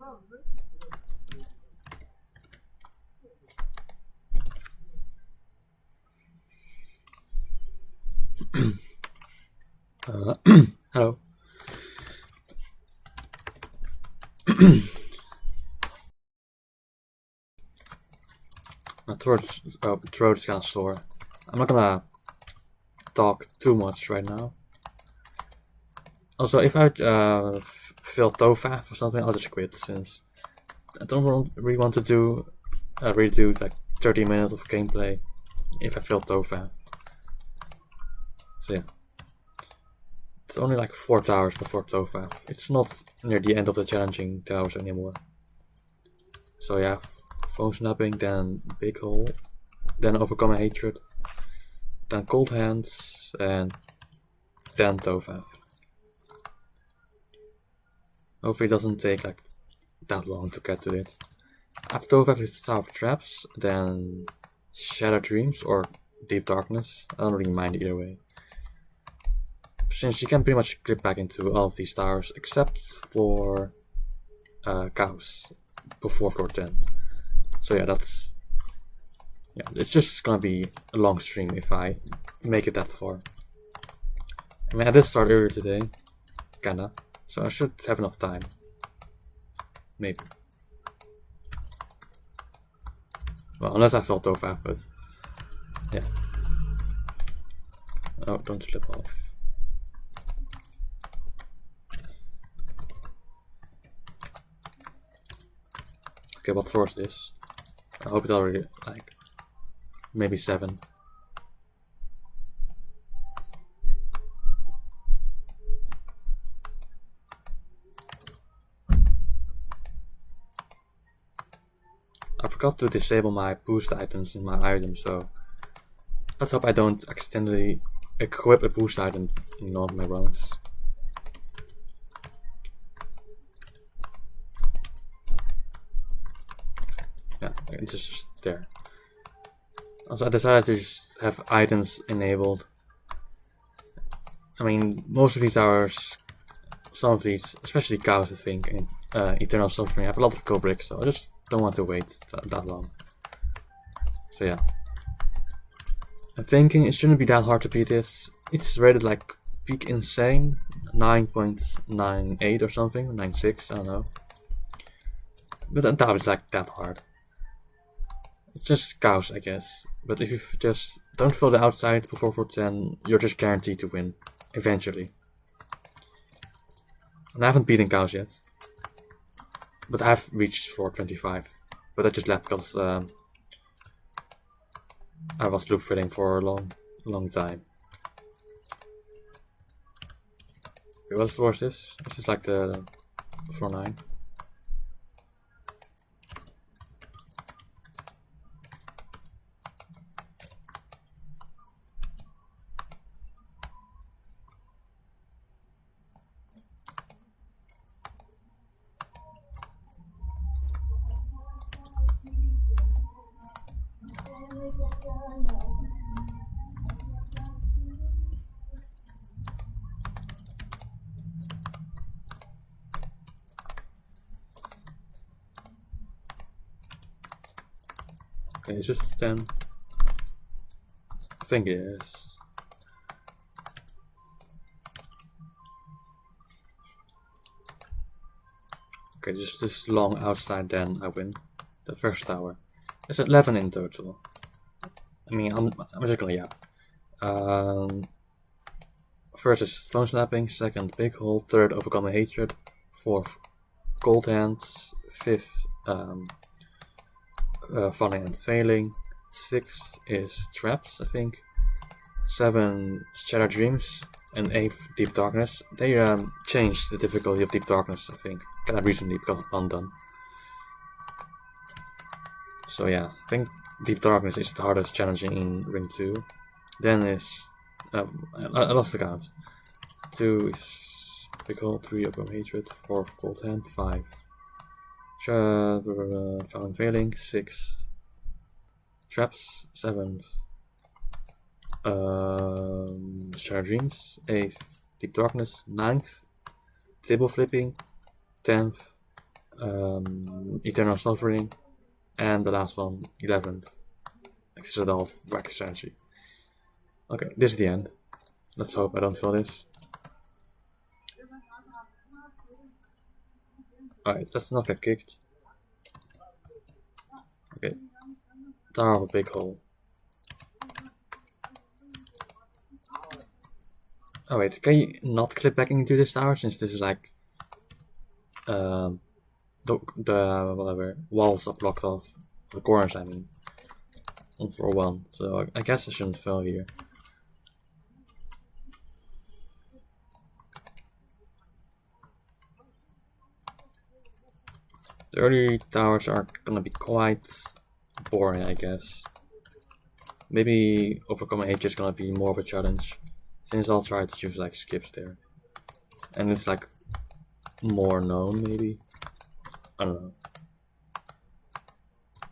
Hello. My throat is kind of sore. I'm not gonna talk too much right now. Also, if I fail TOEFAF or something, I'll just quit, since I don't really want to redo like 30 minutes of gameplay if I fail TOEFAF. So yeah. It's only like 4 towers before TOEFAF. It's not near the end of the challenging towers anymore. So yeah, phone snapping, then big hole, then overcoming hatred, then cold hands, and then TOEFAF. Hopefully it doesn't take like that long to get to it. After TOEFAF is Tower of Traps, then Shattered Dreams or Deep Darkness. I don't really mind either way, since you can pretty much clip back into all of these towers except for Chaos before floor 10. So yeah, it's just gonna be a long stream if I make it that far. I mean, I did start earlier today, kinda, so I should have enough time. Maybe. Well, unless I felt TOEFAF, but yeah. Oh, don't slip off. Okay, what floor is this? I hope it's already like maybe 7. I forgot to disable my boost items in my item, so let's hope I don't accidentally equip a boost item in one of my runs. Yeah, it's just there. Also, I decided to just have items enabled. I mean, most of these towers, some of these, especially Chaos, I think, and Eternal Suffering, have a lot of go bricks, so I just don't want to wait that long. So yeah. I'm thinking it shouldn't be that hard to beat this. It's rated like peak insane, 9.98 or something, 9.6, I don't know. But I doubt it's like that hard. It's just Chaos, I guess. But if you just don't fill the outside before 410, you're just guaranteed to win, eventually. And I haven't beaten Chaos yet. But I've reached 425. But I just left because I was loop filling for a long time. Okay, what's the worst is? This is like the 4-9. Okay, it's just 10. I think it is. Okay, just this long outside, then I win the first tower. It's 11 in total. I mean, I'm just gonna, yeah. First is phone snapping, second big hole, third overcoming hatred, fourth cold hands, fifth falling and failing, sixth is traps, I think, 7 Shattered Dreams, and 8th Deep Darkness. They changed the difficulty of Deep Darkness, I think, kind of recently because of Undone. So yeah, I think Deep Darkness is the hardest challenging in Ring 2. Then is I lost the count. 2 is big hole, 3 overcome hatred, 4 cold hand, 5 foul and failing, 6 traps, 7 Shattered Dreams, 8th Deep Darkness, 9th table flipping, 10th Eternal Suffering, and the last one, 11th, Citadel of Wacky Strategy. Okay, this is the end. Let's hope I don't fail this. Alright, let's not get kicked. Okay. Tower of a big hole. Oh wait, can you not clip back into this tower since this is like the whatever walls are blocked off, the corners I mean, on floor 1, so I guess I shouldn't fail here. The early towers are gonna be quite boring, I guess. Maybe overcoming H is gonna be more of a challenge, since I'll try to choose like skips there. And it's like more known, maybe? I don't know.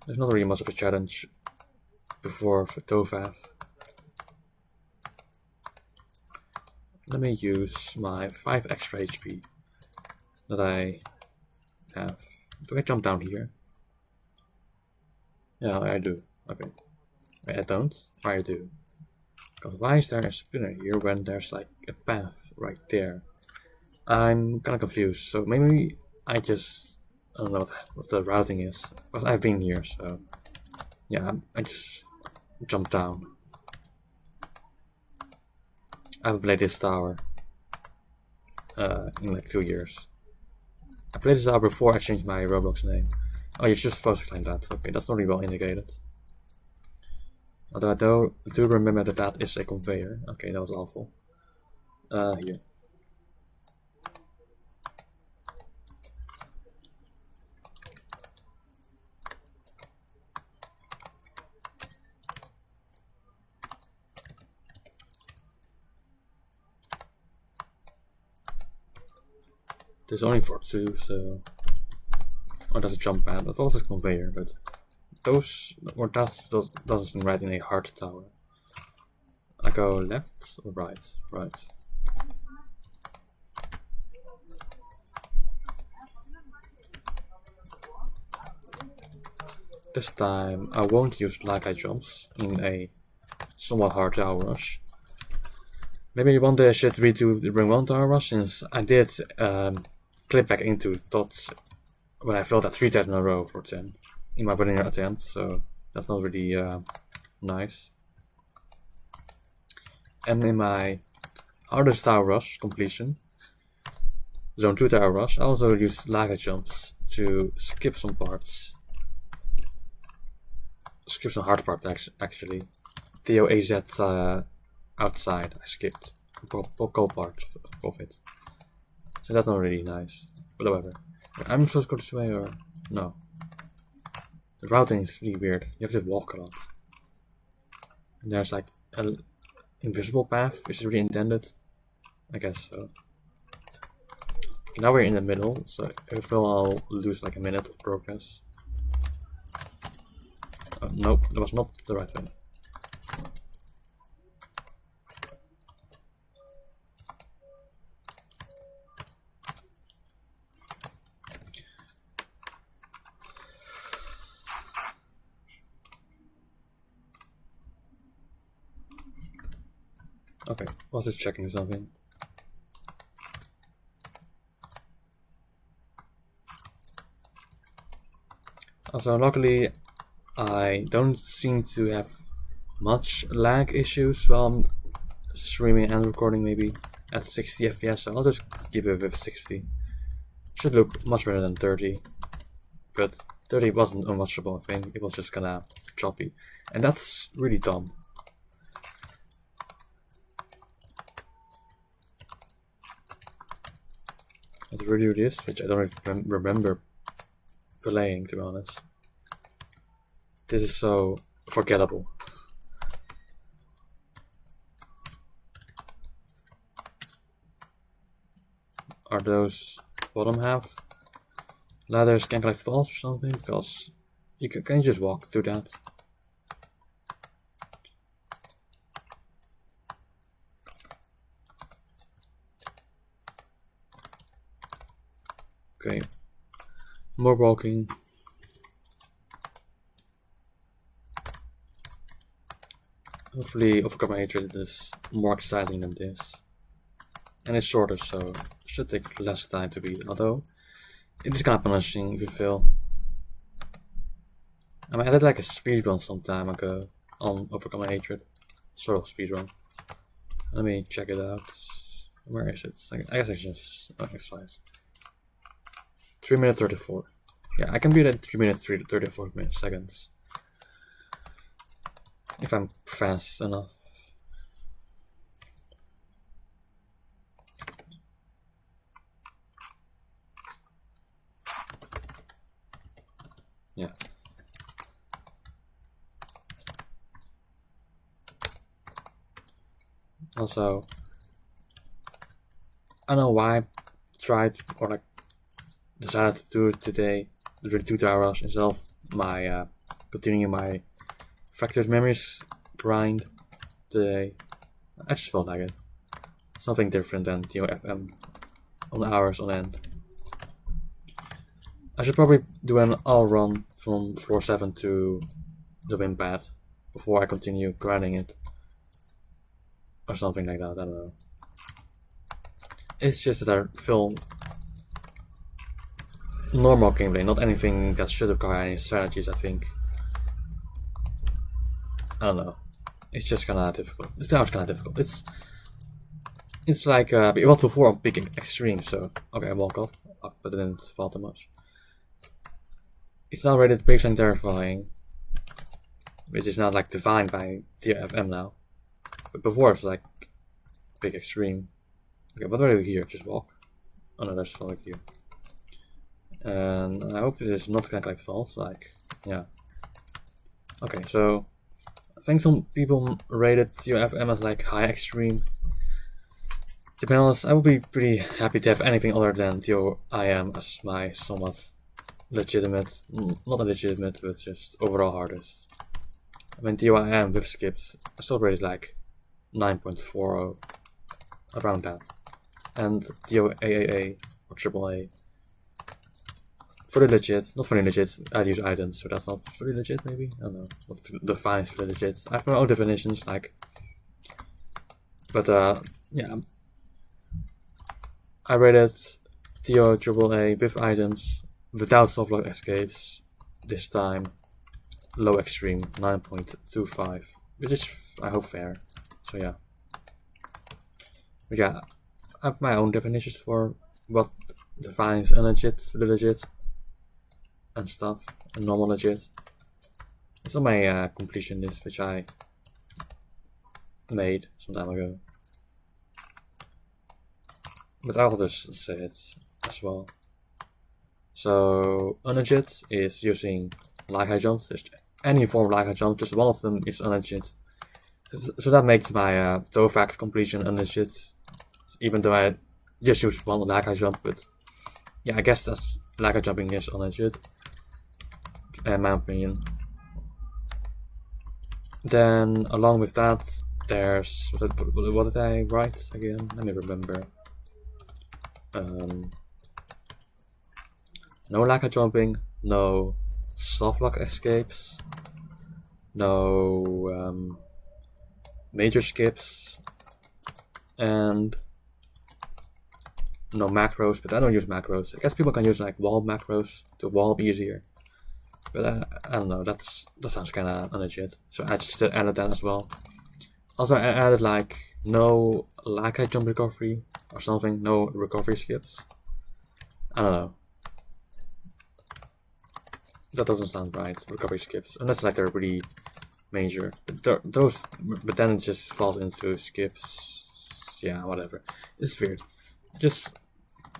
There's not really much of a challenge before for Tofath. Let me use my 5 extra HP that I have. Do I jump down here? Yeah, I do. Okay. Wait, I don't? Or I do. Because why is there a spinner here when there's like a path right there? I'm kinda confused, so maybe I just... I don't know what the routing is. Because I've been here, so... Yeah, I just jump down. I haven't played this tower in like 2 years. I played this tower before I changed my Roblox name. Oh, you're just supposed to climb that. Okay, that's not really well indicated. Although I do remember that is a conveyor. Okay, that was awful. Here. There's only for 2, so... Oh, that's a jump pad. I thought it was a conveyor, but... Those... Or that doesn't seem right in a hard tower. I go left or right? Right. This time I won't use Lagai jumps in a somewhat hard tower rush. Maybe one day I should redo the Ring 1 tower rush, since I did clip back into dots when I failed that 3 times in a row for 10 in my beginner attempt, so that's not really nice. And in my hardest tower rush completion, Zone 2 tower rush, I also used Lagai jumps to skip some parts. Skip some hard parts actually. Theo AZ outside, I skipped a couple parts of it. So that's not really nice. But whatever. I'm supposed to go this way or no? The routing is really weird. You have to walk a lot. And there's like an invisible path, which is really intended. I guess so. Now we're in the middle, so if I fail I'll lose like a minute of progress. Oh, nope, that was not the right way. Okay, was just checking something. Also, luckily, I don't seem to have much lag issues while I'm streaming and recording, maybe at 60 FPS, so I'll just keep it with 60. Should look much better than 30, but 30 wasn't unwatchable, I think. It was just kinda choppy, and that's really dumb. I have to redo this, which I don't even remember playing, to be honest. This is so forgettable. Are those bottom half ladders can collect falls or something? Because you can just walk through that. Okay. More walking. Hopefully Overcome Hatred is more exciting than this. And it's shorter, so it should take less time to beat, although it is kind of punishing if you fail. I mean, I did like a speedrun some time ago on Overcome Hatred. Sort of speedrun. Let me check it out. Where is it? I guess I just exercise. 3 minutes 34. Yeah, I can beat it 3 minutes 34 seconds. If I'm fast enough. Yeah. Also, I don't know why I tried or like decided to do it today, the 2 hours instead of my continuing my Fractured Memories grind today. I just felt like it. Something different than TOFM on hours on end. I should probably do an all run from floor 7 to the wind pad before I continue grinding it. Or something like that, I don't know. It's just that I feel normal gameplay, not anything that should require any strategies, I think. I don't know. It's just kinda difficult. It's kinda difficult. It's like it was before on big extreme, so okay, I walk off, but it didn't fall too much. It's not rated big and terrifying, which is not like defined by TFM now. But before it was like big extreme. Okay, what do I do here? Just walk. Oh no, there's like here. And I hope this is not gonna collect falls, like yeah. Okay, so I think some people rated TFM as like high extreme. To be honest, I would be pretty happy to have anything other than TOIM as my somewhat legitimate, not illegitimate, but just overall hardest. I mean, TOIM with skips, I still rated like 9.40, around that. And TOAAA or AAA, fully legit, not fully legit, I'd use items, so that's not fully legit maybe? I don't know, what defines fully legit. I have my own definitions, like, but yeah. I rated TO AAA with items, without softlock escapes, this time low extreme 9.25, which is I hope fair. So yeah. But yeah, I have my own definitions for what defines unlegit, legit, and stuff, and normal legit. It's on my completion list, which I made some time ago. But I'll just say it as well. So unlegit is using like high jumps. There's any form of like high jump, just one of them is unlegit. So that makes my Tofact completion unlegit, even though I just use one like high jump. But yeah, I guess that's like high jumping is unlegit, in my opinion. Then along with that, there's what did I write again? Let me remember. No lag jumping, no softlock escapes, no major skips, and no macros, but I don't use macros. I guess people can use like wall macros to wall easier, but I don't know, that sounds kinda unlegit, so I just added that as well. Also, I added like no lag jump recovery or something, no recovery skips. I don't know. That doesn't sound right, recovery skips, unless like they're really major. But then it just falls into skips. Yeah, whatever. It's weird. Just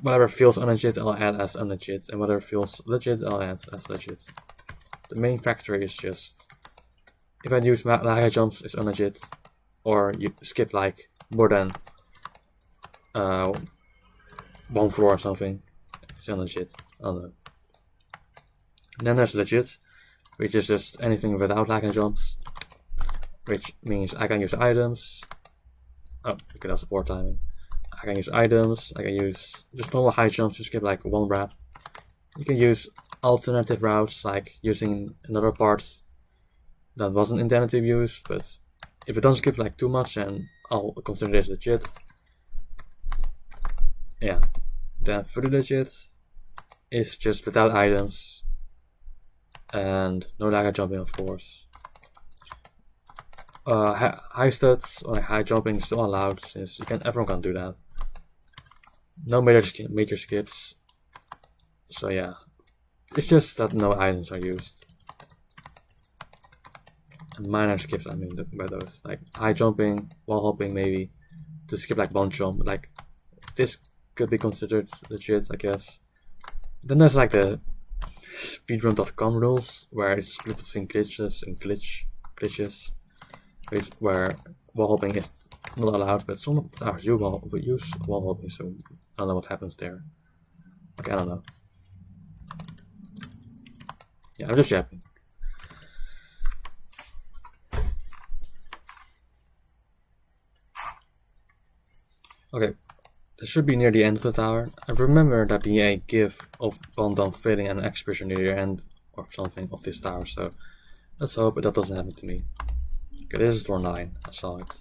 whatever feels unlegit, I'll add as unlegit, and whatever feels legit, I'll add as legit. The main factor is just if I use high jumps, it's unlegit, or you skip like more than one floor or something, it's unlegit. I don't know. And then there's legit, which is just anything without lag and jumps, which means I can use items. Oh, okay, that's support timing. I can use items, I can use just normal high jumps to skip like one wrap. You can use alternative routes, like using another part that wasn't intended to be used, but if it doesn't skip like too much, then I'll consider this legit. Yeah, then fully legit is just without items and no lag jumping, of course. High stats or like high jumping is still allowed, since everyone can do that. No major skips. So yeah, it's just that no items are used. And minor skips, I mean, by those, like high jumping, wall hopping, maybe to skip like one jump. Like this could be considered legit, I guess. Then there's like the speedrun.com rules, where it's split between glitches and glitches, where wall hopping is not allowed, but some towers use wall hopping, so I don't know what happens there. Okay, I don't know. Yeah, I'm just yapping. Okay, this should be near the end of the tower. I remember there being a GIF of Bondon failing an expression near the end or something of this tower, so let's hope that doesn't happen to me. Okay, this is door 9, I saw it.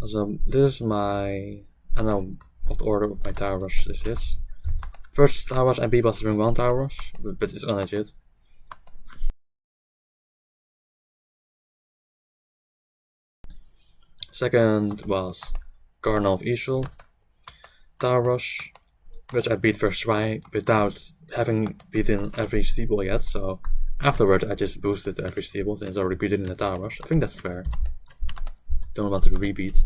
So this is my, I don't know what order of my tower rush this is. First tower rush MP was doing 1 tower rush, but it's unlegit. Second was Garden of Ishul tower rush, which I beat first try without having beaten every steeple yet, so afterwards I just boosted every steeple since I already beat it in the tower rush. I think that's fair. Don't want to rebeat.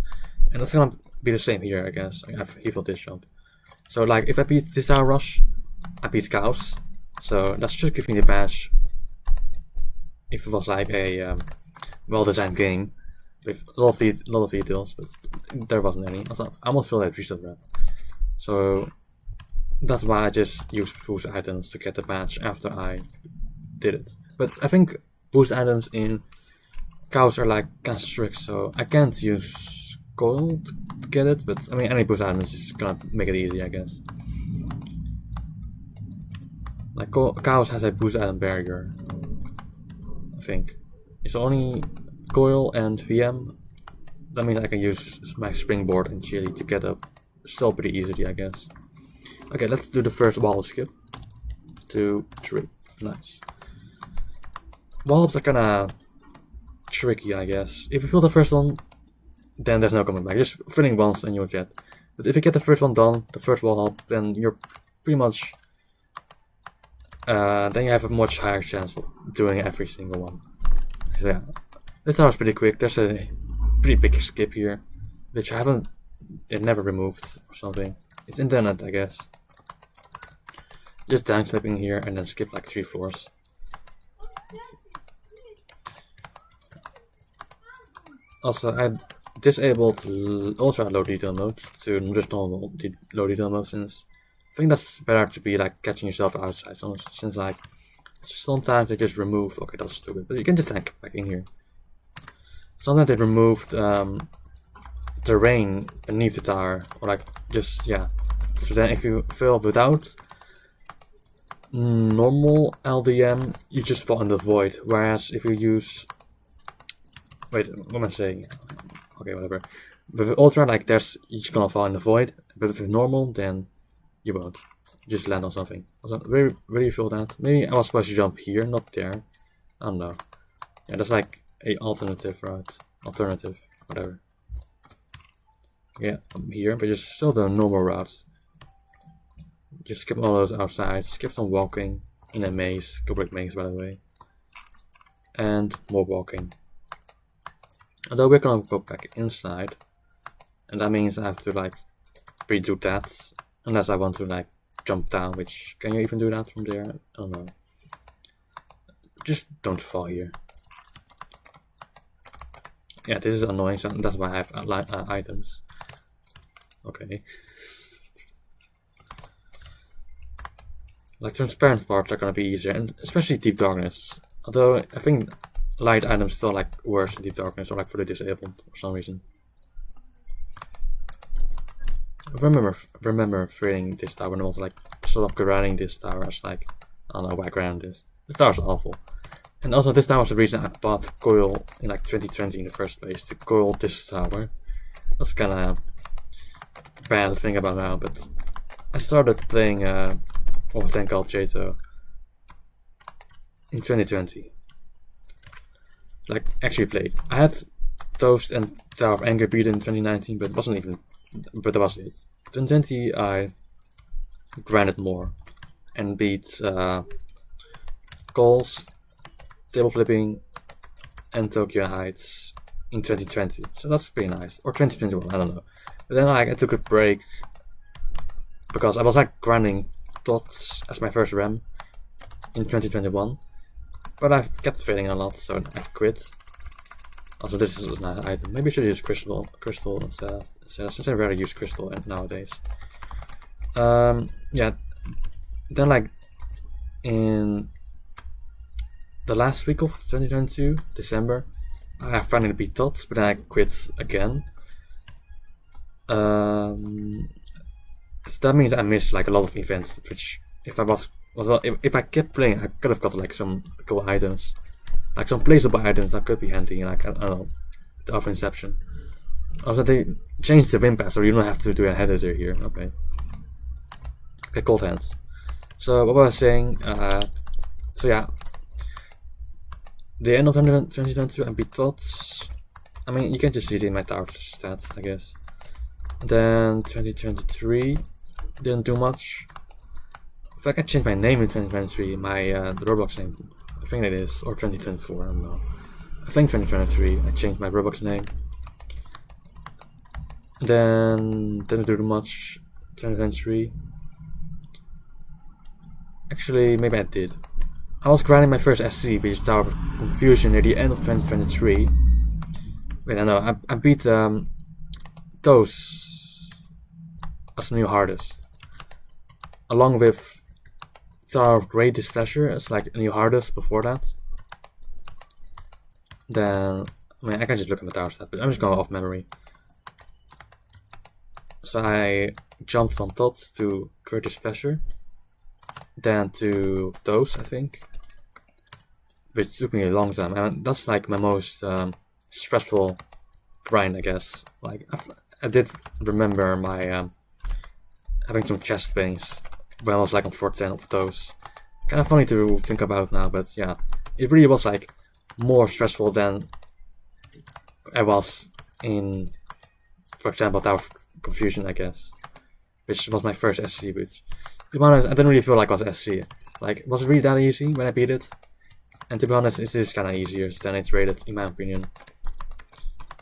And that's gonna be the same here, I guess. I have evil this jump. So like if I beat this tower rush, I beat Chaos. So that should give me the badge if it was like a well-designed game with a lot of details, but there wasn't any. I almost feel like reset rep. So that's why I just used boost items to get the badge after I did it. But I think boost items in Chaos are like kind of strict, so I can't use gold to get it, but I mean any boost items is gonna make it easy, I guess. Like Chaos has a boost item barrier, I think. It's only Coil and VM. That means I can use my springboard and chili to get up still pretty easily, I guess. Okay, let's do the first wall skip. 2, 3. Nice. Walls are kinda tricky, I guess. If you fill the first one, then there's no coming back. Just filling once and you'll get. But if you get the first one done, the first wall hop, then you're pretty much then you have a much higher chance of doing every single one. So yeah, this tower is pretty quick. There's a pretty big skip here, which it never removed or something. It's intended, I guess. Just down slipping here and then skip like 3 floors. Also, I disabled ultra low detail mode to just normal low detail mode, since I think that's better to be like catching yourself outside. Since like sometimes they just remove. Okay, that's stupid, but you can just like back in here. Sometimes they removed terrain beneath the tower, or like just yeah. So then if you fill without normal LDM, you just fall in the void. Whereas if you use, wait, what am I saying? Okay, whatever. But with ultra, like you're just gonna fall in the void. But with normal, then you won't. You just land on something. Also, where do you feel that? Maybe I was supposed to jump here, not there. I don't know. Yeah, that's like a alternative route. Alternative, whatever. Yeah, I'm here, but just still the normal routes. Just skip all those outside. Skip some walking in a maze. Kubrick maze, by the way. And more walking. Although we're gonna go back inside, and that means I have to like redo that, unless I want to like jump down, which, can you even do that from there? I don't know. Just don't fall here. Yeah, this is annoying, so that's why I have items. Okay. Like transparent parts are gonna be easier, and especially deep darkness. Although I think light items feel like worse in deep darkness, or like fully disabled for some reason. I remember feeling this tower when it was like sort of grinding this tower. I was like, I don't know why I grinded this. This tower is awful. And also this tower was the reason I bought Coil in like 2020 in the first place, to coil this tower. That's kinda bad to think about now, but I started playing what was then called Jato in 2020. Like, actually played. I had Toast and Tower of Anger beat in 2019, but it wasn't even, but that was it. 2020 I grinded more and beat Calls, Table Flipping, and Tokyo Heights in 2020. So that's pretty nice. Or 2021, I don't know. But then like, I took a break because I was like grinding Tots as my first RAM in 2021. But I kept failing a lot, so I quit. Also, this is a nice item. Maybe I should use Crystal instead, since I rarely use Crystal nowadays. Yeah. Then like in the last week of 2022, December, I finally beat Tots, but then I quit again. So that means I missed like a lot of events, which if I kept playing, I could have got like some cool items, like some placeable items that could be handy, like I don't know, the Alpha Inception. Also, they changed the win pass, so you don't have to do an editor here. Okay, cold hands. So what was I saying? So yeah, the end of 2022, I beat Tots. I mean, you can just see it in my tower stats, I guess. Then 2023 didn't do much. In fact, I changed my name in 2023, the Roblox name. I think it is, or 2024, I don't know. I think 2023, I changed my Roblox name. Then didn't do much. 2023. Actually, maybe I did. I was grinding my first SC, which is Tower of Confusion, near the end of 2023. Wait, I know, I beat Toast as the new hardest, along with Tower of Great Displeasure as like a new hardest before that. Then, I mean, I can just look at the tower stat, but I'm just going off memory. So I jumped from Tots to Great Displeasure, then to Toast, I think, which took me a long time. And that's like my most stressful grind, I guess. Like, I did remember my having some chest pains when I was like on 410 of those. Kind of funny to think about now, but yeah, it really was like more stressful than I was in, for example, Tower of Confusion, I guess, which was my first SC boot. To be honest, I didn't really feel like it was SC. Like, was it really that easy when I beat it? And to be honest, it is kind of easier than it's rated, in my opinion.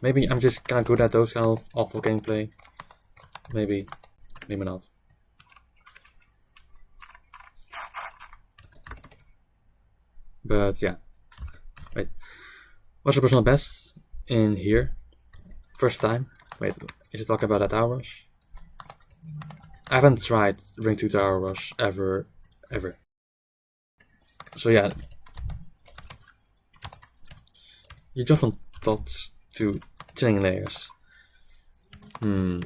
Maybe I'm just kind of good at those kind of awful gameplay. Maybe not. But yeah. Wait. What's your personal best in here? First time. Wait, is it talking about that Tower Rush? I haven't tried Ring 2 Tower Rush ever. So yeah. You jump from Tots to Chilling Layers. Okay,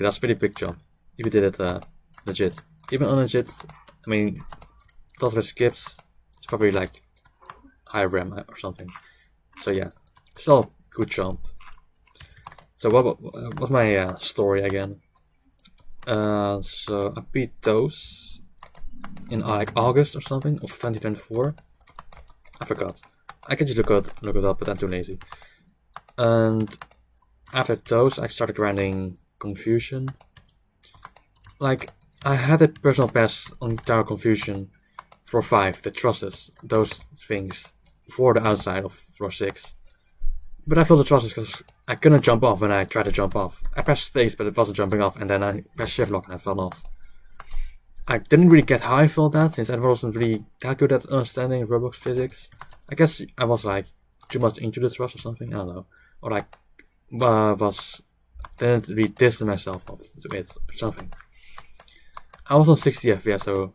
that's a pretty big jump. If you did it legit. Even unlegit, I mean, Tots with skips, it's probably like high RAM or something. So yeah, still a good jump. So what was my story again? So I beat those in like August or something of 2024. I forgot. I can just look it up, but I'm too lazy. And after those, I started grinding Confusion. Like, I had a personal best on Tower Confusion floor 5 that trusted those things for the outside of floor 6. But I failed the trusses because I couldn't jump off when I tried to jump off. I pressed space, but it wasn't jumping off, and then I pressed shift lock and I fell off. I didn't really get how I felt that, since I wasn't really that good at understanding Roblox physics. I guess I was like too much into the thrust or something, I don't know. Or like didn't really distance myself off to it or something. I was on 60 FPS, so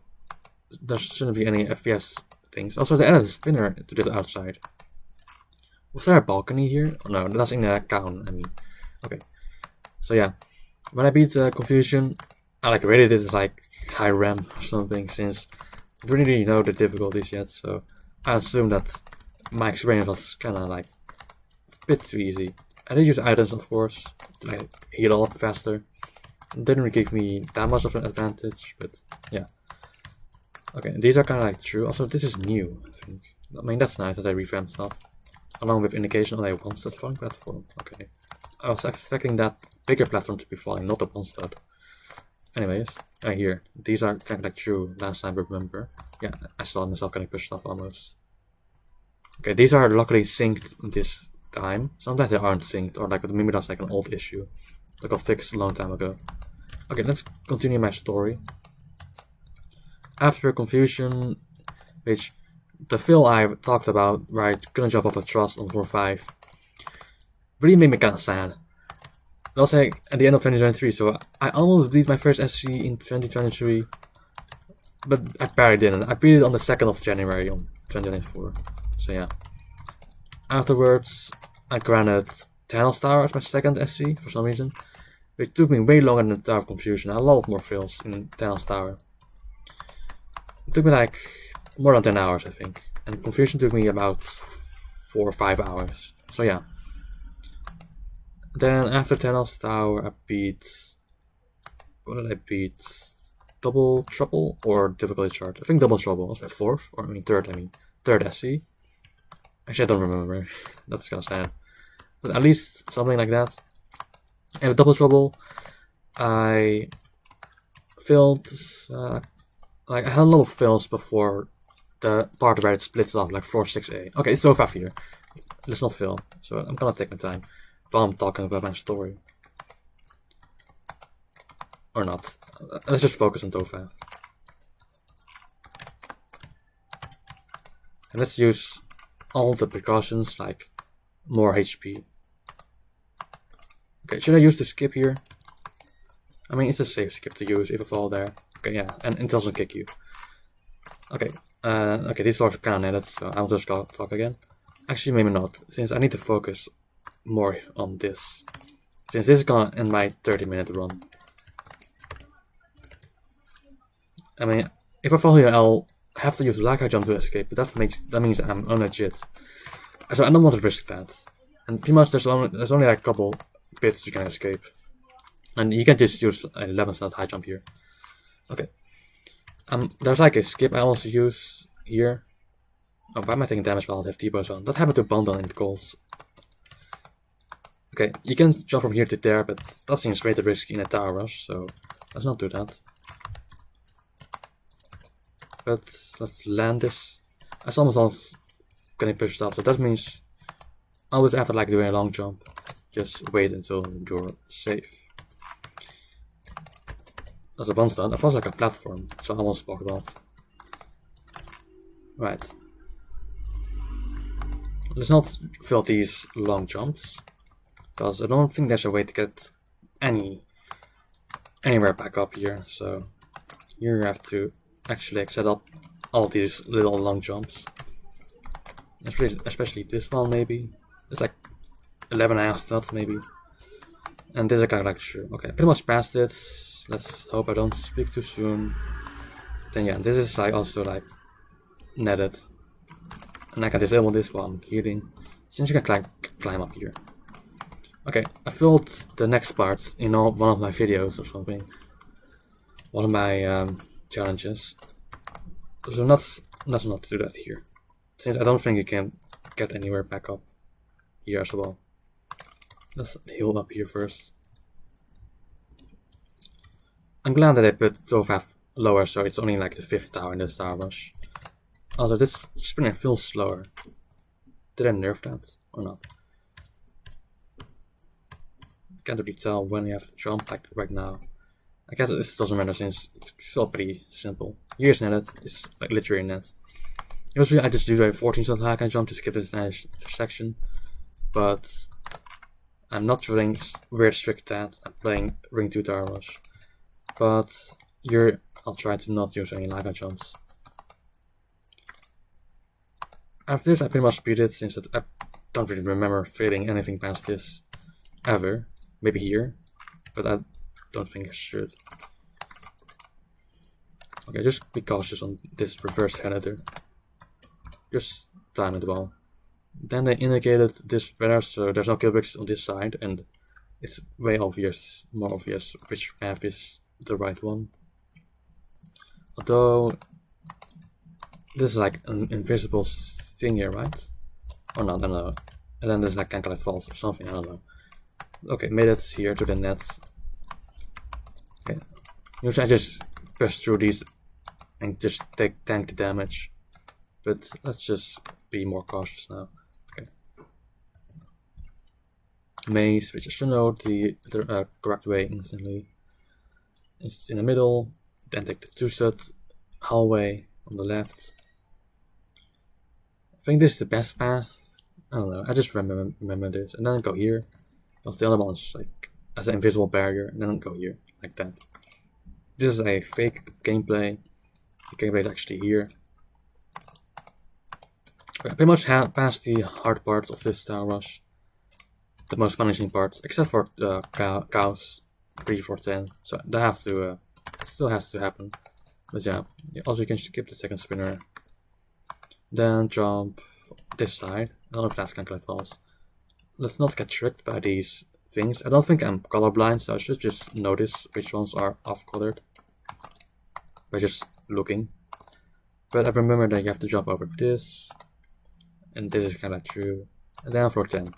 there shouldn't be any FPS things. Also, they added a spinner to the outside. Was there a balcony here? Oh, no, that's in the town, I mean. Okay. So yeah, when I beat Confusion, I like rated it as like high RAM or something, since I didn't really know the difficulties yet, so I assume that my experience was kinda like a bit too easy. I did use items, of course, to like heal up faster. It didn't really give me that much of an advantage, but yeah. Okay, these are kinda like true. Also, this is new, I think. I mean, that's nice that they revamped stuff. Along with indication that I once that falling platform. Okay. I was expecting that bigger platform to be falling, not the monster. Anyways, here. These are kind of like true last time, remember? Yeah, I saw myself getting pushed off almost. Okay, these are luckily synced this time. Sometimes they aren't synced, or like maybe that's like an old issue that got fixed a long time ago. Okay, let's continue my story. After confusion, which the fill I talked about, right, couldn't jump off a truss on floor 5, really made me kinda sad. That was like at the end of 2023, so I almost beat my first SC in 2023, but I barely didn't. I beat it on the 2nd of January on 2024, so yeah. Afterwards, I granted Tanos Tower as my second SC for some reason, which took me way longer than the Tower of Confusion. I had a lot more fills in Tanos Tower. It took me like more than 10 hours, I think, and Confusion took me about 4 or 5 hours, so yeah. Then after Tanos Tower, I beat... What did I beat? Double Trouble or Difficulty Chart? I think Double Trouble was my third SC. Actually, I don't remember. That's kind of sad. But at least something like that. And with Double Trouble, I filled... like, I had a lot of fills before the part where it splits off, like floor 6A. Okay, it's so far here. Let's not fill, so I'm gonna take my time while I'm talking about my story. Or not. Let's just focus on Tophath. And let's use all the precautions, like more HP. Okay, should I use the skip here? I mean, it's a safe skip to use if I fall there. Okay, yeah, and it doesn't kick you. Okay, okay, these floors are kind of netted, so I'll just go talk again. Actually, maybe not, since I need to focus more on this. Since this is gonna end my 30-minute run. I mean, if I fall here, I'll have to use Laika Jump to escape, but that means I'm unlegit. So I don't want to risk that. And pretty much there's only like a couple bits you can escape. And you can just use 11 slot high jump here. Okay. There's like a skip I also use here. Oh, why am I taking damage while I have T-Bows on? That happened to Bundle in the calls. Okay, you can jump from here to there, but that seems way too risky in a tower rush, so let's not do that. But let's land this. I almost all getting pushed off, so that means I always have to like doing a long jump. Just wait until you're safe. As a one stun, that was like a platform, so I almost walked off. Right. Let's not fill these long jumps, because I don't think there's a way to get anywhere back up here. So here you have to actually set up all these little long jumps. Especially this one, maybe. It's like 11.5 stats, maybe. And this is kind of like sure. Okay, pretty much passed it. Let's hope I don't speak too soon. Then yeah, this is like also like netted. And I can disable this while I'm healing, since you can climb up here. Okay, I filled the next part in one of my videos or something. One of my challenges. So let's not do that here, since I don't think you can get anywhere back up here as well. Let's heal up here first. I'm glad that I put Tophath lower, so it's only like the 5th tower in this tower rush. Also, this spinner feels slower. Did I nerf that or not? Can't really tell when you have to jump like right now. I guess this doesn't matter since it's still pretty simple. Here's netted, it's like literally net. Usually I just do a 14 slot hack and jump to skip this section, but I'm not doing weird strict that. I'm playing Ring 2 Tower Rush. But here I'll try to not use any Laika jumps. After this I pretty much beat it, since I don't really remember failing anything past this ever. Maybe here, but I don't think I should. Okay, just be cautious on this reverse editor. Just time it well. Then they indicated this better, so there's no kill bricks on this side, and it's way obvious, more obvious, which path is the right one. Although this is like an invisible thing here, right? Or not, I don't know. And then there's like Kankalite Falls or something, I don't know. Okay, made it here to the nets. Okay. Usually I just press through these and just tank the damage. But let's just be more cautious now. Okay. Maze, which is to know the correct way instantly. It's in the middle, then take the two-shot hallway on the left. I think this is the best path. I don't know, I just remember this. And then go here. Because the other one's like as an invisible barrier, and then go here, like that. This is a fake gameplay. The gameplay is actually here. I pretty much passed the hard part of this Tower Rush. The most punishing parts, except for the cows 3, 4, 10. So that have to still has to happen. But yeah, also you can skip the second spinner. Then jump this side. I don't know if that's Kankalite Falls. Let's not get tricked by these things. I don't think I'm colorblind, so I should just notice which ones are off-colored by just looking. But I remember that you have to jump over this, and this is kind of true. And then for 10,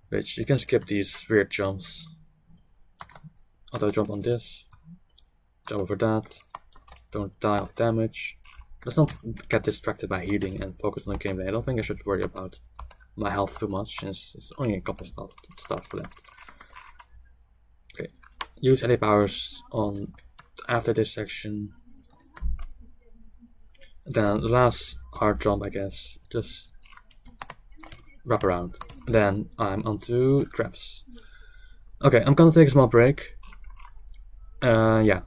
which you can skip these weird jumps. Auto jump on this, jump over that. Don't die of damage. Let's not get distracted by healing and focus on the gameplay. I don't think I should worry about my health too much, since it's only a couple stuff left. Okay, use any powers on after this section. Then the last hard jump, I guess, just wrap around. Then I'm onto traps. Okay, I'm gonna take a small break. Yeah,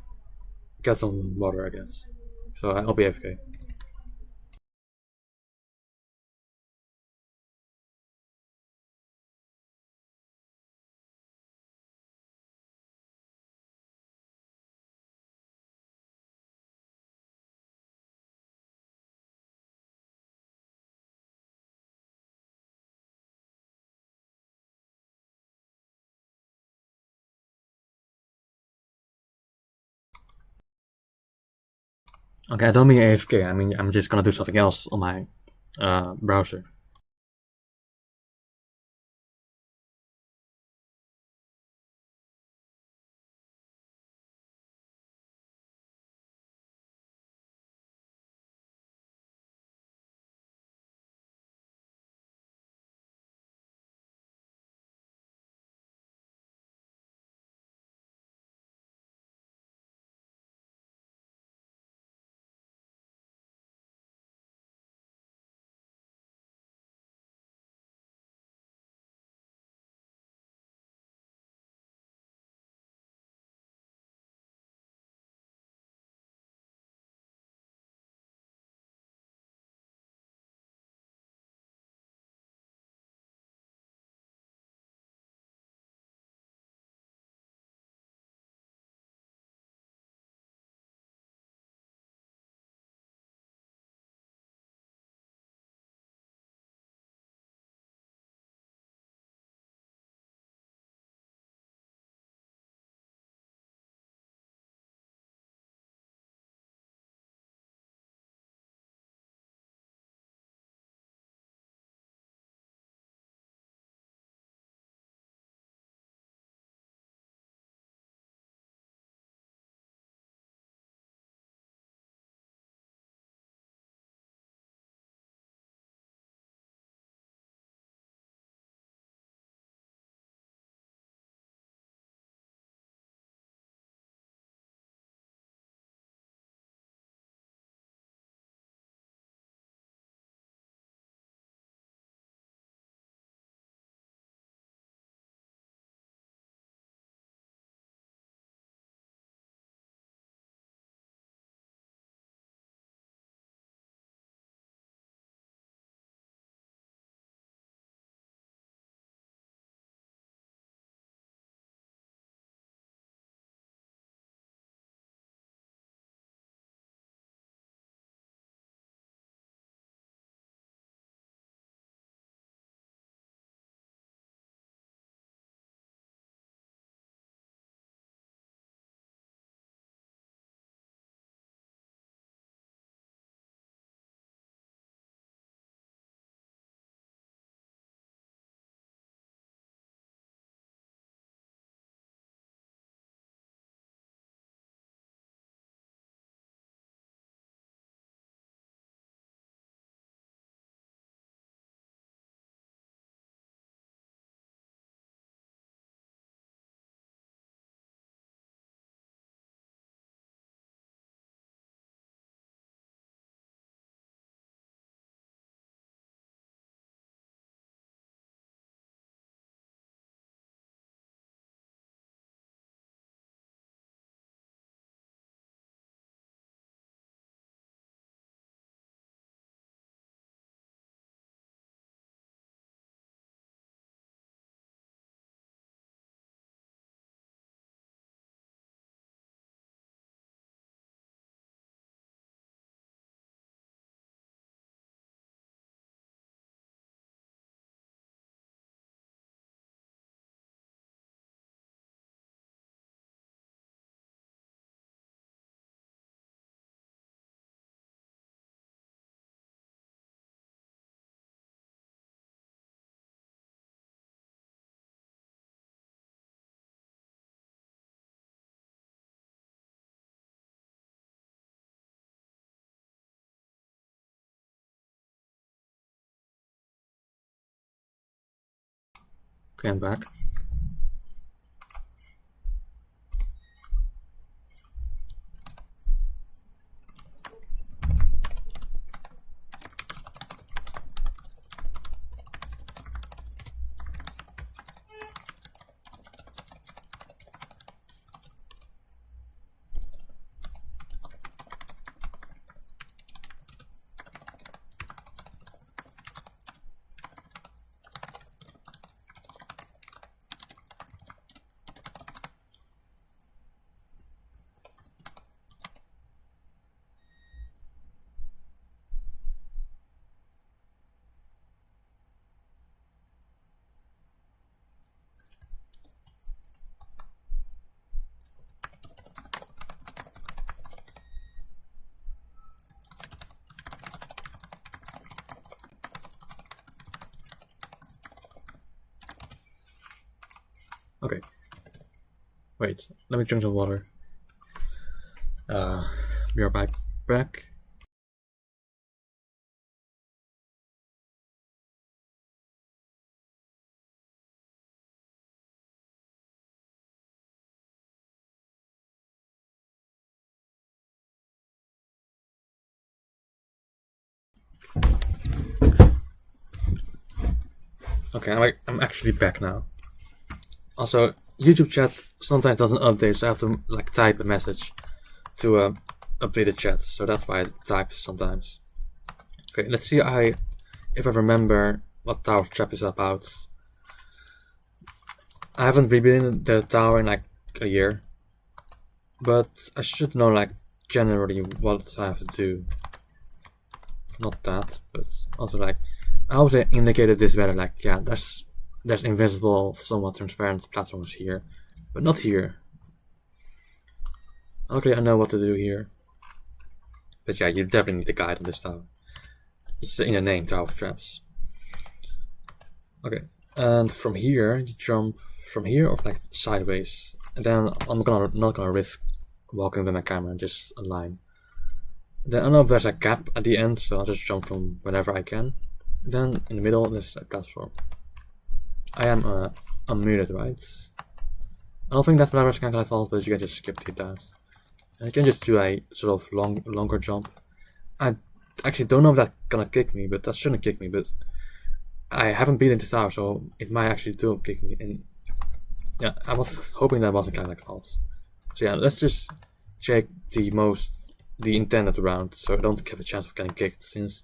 get some water, I guess. So I'll be AFK. Okay, I don't mean AFK, I mean I'm just gonna do something else on my browser. Okay, I'm back. Okay. Wait, let me drink some water. We are back. Okay, I'm actually back now. Also, YouTube chat sometimes doesn't update, so I have to like type a message to update the chat. So that's why I type sometimes. Okay, let's see if I remember what Tower Trap is about. I haven't rebuilt the tower in like a year, but I should know like generally what I have to do. Not that, but also like I hope they indicated this better. Like, yeah, there's invisible, somewhat transparent platforms here, but not here. Okay, I know what to do here. But yeah, you definitely need a guide on this tower. It's in the name, Tower of Traps. Okay, and from here you jump from here or like sideways, and then I'm not gonna risk walking with my camera, just a line. Then I know there's a gap at the end, so I'll just jump from whenever I can. Then in the middle there's a platform. I am unmuted, right? I don't think that's whatever kind of fault, but you can just skip that. And you can just do a sort of longer jump. I actually don't know if that's gonna kick me, but that shouldn't kick me. But I haven't beaten this tower, so it might actually do kick me. And yeah, I was hoping that wasn't kind of false. So yeah, let's just check the intended round, so I don't have a chance of getting kicked. Since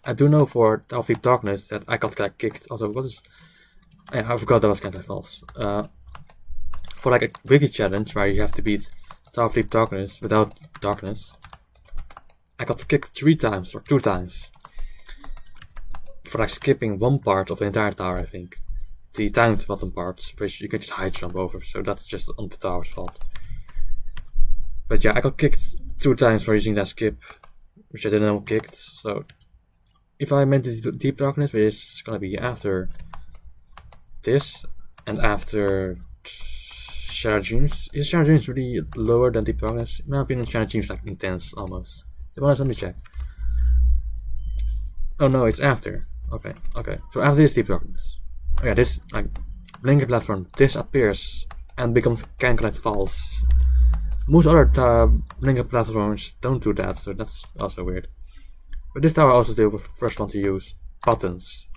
I do know for Tower of Deep Darkness that I got kicked. Also, what is? Yeah, I forgot that was kind of false. For like a wiki challenge where you have to beat Tower of Deep Darkness without darkness, I got kicked 3 times or 2 times for like skipping one part of the entire tower. I think the timed bottom parts, which you can just high jump over. So that's just on the tower's fault. But yeah, I got kicked 2 times for using that skip, which I didn't know kicked. So if I meant the Deep Darkness, which is gonna be after this and after Shadow Dreams. Is Shadow Dreams really lower than Deep Darkness? In my opinion, Shadow Dreams like intense almost. Let me check. Oh no, it's after. Okay. So after this Deep Darkness. Oh yeah, this like blinker platform disappears and becomes Cancellate Falls. Most other blinker platforms don't do that, so that's also weird. But this tower also the first one to use buttons.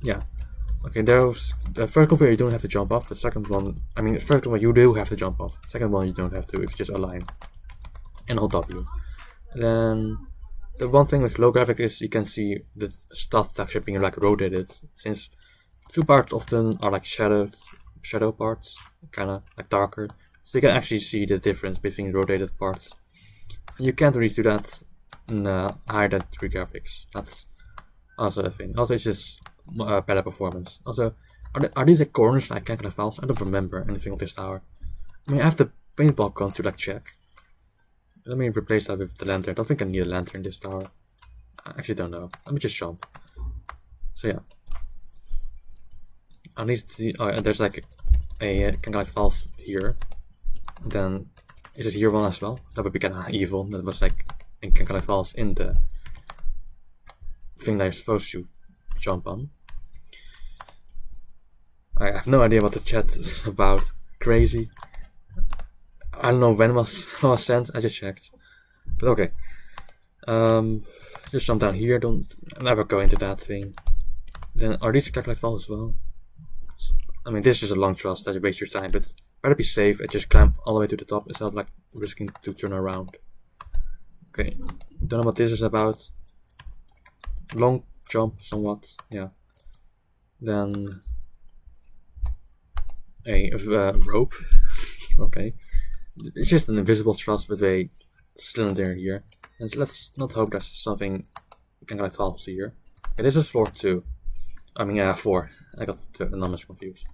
Yeah. Okay, the first one you don't have to jump off. The second one, the first one you do have to jump off. The second one you don't have to if you just align and hold W. And then the one thing with low graphic is you can see the stuff actually being like rotated, since 2 parts often are like shadow parts, kind of like darker. So you can actually see the difference between rotated parts. And you can't really do that in higher than 3 graphics. That's also a thing. Also, it's just better performance. Also, are these like corners like Cancellate Falls? I don't remember anything of this tower. I have the paintball gun to like check. Let me replace that with the lantern. I don't think I need a lantern in this tower. I actually don't know. Let me just jump. So yeah. I need to see, there's like a Cancellate Falls here. And then is it here one as well? That would be kind of evil. That was like in Cancellate Falls in the thing that you're supposed to jump on. I have no idea what the chat is about. Crazy. I don't know when was sent. I just checked. But okay. Just jump down here. Don't never go into that thing. Then are these calculate files as well? I mean, this is just a long truss that you waste your time, but better be safe and just climb all the way to the top instead of like risking to turn around. Okay, don't know what this is about. Long jump, somewhat, yeah. Then a rope. Okay, it's just an invisible truss with a cylinder here. And let's not hope there's something calculate files here. Okay, this is floor 2. I mean, 4. I got the numbers confused.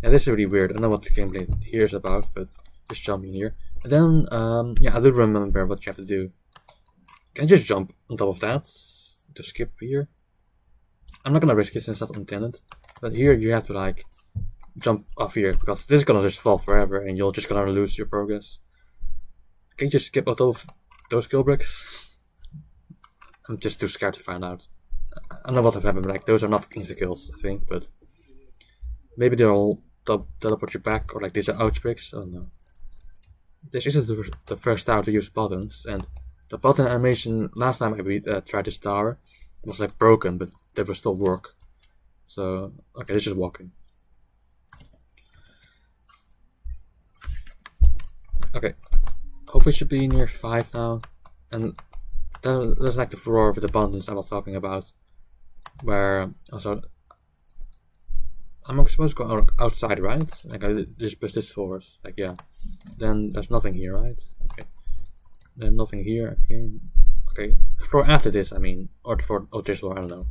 Yeah, this is really weird. I don't know what the gameplay here is about, but just jumping here. And then, yeah, I do remember what you have to do. Can you just jump on top of that to skip here? I'm not gonna risk it since that's intended. But here you have to like jump off here because this is gonna just fall forever and you're just gonna lose your progress. Can you just skip on top of those kill bricks? I'm just too scared to find out. I don't know what have happened, but like those are not insta kills, I think, but maybe they'll teleport you back, or like these are ouch bricks. I don't know. This isn't the first tower to use buttons, and the button animation last time I tried this tower was like broken, but they will still work. So okay, this is walking. Okay, hopefully it should be near 5 now, and there's like the floor with the buttons I was talking about, where also I'm supposed to go outside, right? Like I just push this forward, like yeah. Then there's nothing here, right? Okay. Then nothing here. Okay. Okay. For after this, I mean, or for this floor, I don't know.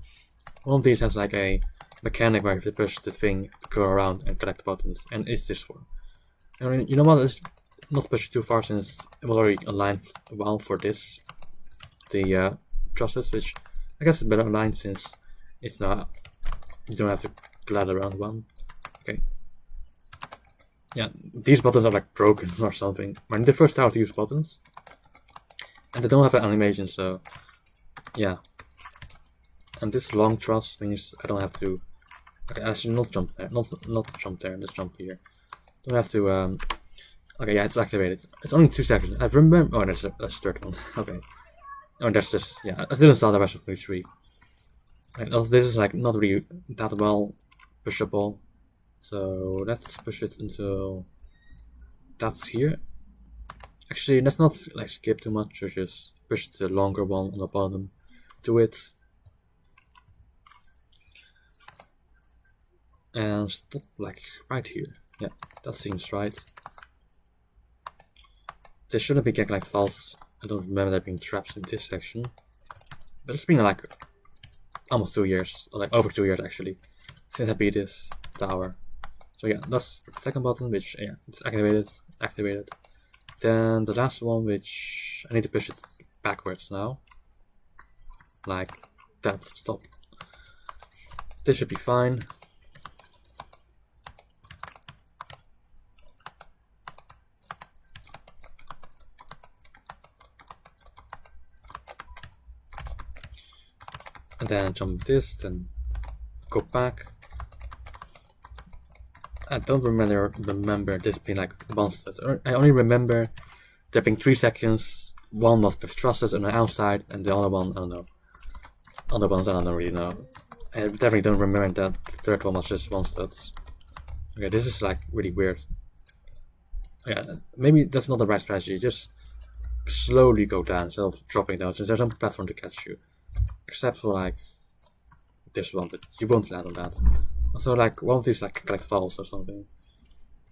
One of these has like a mechanic where you have to push the thing to go around and collect the buttons, and it's this floor. I mean, you know what? Let's not push it too far since it will already align well for this. The trusses, which I guess is better aligned since it's not. You don't have to glide around one. Okay. Yeah, these buttons are like broken or something. When they first start to use buttons, and they don't have an animation, so yeah. And this long truss means I don't have to. Okay, I should not jump there. Not jump there. Let's jump here. Don't have to. Okay, yeah, it's activated. It's only 2 seconds. I remember. Oh, that's the third one. Okay. Oh, that's just yeah. I didn't start the rest of the 3. And also, this is like not really that well pushable. So let's push it until that's here. Actually, let's not like skip too much, or just push the longer one on the bottom to it. And stop like right here. Yeah, that seems right. There shouldn't be getting like false. I don't remember there being traps in this section. But it's been like almost 2 years, or like over 2 years actually, since I beat this tower. So yeah, that's the second button, which yeah, it's activated. Then the last one, which I need to push it backwards now. Like that, stop. This should be fine. And then jump this, then go back. I don't remember this being like monsters. I only remember there being 3 seconds. One was with trusses on the outside, and the other one, I don't know. Other ones I don't really know. I definitely don't remember that the third one was just monsters. Okay, this is like really weird. Yeah, maybe that's not the right strategy. Just slowly go down instead of dropping down, since there's no platform to catch you. Except for like this one, but you won't land on that. Also, like one of these like collect falls or something.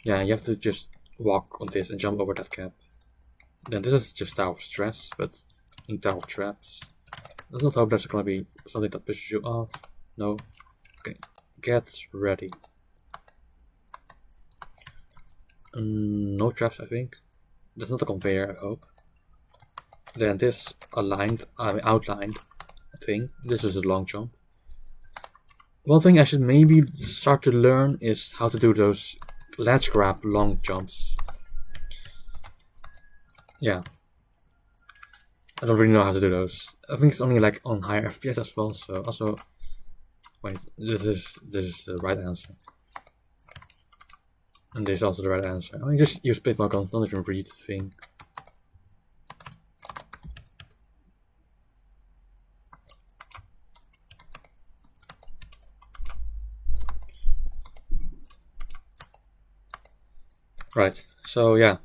Yeah, you have to just walk on this and jump over that cap. Then this is just Tower of Stress, but in Tower of Traps. Let's not hope there's gonna be something that pushes you off. No. Okay, get ready. No traps, I think. That's not a conveyor, I hope. Then this outlined thing. This is a long jump. One thing I should maybe start to learn is how to do those ledge grab long jumps. Yeah. I don't really know how to do those. I think it's only like on higher FPS as well, so also wait, this is the right answer. And this is also the right answer. I mean, just use split buttons, don't even read the thing. Right, so yeah.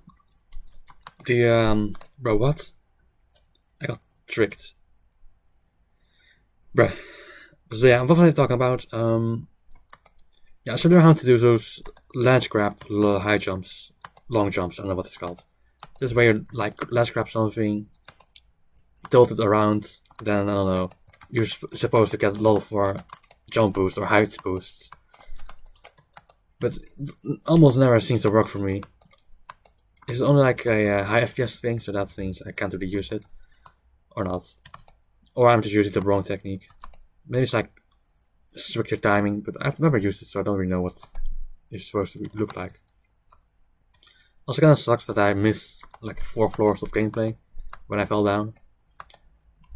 Bro, what? I got tricked. Bruh. So yeah, what was I talking about? Yeah, I should learn how to do those ledge grab high jumps, long jumps, I don't know what it's called. This is where you like ledge grab something, tilt it around, then I don't know, you're supposed to get a lot of jump boosts or height boosts. But almost never seems to work for me. It's only like a high FPS thing, so that means I can't really use it. Or not. Or I'm just using the wrong technique. Maybe it's like stricter timing, but I've never used it, so I don't really know what it's supposed to look like. Also kinda sucks that I missed like 4 floors of gameplay when I fell down.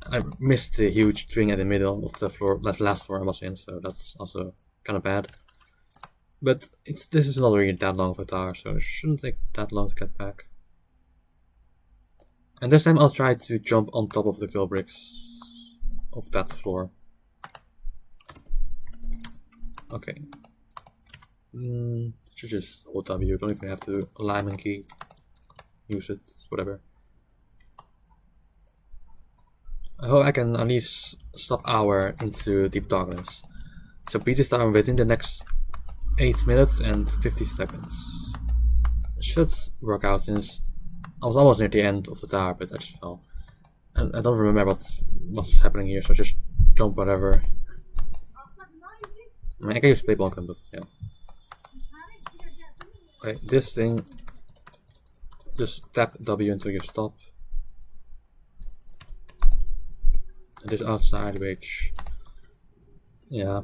I missed the huge thing at the middle of the floor, that's the last floor I was in, so that's also kinda bad. But this is not really that long of a tower, so it shouldn't take that long to get back. And this time I'll try to jump on top of the kill bricks of that floor. Okay. Should just hold W, don't even have to alignment key. Use it, whatever. I hope I can at least stop hour into deep darkness. So beat this tower within the next 8 minutes and 50 seconds. It should work out since I was almost near the end of the tower, but I just fell. And I don't remember what's happening here, so just jump whatever. I mean, I can use play bunker, but yeah. Okay, this thing, just tap W until you stop. And this outside, which, yeah.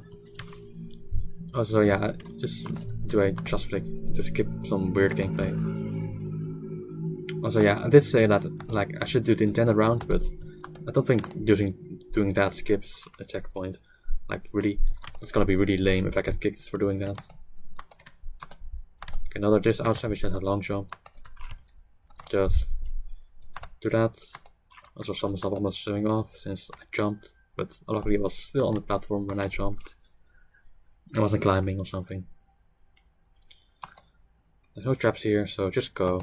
Also, yeah, just do a just flick to skip some weird gameplay. Also, yeah, I did say that like I should do the intended round, but I don't think doing that skips a checkpoint. Like really, it's gonna be really lame if I get kicked for doing that. Okay, another this outside, which has a long jump. Just do that. Also, some stuff almost showing off since I jumped, but luckily I was still on the platform when I jumped. I wasn't climbing or something. There's no traps here, so just go.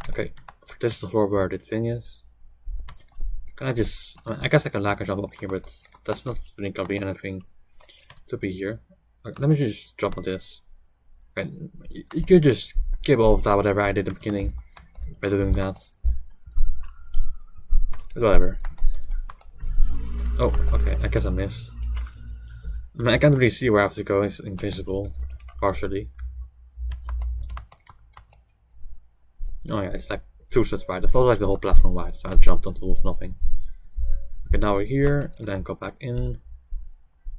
Okay, this is the floor where the thing is. Can I just... I guess I can lag a jump up here, but that's not really gonna be anything to be here. Okay, let me just jump on this. Okay, you could just skip all of that, whatever I did in the beginning, by doing that. But whatever. Oh, okay, I guess I missed. I mean, I can't really see where I have to go, it's invisible, partially. Oh yeah, it's like 2 steps wide. I felt like the whole platform wide, so I jumped on top of nothing. Okay, now we're here, and then go back in,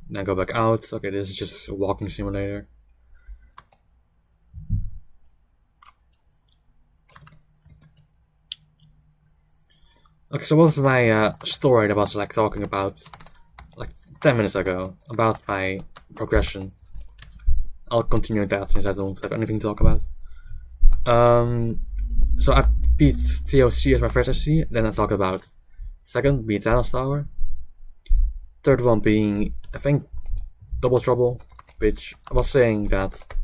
then go back out. Okay, this is just a walking simulator. Okay, so what was my story that I was like talking about like 10 minutes ago about my progression? I'll continue that since I don't have anything to talk about. So I beat TOC as my first SC, then I talked about second being Thanos Tower, third one being I think Double Trouble, which I was saying that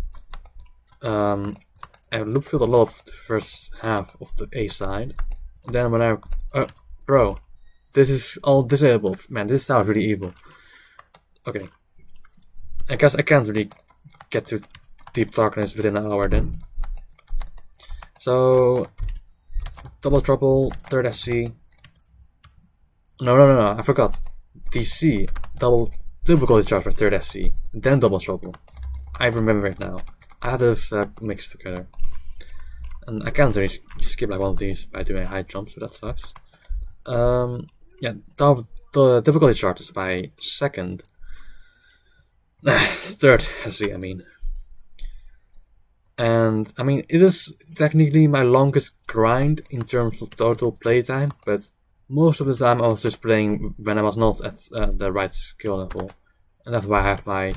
I loop filled a lot of the first half of the A side. Then when I bro, this is all disabled. Man, this sounds really evil. Okay, I guess I can't really get to deep darkness within an hour then. So Double Trouble, third SC. No, I forgot. DC, double difficulty charge for third SC, then Double Trouble. I remember it now. I had this mixed together. And I can't really skip like one of these by doing a high jump, so that sucks. Yeah, the difficulty chart is by second. Third SC, I mean. And I mean, it is technically my longest grind in terms of total playtime, but most of the time I was just playing when I was not at the right skill level. And that's why I have my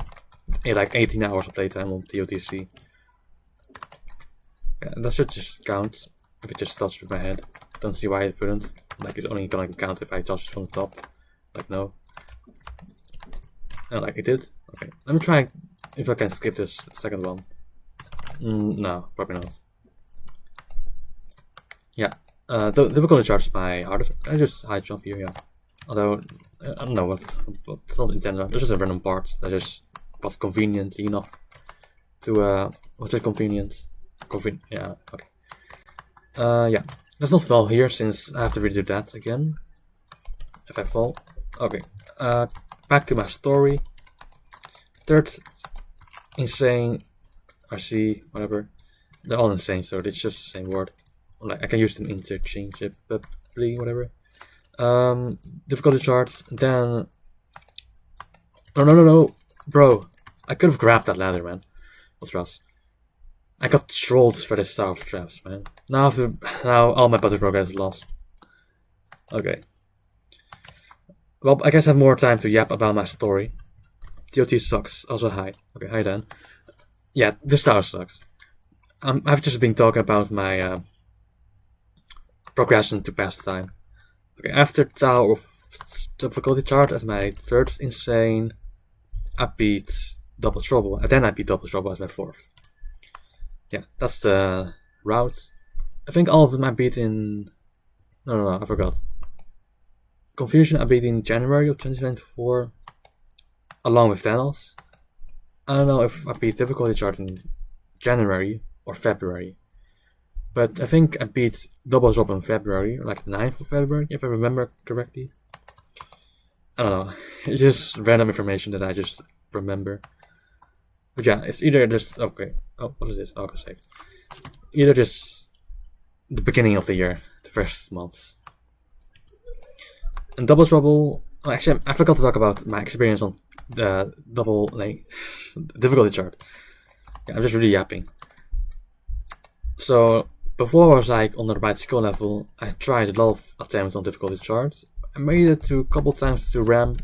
like 18 hours of playtime on TOTC. Yeah, that should just count if it just starts with my head. Don't see why it wouldn't. Like, it's only gonna count if I touch it from the top. Like, no. Oh, like it did? Okay. Let me try if I can skip this second one. No, probably not. Yeah. The difficulty charge is my hardest. I just high jump here, yeah. Although, I don't know what it's not intended. It's just a random part that just was convenient enough to, was it convenient? Yeah, okay. Yeah. Let's not fall here since I have to redo that again. If I fall. Okay. Back to my story. Third, insane, RC, whatever. They're all insane, so it's just the same word. Like I can use them interchangeably, whatever. Difficulty chart. Then, no, bro. I could have grabbed that ladder, man. What's Russ? I got trolled by the south traps, man. Now all my butter progress is lost. Okay. Well, I guess I have more time to yap about my story. TOT sucks. Also, hi. Okay, hi Dan. Yeah, this tower sucks. I've just been talking about my progression to pass the time. Okay, after Tower of difficulty chart as my third insane, I beat Double Trouble, and then I beat Double Trouble as my fourth. Yeah, that's the route. I think all of them I beat in. No, I forgot. Confusion I beat in January of 2024, along with Thanos. I don't know if I beat difficulty chart in January or February, but I think I beat Double Drop in February, like 9th of February, if I remember correctly. I don't know, it's just random information that I just remember. But yeah, it's either just, okay, oh, what is this? Oh, save. Either just the beginning of the year, the first month. And Double Trouble, oh, actually, I forgot to talk about my experience on the difficulty chart. Yeah, I'm just really yapping. So, before I was like on the right skill level, I tried a lot of attempts on difficulty charts. I made it to a couple times to RAM,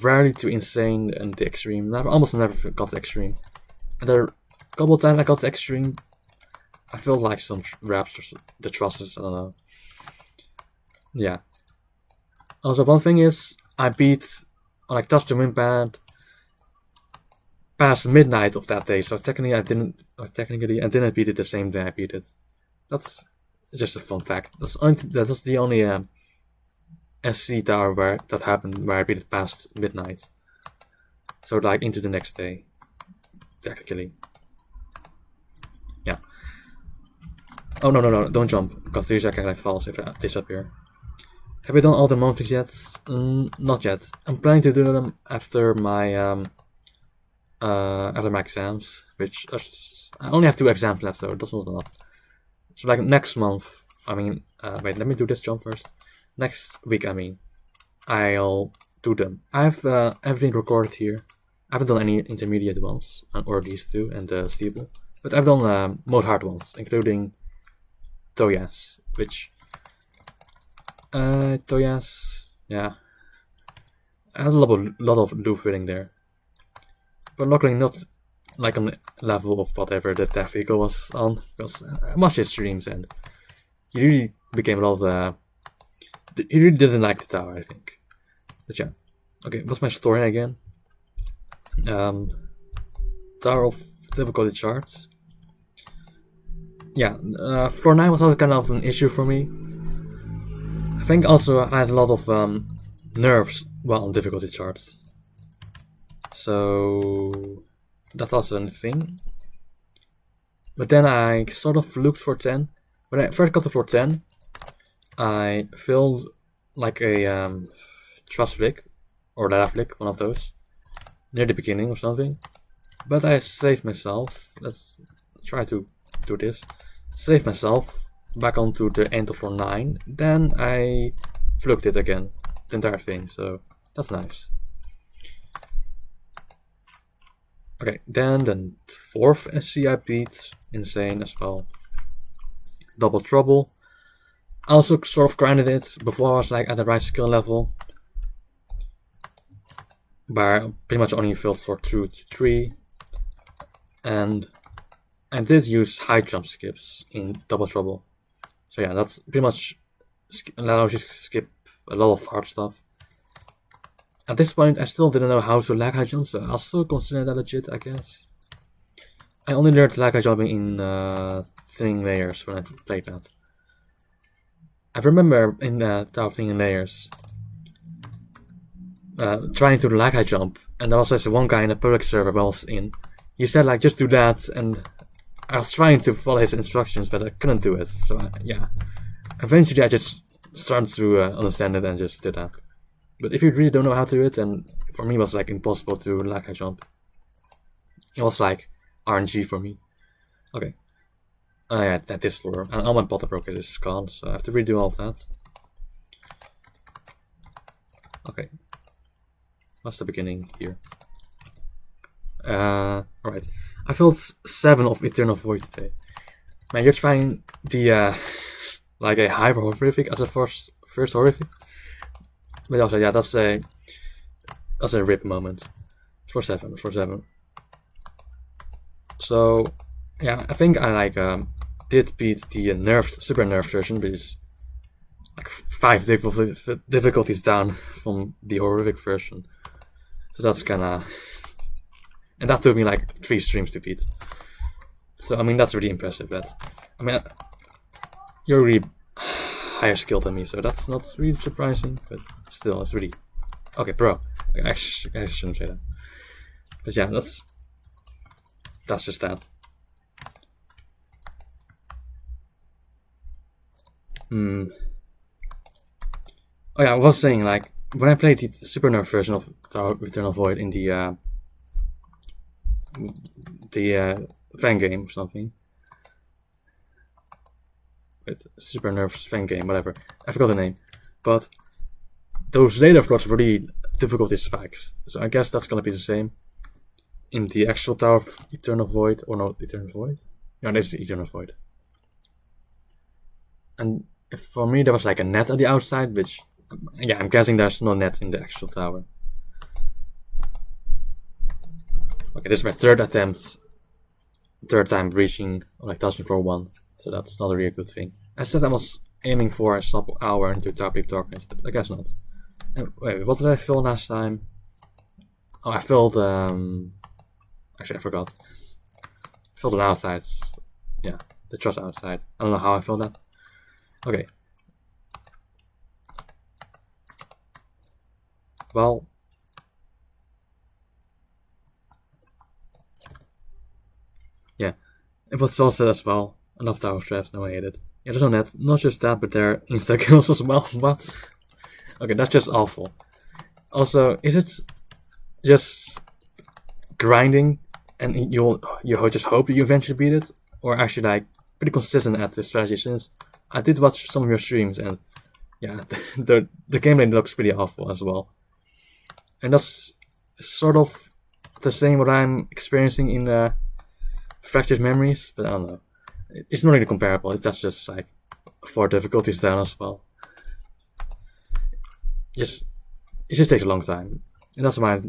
rarely to insane and the extreme. I almost never got the extreme. And there a couple times I got the extreme, I felt like some raps or the trusses, I don't know. Yeah. Also, one thing is, I beat, like, touched the win pad past midnight of that day, so technically I didn't beat it the same day I beat it. That's just a fun fact. That's the only SC tower where that happened, where I beat it past midnight. So like into the next day, technically. Yeah. Oh no, don't jump, because these are kind of false if I disappear. Have you done all the monthlies yet? Not yet. I'm planning to do them after my exams, which I only have 2 exams left, so that's not a lot. So like next month, I mean, wait, let me do this jump first. Next week, I mean, I'll do them. I have everything recorded here. I haven't done any intermediate ones, or these 2 and the steeple, but I've done most hard ones, including Toyas, which Toyas, yeah, I had a lot of loop filling there, but luckily not like on the level of whatever the death vehicle was on, because I watched his streams and he really became a lot of he really didn't like the tower, I think. But yeah, okay, what's my story again? Tower of difficulty charts. Yeah, floor 9 was also kind of an issue for me. I think also I had a lot of nerves while on difficulty charts. So that's also a thing. But then I sort of looked for 10. When I first got to floor 10, I filled like a trust flick or lava flick, one of those, near the beginning or something. But I saved myself. Let's try to do this. Save myself back onto the end of floor 9. Then I fluked it again, the entire thing. So that's nice. Okay, then the 4th SC I beat, insane as well. Double Trouble. I also sort of grinded it before I was like at the right skill level, where I pretty much only filled for 2 to 3, and I did use high jump skips in Double Trouble. So yeah, that's pretty much allows you to skip a lot of hard stuff. At this point, I still didn't know how to lag high jump, so I'll still consider that legit, I guess. I only learned lag high jumping in Thinning Layers when I played that. I remember in Tower of Thinning Layers trying to lag high jump, and there was this one guy in the public server I was in. He said like just do that, and I was trying to follow his instructions, but I couldn't do it. So yeah, eventually I just started to understand it and just did that. But if you really don't know how to do it, then for me it was like impossible to lag high jump. It was like RNG for me. Okay. Yeah, that is floor. And all my bottom rocket is gone, so I have to redo all of that. Okay. What's the beginning here? Alright. I filled 7 of Eternal Void today. Man, you're trying the like a hyper horrific as a first horrific. But also, yeah, that's a rip moment. 4-7. So yeah, I think I like did beat the nerfed, super nerfed version, but it's like 5 difficulties down from the horrific version. So that's kinda, and that took me like 3 streams to beat. So I mean that's really impressive. But I mean you're really higher skilled than me, so that's not really surprising. But still, it's really okay, bro. I shouldn't say that. But yeah, that's just that. Oh yeah, I was saying like when I played the super nerf version of Eternal Void in the fan game or something. With Super Nerf's fan game, whatever. I forgot the name. But those later floors really difficulty spikes. So I guess that's gonna be the same in the actual Tower of Eternal Void, or not Eternal Void? No, this is Eternal Void. And for me there was like a net at the outside, which, yeah, I'm guessing there's no net in the actual tower. Okay, this is my 3rd attempt. 3rd time breaching, like touching floor 1. So that's not a really good thing. I said I was aiming for a sub hour into Tower Deep Darkness, but I guess not. And wait, what did I fill last time? Oh, I filled, actually I forgot. I filled it outside. Yeah, the trust outside. I don't know how I filled that. Okay. Well, yeah, it was also as well. I love tower traps, no I hate it. Yeah, there's no net. Not just that, but there are insta kills as well. What? Okay, that's just awful. Also, is it just grinding and you just hope that you eventually beat it? Or actually like pretty consistent at this strategy, since I did watch some of your streams and yeah, the gameplay looks pretty awful as well. And that's sort of the same what I'm experiencing in the Fractured Memories, but I don't know. It's not really comparable, that's just like 4 difficulties down as well. It just takes a long time. And that's why I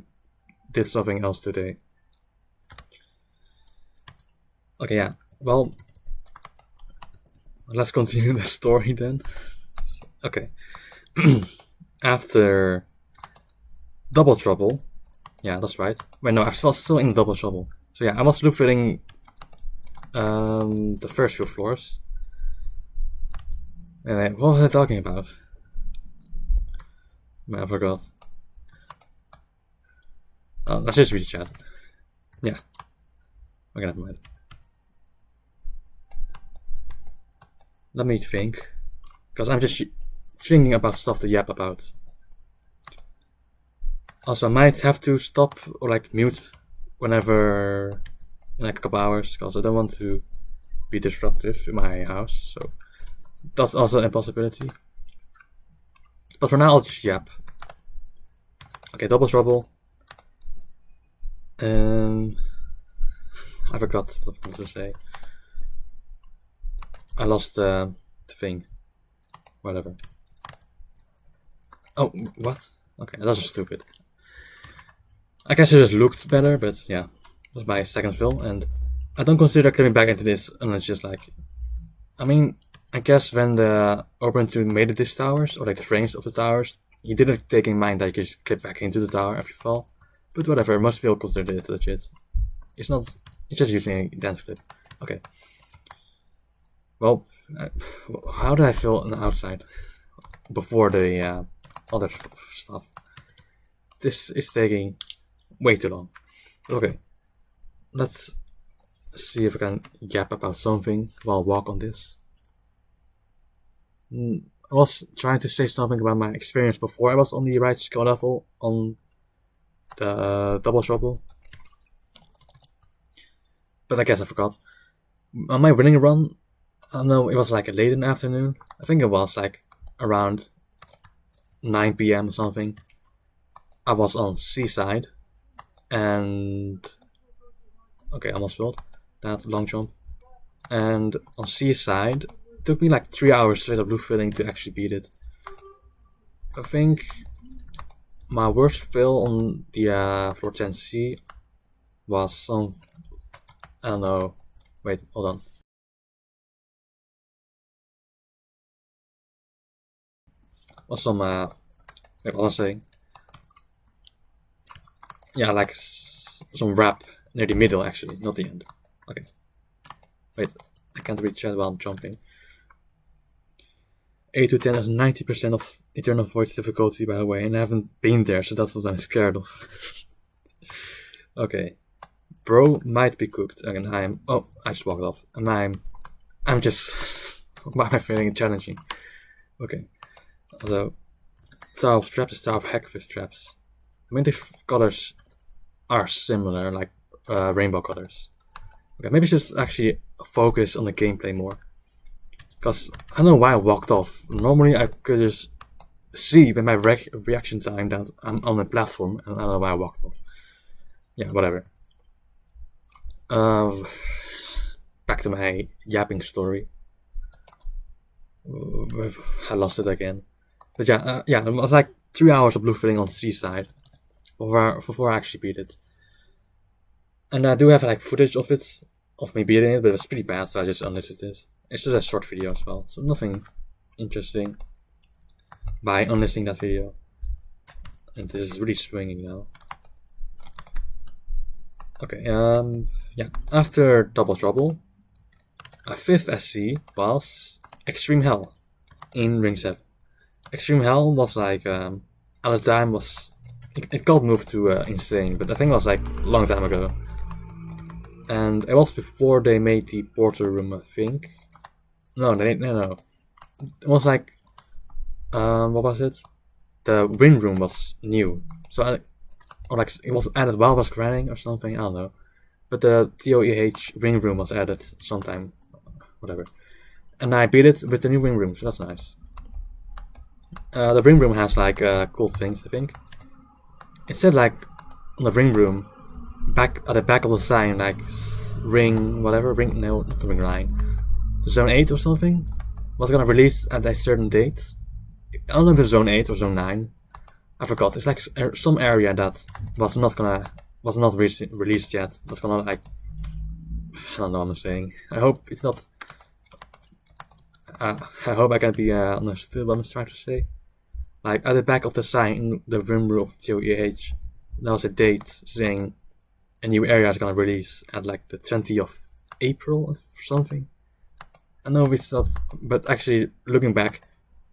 did something else today. Okay, yeah. Well, let's continue the story then. Okay. After Double Trouble. Yeah, that's right. Wait, no, I was still in Double Trouble. So yeah, I was loop filling the first few floors. And then, what was I talking about? I forgot. Oh, let's just read the chat. Yeah. Okay, never mind. Let me think. Because I'm just thinking about stuff to yap about. Also, I might have to stop or like mute whenever in like a couple hours, because I don't want to be disruptive in my house. So that's also a possibility. But for now, I'll just yap. Okay, Double Trouble. I forgot what I wanted to say. I lost the thing. Whatever. Oh, what? Okay, that's just stupid. I guess it just looked better, but yeah. That was my second fill, and I don't consider clipping back into this unless just like, I mean, I guess when the Urban2 made these towers, or like the frames of the towers, he didn't take in mind that you could just clip back into the tower if you fall. But whatever, most people consider it legit. It's not, it's just using a dance clip. Okay. Well, how did I feel on the outside before the other stuff? This is taking way too long. Okay, let's see if I can yap about something while I walk on this. I was trying to say something about my experience before I was on the right skill level on the Double Trouble, but I guess I forgot. On my winning run, I don't know, it was like late in the afternoon. I think it was like around 9 PM or something. I was on Seaside, and okay, I almost failed that long jump. And on Seaside, it took me like 3 hours straight of blue filling to actually beat it. I think my worst fail on the floor 10C was some, I don't know, wait, hold on. Was some, wait, what was I saying? Yeah, like some wrap near the middle actually, not the end. Okay. Wait, I can't read chat while I'm jumping. 8 to 10 is 90% of Eternal Void's difficulty, by the way, and I haven't been there, so that's what I'm scared of. Okay. Bro might be cooked. Again, oh, I just walked off. And I'm just, why am I feeling challenging? Okay. So, Tower of Traps is Tower of Heck with traps. I mean, the colors are similar, like rainbow colors. Okay, maybe just actually focus on the gameplay more. Because I don't know why I walked off. Normally I could just see with my reaction time that I'm on a platform, and I don't know why I walked off. Yeah, whatever. Back to my yapping story. I lost it again. But yeah, it was like 3 hours of blue filling on Seaside before I actually beat it. And I do have like footage of it, of me beating it, but it's pretty bad, so I just unlisted this. It's just a short video as well, so nothing interesting by unlisting that video. And this is really swinging now. Okay, yeah, after Double Trouble, a 5th SC was Extreme Hell in Ring 7. Extreme Hell was like, at the time was, it got moved to Insane, but I think it was like a long time ago. And it was before they made the Portal Room, I think. No. It was like, what was it? The Wind Room was new. So or like it was added while I was grinding or something, I don't know. But the TOEH Ring Room was added sometime, whatever. And I beat it with the new Ring Room, so that's nice. The Ring Room has like cool things, I think. It said like on the Ring Room, back at the back of the sign, like ring whatever, ring, no, not the ring 9, Zone 8 or something was gonna release at a certain date. I don't know if it's Zone 8 or Zone 9. I forgot. It's like some area that was not released yet. That's gonna, like, I don't know what I'm saying. I hope it's not. I hope I can be understood what I'm trying to say. Like at the back of the sign in the room of TOEH, there was a date saying a new area is gonna release at like the 20th of April or something. I know it's not, but actually looking back,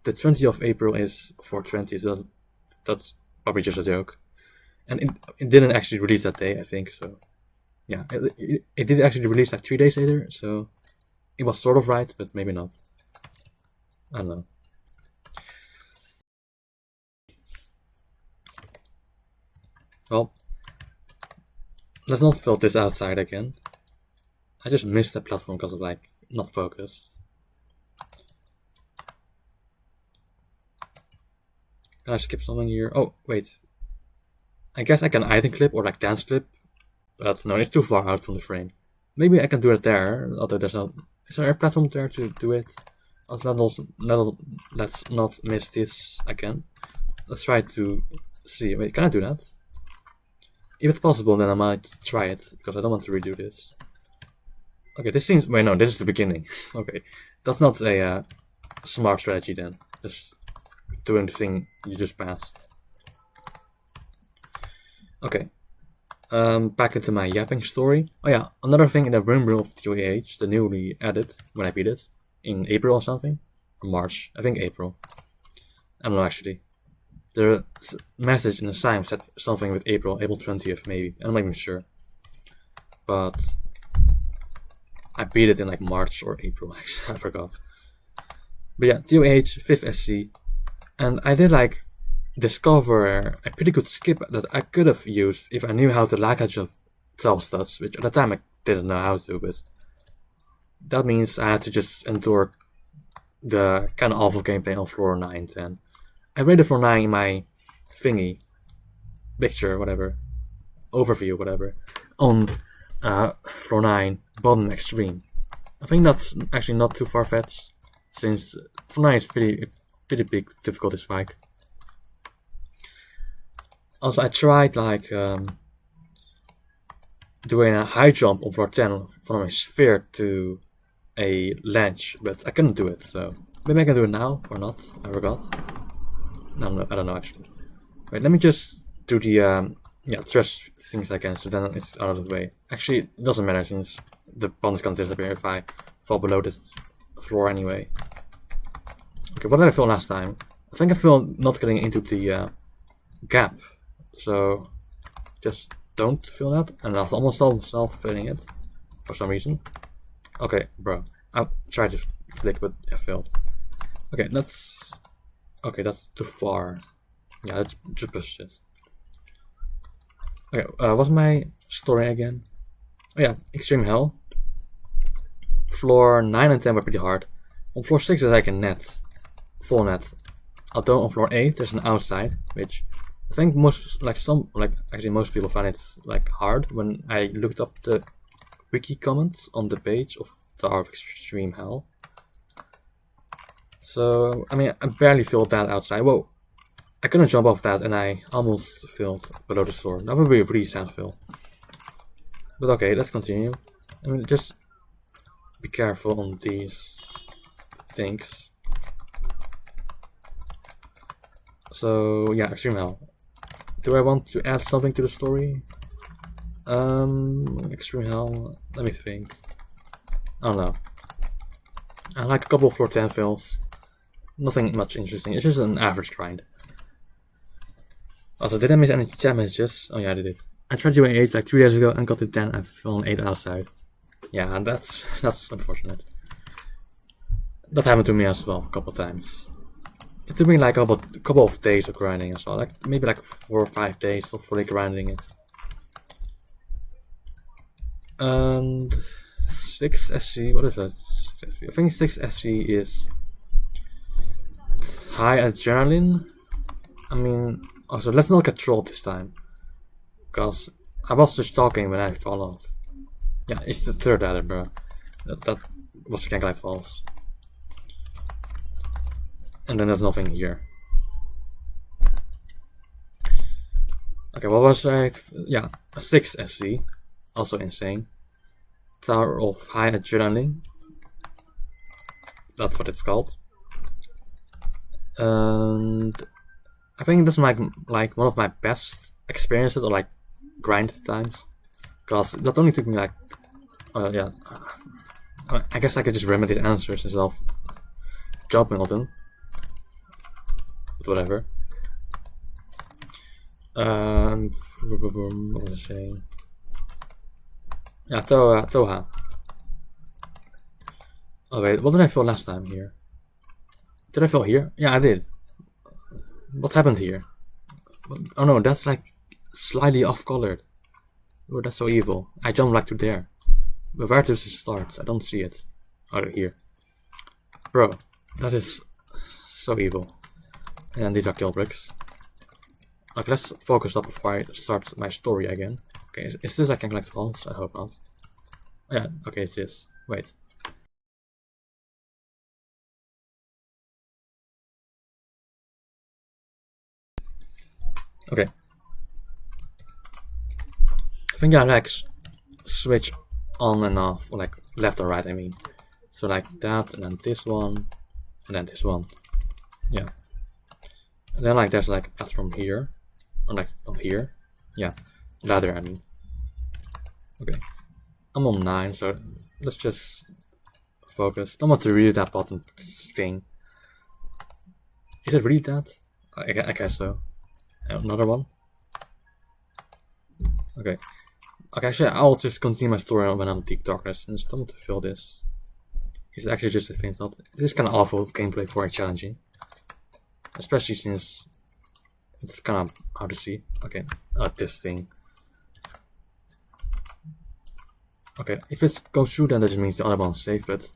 the 20th of April is 420, so that's probably just a joke. And it didn't actually release that day, I think, so yeah, it did actually release like 3 days later, so it was sort of right, but maybe not. I don't know. Well, let's not fill this outside again. I just missed the platform because of like not focused. Can I skip something here? Oh, wait. I guess I can item clip or like dance clip, but no, it's too far out from the frame. Maybe I can do it there, although there's no. Is there a platform there to do it? Let's not miss this again. Let's try to see. Wait, can I do that? If it's possible, then I might try it, because I don't want to redo this. Okay, this seems... Wait, no, this is the beginning. Okay, that's not a smart strategy then. Just doing the thing you just passed. Okay. Back into my yapping story. Oh yeah, another thing in the Rim Rule of TOAH, the newly added when I beat it in April or something, or March. I think April. I don't know actually. The message in the sign said something with April 20th maybe. I'm not even sure. But I beat it in like March or April. Actually, I forgot. But yeah, TOH 5th SC, and I did like discover a pretty good skip that I could have used if I knew how to lackage of 12 stats, which at the time I didn't know how to, but that means I had to just endure the kind of awful gameplay on floor 9 then. I rated floor 9 in my thingy, picture, whatever, overview, whatever, on floor 9, bottom extreme. I think that's actually not too far-fetched, since floor 9 is pretty big difficulty spike. Also, I tried like doing a high jump on floor 10 from a sphere to a ledge, but I couldn't do it, so maybe I can do it now or not. I forgot. No, I don't know actually. Wait, let me just do the trash things again, so then it's out of the way. Actually, it doesn't matter since the bond is gonna disappear if I fall below this floor anyway. Okay, what did I feel last time? I think I feel not getting into the gap. So just don't feel that, and I almost saw myself failing it for some reason. Okay, bro, I tried to flick, but I failed. Okay, that's too far. Yeah, let's just push this. Okay, what's my story again? Oh yeah, Extreme Hell. Floor 9 and 10 were pretty hard. On floor 6 there's like a net, full net. Although on floor 8 there's an outside, which I think most people find it like hard. When I looked up the wiki comments on the page of Tower of Extreme Hell. So I mean, I barely filled that outside. Whoa, I couldn't jump off that, and I almost filled below the floor. That would be a really sad fill. But okay, let's continue. I mean, just be careful on these things. So yeah, Extreme Hell. Do I want to add something to the story? Extreme Hell, let me think. I don't know. I like a couple of floor 10 fills. Nothing much interesting, it's just an average grind. Also, did I miss any chat messages? Oh yeah, I did. I tried to do an 8 like 3 days ago and got to 10 and fell an 8 outside. Yeah, and that's unfortunate. That happened to me as well a couple of times. It took me like a couple of days of grinding as well, like maybe like 4 or 5 days of fully grinding it. And 6 SC, what is that? I think 6 SC is high adrenaline. I mean, also let's not get trolled this time, because I was just talking when I fall off. Yeah, it's the third adder, bro. That was Ganglite Falls. And then there's nothing here. Okay, what was I? Yeah, a 6 SC. Also insane. Tower of High Adrenaline. That's what it's called. And I think this is like one of my best experiences, or like grind times. Because that only took me like... yeah. I guess I could just remember these answers instead of jumping on them. Whatever. What was I saying? Yeah, Toha. Oh wait, what did I fill last time here? Did I fill here? Yeah, I did. What happened here? Oh no, that's like slightly off-colored. Oh, that's so evil. I jumped like to there. But where does it start? I don't see it. Oh, here. Bro, that is so evil. And these are kill bricks. Okay, let's focus up before I start my story again. Okay, is this I can collect falls? I hope not. Oh, yeah, okay, it's this. Wait. Okay. I think I like switch on and off, or like left or right, I mean. So like that, and then this one, and then this one. Yeah. And then like there's like a platform here, or like up here. Yeah, ladder, I mean. Okay. I'm on 9, so let's just focus. Don't want to read that bottom thing. Is it really that? I guess so. Another one. Okay. Okay, actually, I'll just continue my story when I'm deep darkness, and just don't want to fill this. It's actually just a thing. It's not. This is kind of awful gameplay for it, challenging, especially since it's kind of hard to see. Okay, this thing. Okay, if it goes through, then that just means the other one's safe. But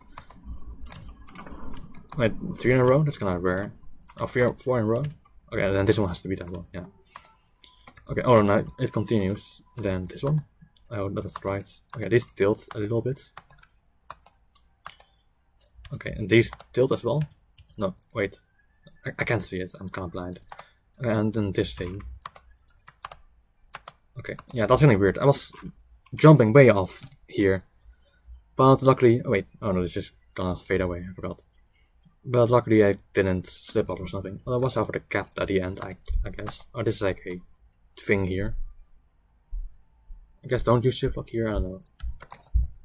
wait, 3 in a row? That's kind of rare. Oh, 4 in a row. Okay, then this one has to be that one. Yeah. Okay. Oh no, it continues. Then this one. Oh, that's right. Okay, this tilts a little bit. Okay, and these tilt as well. No, wait. I can't see it. I'm kind of blind. And then this thing. Okay, yeah, that's getting weird. I was jumping way off here, but luckily, oh wait, oh no, it's just gonna fade away. I forgot. But luckily, I didn't slip up or something. Well, I was over the cap at the end, I guess. Or this is like a thing here. I guess don't use shift lock here. I don't know.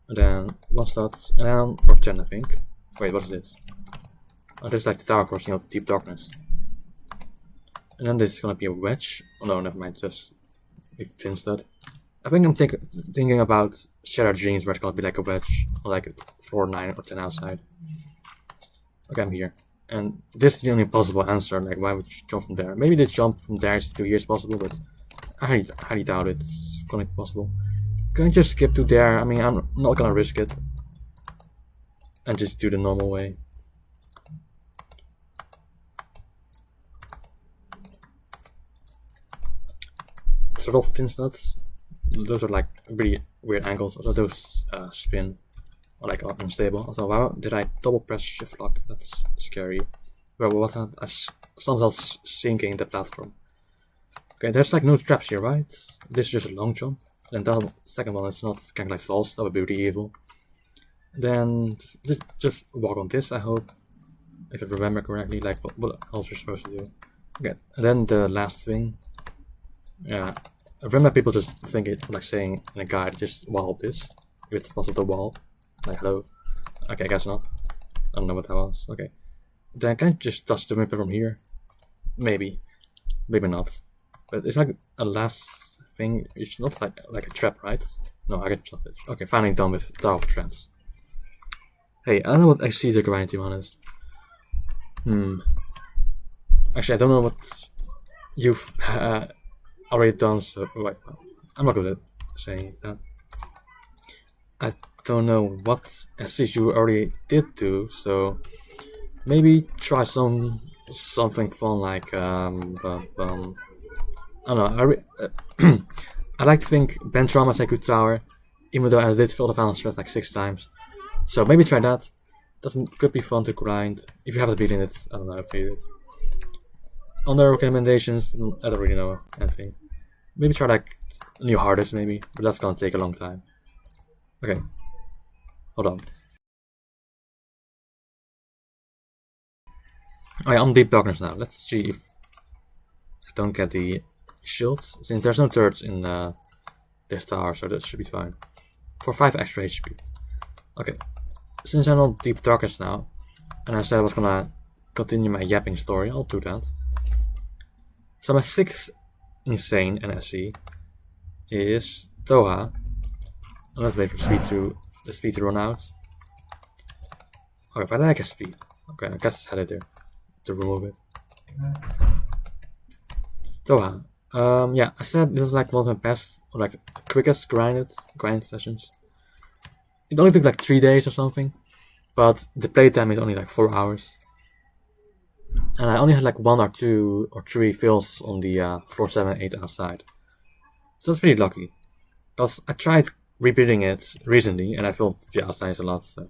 And then what's that? And then for 10, I think. Wait, what is this? Oh, this is like the tower crossing out deep darkness. And then this is gonna be a wedge. Oh no, never mind. Just a thin stud. I think I'm thinking about Shattered Dreams, where it's gonna be like a wedge, or like a 4, 9, or 10 outside. Okay, I'm here, and this is the only possible answer. Like, why would you jump from there? Maybe the jump from there is 2 years possible, but I highly doubt it's gonna be possible. Can I just skip to there? I mean, I'm not gonna risk it, and just do the normal way. Sort of thin studs. Those are like really weird angles. Also, those spin or like are unstable. Also, wow, did I double press shift lock? That's scary. Well, what's that? I somehow sinking the platform. Okay, there's like no traps here, right? This is just a long jump. And the second one is not kind of like false. That would be really evil. Then just walk on this, I hope. If I remember correctly, like what else we're supposed to do. Okay, and then the last thing. Yeah, I remember people just think it like saying in a guide, just wall this. If it's possible to wall. Like, hello. Okay, I guess not. I don't know what that was. Okay. Then can I just touch the whimper from here? Maybe. Maybe not. But it's like a last thing. It's not like a trap, right? No, I get trust it. Okay, finally done with Tower of Traps. Hey, I don't know what XCs are grinding, to be honest. Actually, I don't know what you've already done, so wait, I'm not good at saying that. I don't know what SCs you already did do, so maybe try something fun like I don't know. I like to think Ben Trauma is a good tower, even though I did fill the final threat like 6 times. So maybe try that. Could be fun to grind. If you haven't beaten it, I don't know if you did. Other recommendations, I don't really know anything. Maybe try like new hardest maybe, but that's gonna take a long time. Okay, hold on. Alright, I'm deep darkness now. Let's see if I don't get the shields, since there's no turrets in this tower, so that should be fine. For 5 extra HP. Okay, since I'm on deep darkness now, and I said I was gonna continue my yapping story, I'll do that. So my 6th insane NSC is Toha. And let's wait for the speed to run out. Okay, if I like a speed. Okay, I guess I had it there to remove it. Toha. Yeah, I said this is like one of my best, or like quickest grind sessions. It only took like 3 days or something, but the playtime is only like 4 hours. And I only had like 1 or 2 or 3 fills on the 4, 7, 8 outside. So it's pretty lucky. Because I tried repeating it recently and I filled the outsides a lot. So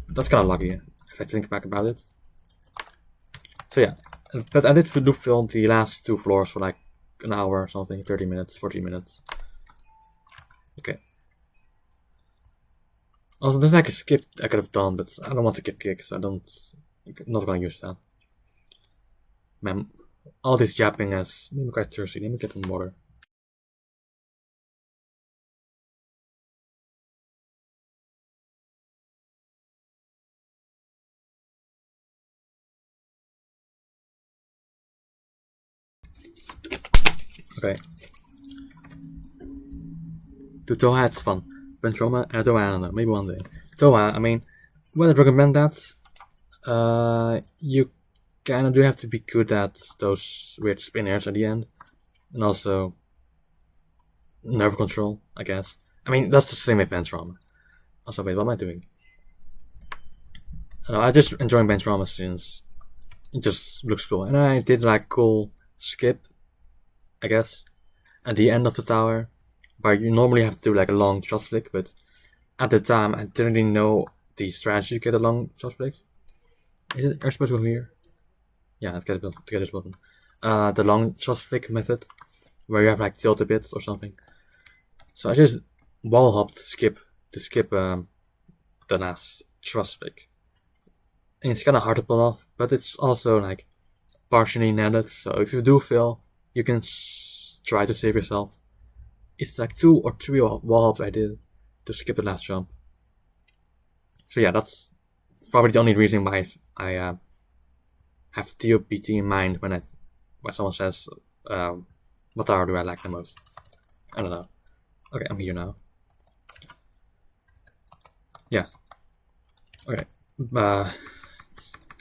that's kind of lucky if I think back about it. So yeah, but I did fill the last 2 floors for like an hour or something, 30 minutes, 40 minutes. Okay. Also, there's like a skip I could have done, but I don't want to get kicked, so I'm not gonna use that. Man, all this yapping has made me quite thirsty. Let me get some water. Okay. To Toha, it's fun. Ventroma, Toha, I don't know, maybe one day. Toha, I mean, would I recommend that? You kinda do have to be good at those weird spinners at the end. And also, nerve control, I guess. I mean, that's the same with Ventroma. Also, wait, what am I doing? I don't know, I just enjoy Ventroma since it just looks cool. And I did like a cool skip, I guess, at the end of the tower, where you normally have to do like a long thrust flick, but at the time I didn't really know the strategy to get a long thrust flick. Is it? Are you supposed to go here? Yeah, let's get this button. The long thrust flick method, where you have like tilt a bit or something. So I just wall hopped to skip the last thrust flick. And it's kind of hard to pull off, but it's also like partially netted. So if you do fail, you can try to save yourself. It's like 2 or 3 wall hops I did to skip the last jump. So yeah, that's probably the only reason why I have TOPT in mind when someone says, what tower do I like the most? I don't know. Okay, I'm here now. Yeah. Okay.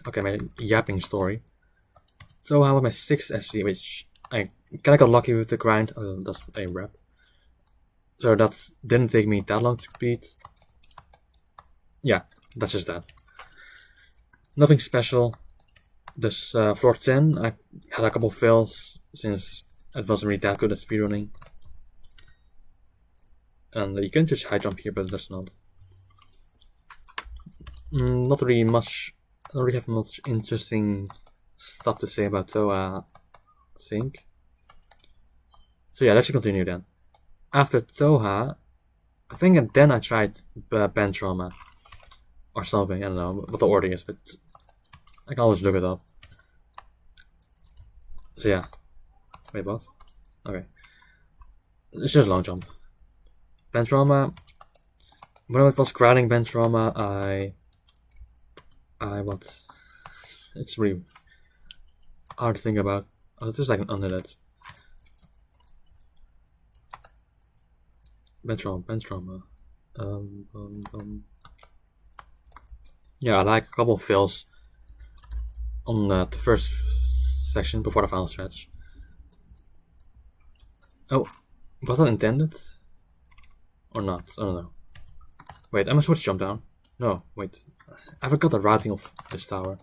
Okay, my yapping story. So how about my 6 SC, which I kinda got lucky with the grind. Oh, that's a rep. So that didn't take me that long to beat. Yeah, that's just that. Nothing special. This floor 10, I had a couple fails since it wasn't really that good at speedrunning. And you can just high jump here, but that's not. Not really much. I don't really have much interesting stuff to say about Toha, I think. So yeah, let's continue then. After Toha, I think then I tried Ventroma or something. I don't know what the order is, but I can always look it up. So yeah. Wait, what? Okay. It's just a long jump. Ventroma. When I was grinding Ventroma, what? It's really hard to think about. Oh, it's just like an unlimited. Ventroma. Yeah, I like a couple of fails on the first section before the final stretch. Oh, was that intended? Or not? I don't know. Wait, am I supposed to jump down? No, wait. I forgot the routing of this tower.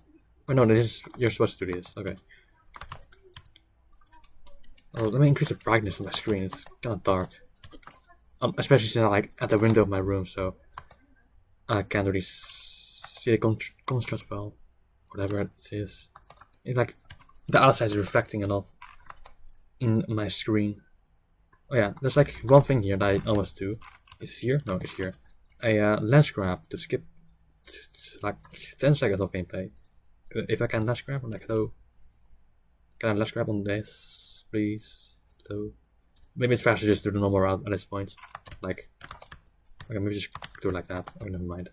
Wait, no, you're supposed to do this. Okay. Oh, let me increase the brightness of my screen. It's kind of dark. Especially since I'm like at the window of my room, so I can't really see the construct well. Whatever it is. It's like the outside is reflecting a lot in my screen. Oh yeah, there's like one thing here that I almost do. Is here? No, it's here. A lens grab to skip like 10 seconds of gameplay. If I can lens grab, I'm like, hello. Can I lens grab on this, please? Hello. Maybe it's faster just do the normal route at this point. Like, okay, maybe just do it like that. Oh, never mind.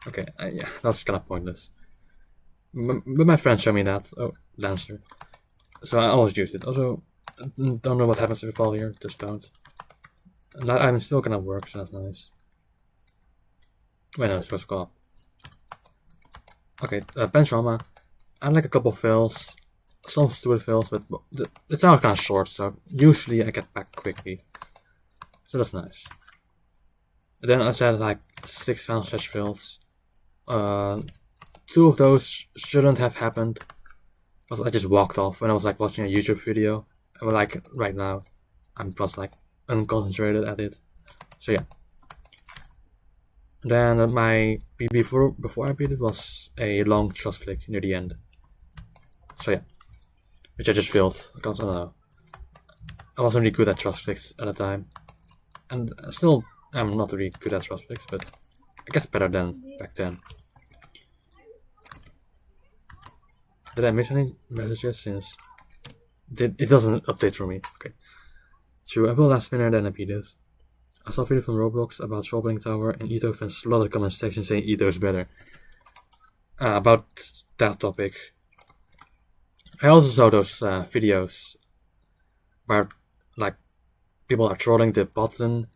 Okay, yeah, that's kind of pointless. But my friends show me that. Oh, Lancer. So I always use it. Also, don't know what happens if you fall here. Just don't. And I'm still gonna work, so that's nice. Wait, no, it's supposed to go up. Okay, Ventroma. I like a couple fails. Some stupid fails, but it's all kind of short, so usually I get back quickly. So that's nice. And then I said like 6 final stretch fails. 2 of those shouldn't have happened. Because I just walked off when I was like watching a YouTube video. And like right now, I'm just like unconcentrated at it. So yeah. Then my before I beat it was a long thrust flick near the end. So yeah. Which I just failed, because I don't know. I wasn't really good at thrust flicks at the time. And still, I'm not really good at prospects, but I guess better than back then. Did I miss any messages since? It doesn't update for me. Okay. True, I will last minute than I beat this. I saw a video from Roblox about Troubling Tower, and Ito fans flooded the comment section saying Ito is better. About that topic. I also saw those videos where like people are trolling the button,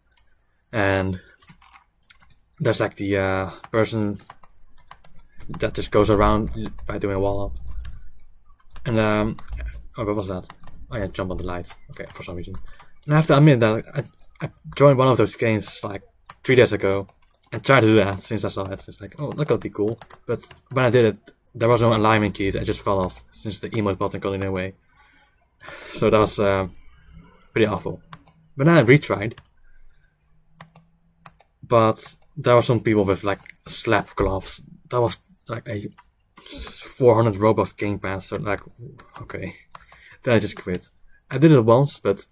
and there's like the person that just goes around by doing a wall up. And oh, what was that? Oh yeah, jump on the light. Okay, for some reason. And I have to admit that I joined one of those games like 3 days ago and tried to do that since I saw it. It's like, oh, that could be cool. But when I did it, there was no alignment keys. I just fell off since the emote button got in the way. So that was pretty awful. But then I retried. But there were some people with like slap gloves. That was like a 400 Robux game pass. So like, okay. Then I just quit. I did it once, but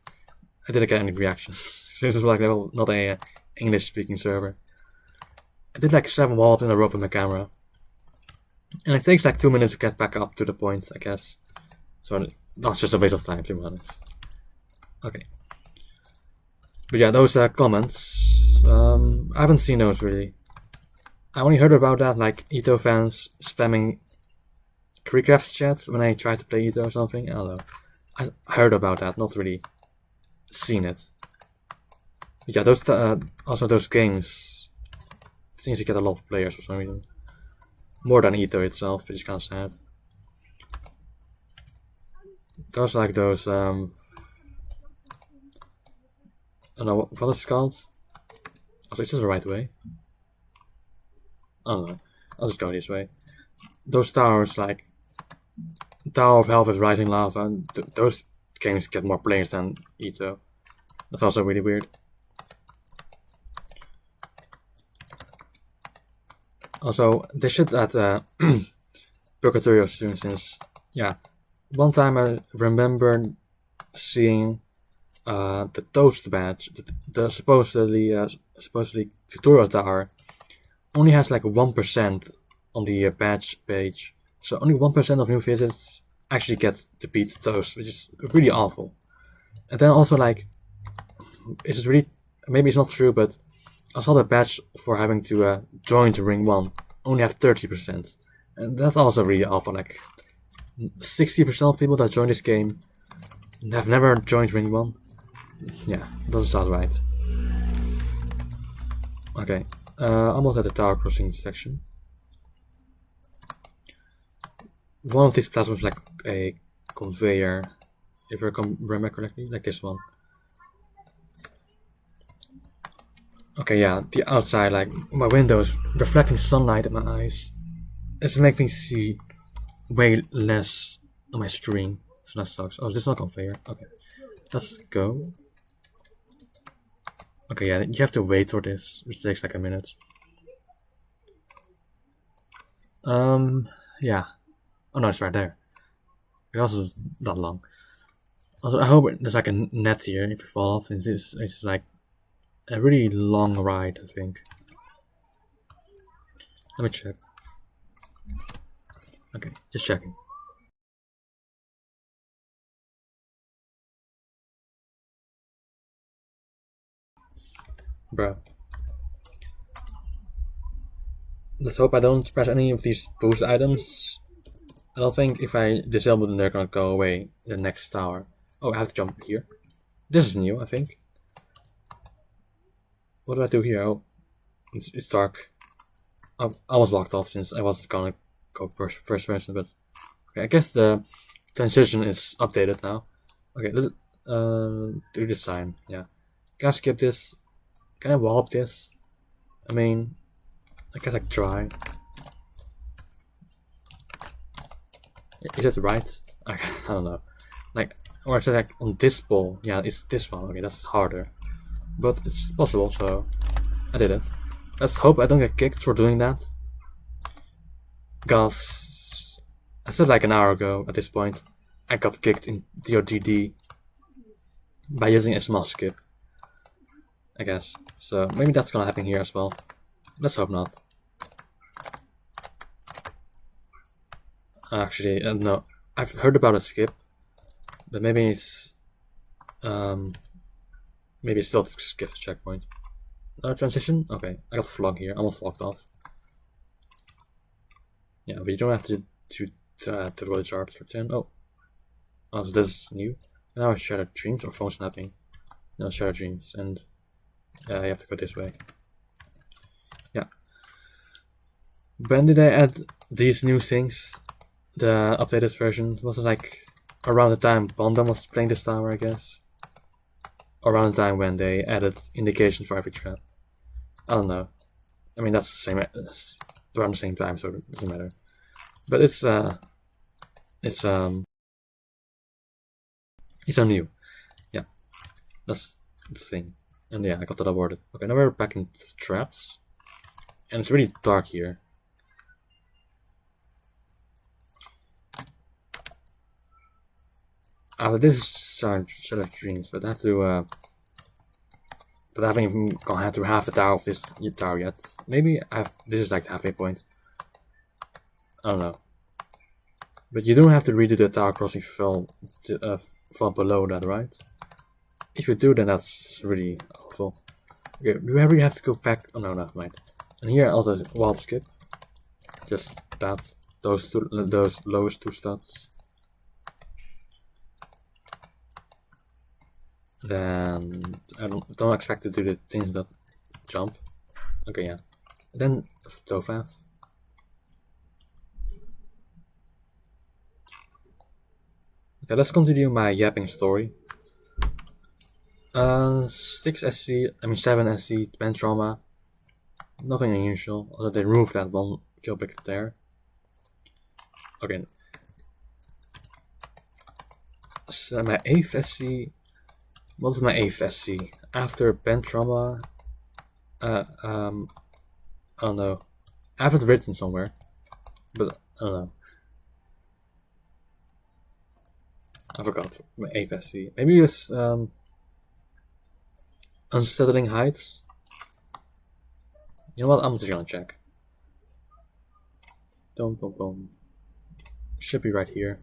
I didn't get any reactions. Since it was like not a English speaking server. I did like 7 wall-ups in a row with my camera. And it takes like 2 minutes to get back up to the point, I guess. So that's just a waste of time, to be honest. Okay. But yeah, those comments, I haven't seen those really. I only heard about that, like Ito fans spamming Creecraft's chat when I tried to play Ito or something. I don't know. I heard about that, not really seen it. But yeah, those also those games seems to get a lot of players for some reason. More than Ito itself, which is kind of sad. There's like those, I don't know, what it's called? Also, is this the right way? I don't know. I'll just go this way. Those towers, like Tower of Hell with Rising Lava, and those games get more players than Ito. That's also really weird. Also, they should add Purgatorio soon, since, yeah, one time I remember seeing the Toast badge, the supposedly tutorial tower, only has like 1% on the badge page. So only 1% of new visits actually get to beat Toast, which is really awful. And then also like, is it really, maybe it's not true, but I saw the badge for having to join to Ring 1 only have 30%. And that's also really awful. Like 60% of people that join this game have never joined Ring 1. Yeah, doesn't sound right. Okay, almost at the tower crossing section. One of these platforms like a conveyor, if I remember correctly, like this one. Okay, yeah, the outside, like my windows reflecting sunlight in my eyes. It's making me see way less on my screen, so that sucks. Oh, is this not conveyor? Okay, let's go. Okay, yeah, you have to wait for this, which takes like a minute. Yeah. Oh no, it's right there. It also is not long. Also, I hope there's like a net here if you fall off, since it's like a really long ride, I think. Let me check. Okay, just checking. Bro. Let's hope I don't press any of these boost items. I don't think if I disable them they're gonna go away in the next tower. Oh, I have to jump here. This is new, I think. What do I do here? Oh, it's dark. I was locked off since I wasn't gonna go first person, but okay, I guess the transition is updated now. Okay, do this sign. Yeah, can I skip this? Can I wall up this? I mean, I guess I could try. Is it right? I don't know. Like, or is it like on this ball? Yeah, it's this one. Okay, that's harder, but it's possible. So I did it. Let's hope I don't get kicked for doing that. Because I said like an hour ago at this point, I got kicked in DODD by using a small skip. I guess. So maybe that's gonna happen here as well. Let's hope not. Actually, no. I've heard about a skip, but maybe it's still skip the checkpoint. Transition? Okay, I got flog here. Almost walked off. Yeah, but you don't have to roll the charts for 10. Oh, so this is new. Now I Shattered Dreams or phone snapping. No, Shattered Dreams, and you have to go this way. Yeah. When did they add these new things? The updated version? Was it like around the time Bondam was playing this tower, I guess? Around the time when they added indication for every trap. I don't know. I mean, that's the same. That's around the same time, so it doesn't matter. But it's new. Yeah, that's the thing. And yeah, I got that awarded. Okay, now we're back in traps, and it's really dark here. This is Shattered Dreams, but I have to. But I haven't even gone through half the tower of this tower yet. Maybe this is like the halfway point. I don't know. But you don't have to redo the tower crossing if you fall below that, right? If you do, then that's really awful. Okay, do we have to go back? Oh no, never mind. And here also wall skip. Just that. Those lowest two stats. Then I don't expect to do the things that jump. Okay, yeah. Then Tofav. Okay, let's continue my yapping story. 6 SC, I mean 7 SC, band trauma. Nothing unusual, although they removed that one kill pick there. Okay. So my 8th SC. What is my 8th SC? After band trauma. I don't know. I have it written somewhere, but I don't know. I forgot my 8th SC. Maybe it's Unsettling Heights. You know what? I'm just gonna check. Boom. Should be right here.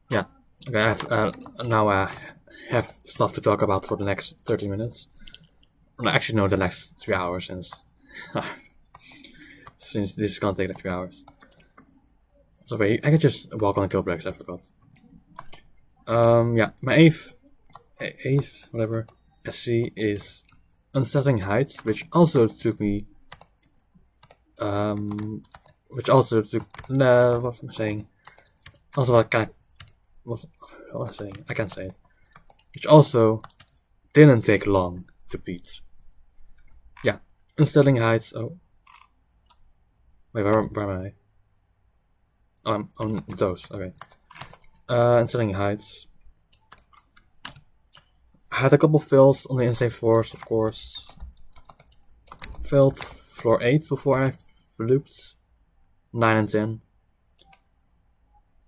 Yeah. Okay. Now I have stuff to talk about for the next 30 minutes. Actually, no, the next 3 hours since this is gonna take like 3 hours. So wait, I can just walk on the kill breaks. I forgot. Yeah, my 8th whatever SC is Unsettling Heights, which also took me. What am I saying? Also, what am I saying? I can't say it. Which also didn't take long to beat. Yeah, Unsettling Heights. Oh, wait, where am I? Oh, I'm on those. Okay. Unsettling Heights. I had a couple fails on the insane floors, of course. Failed floor 8 before I looped 9 and 10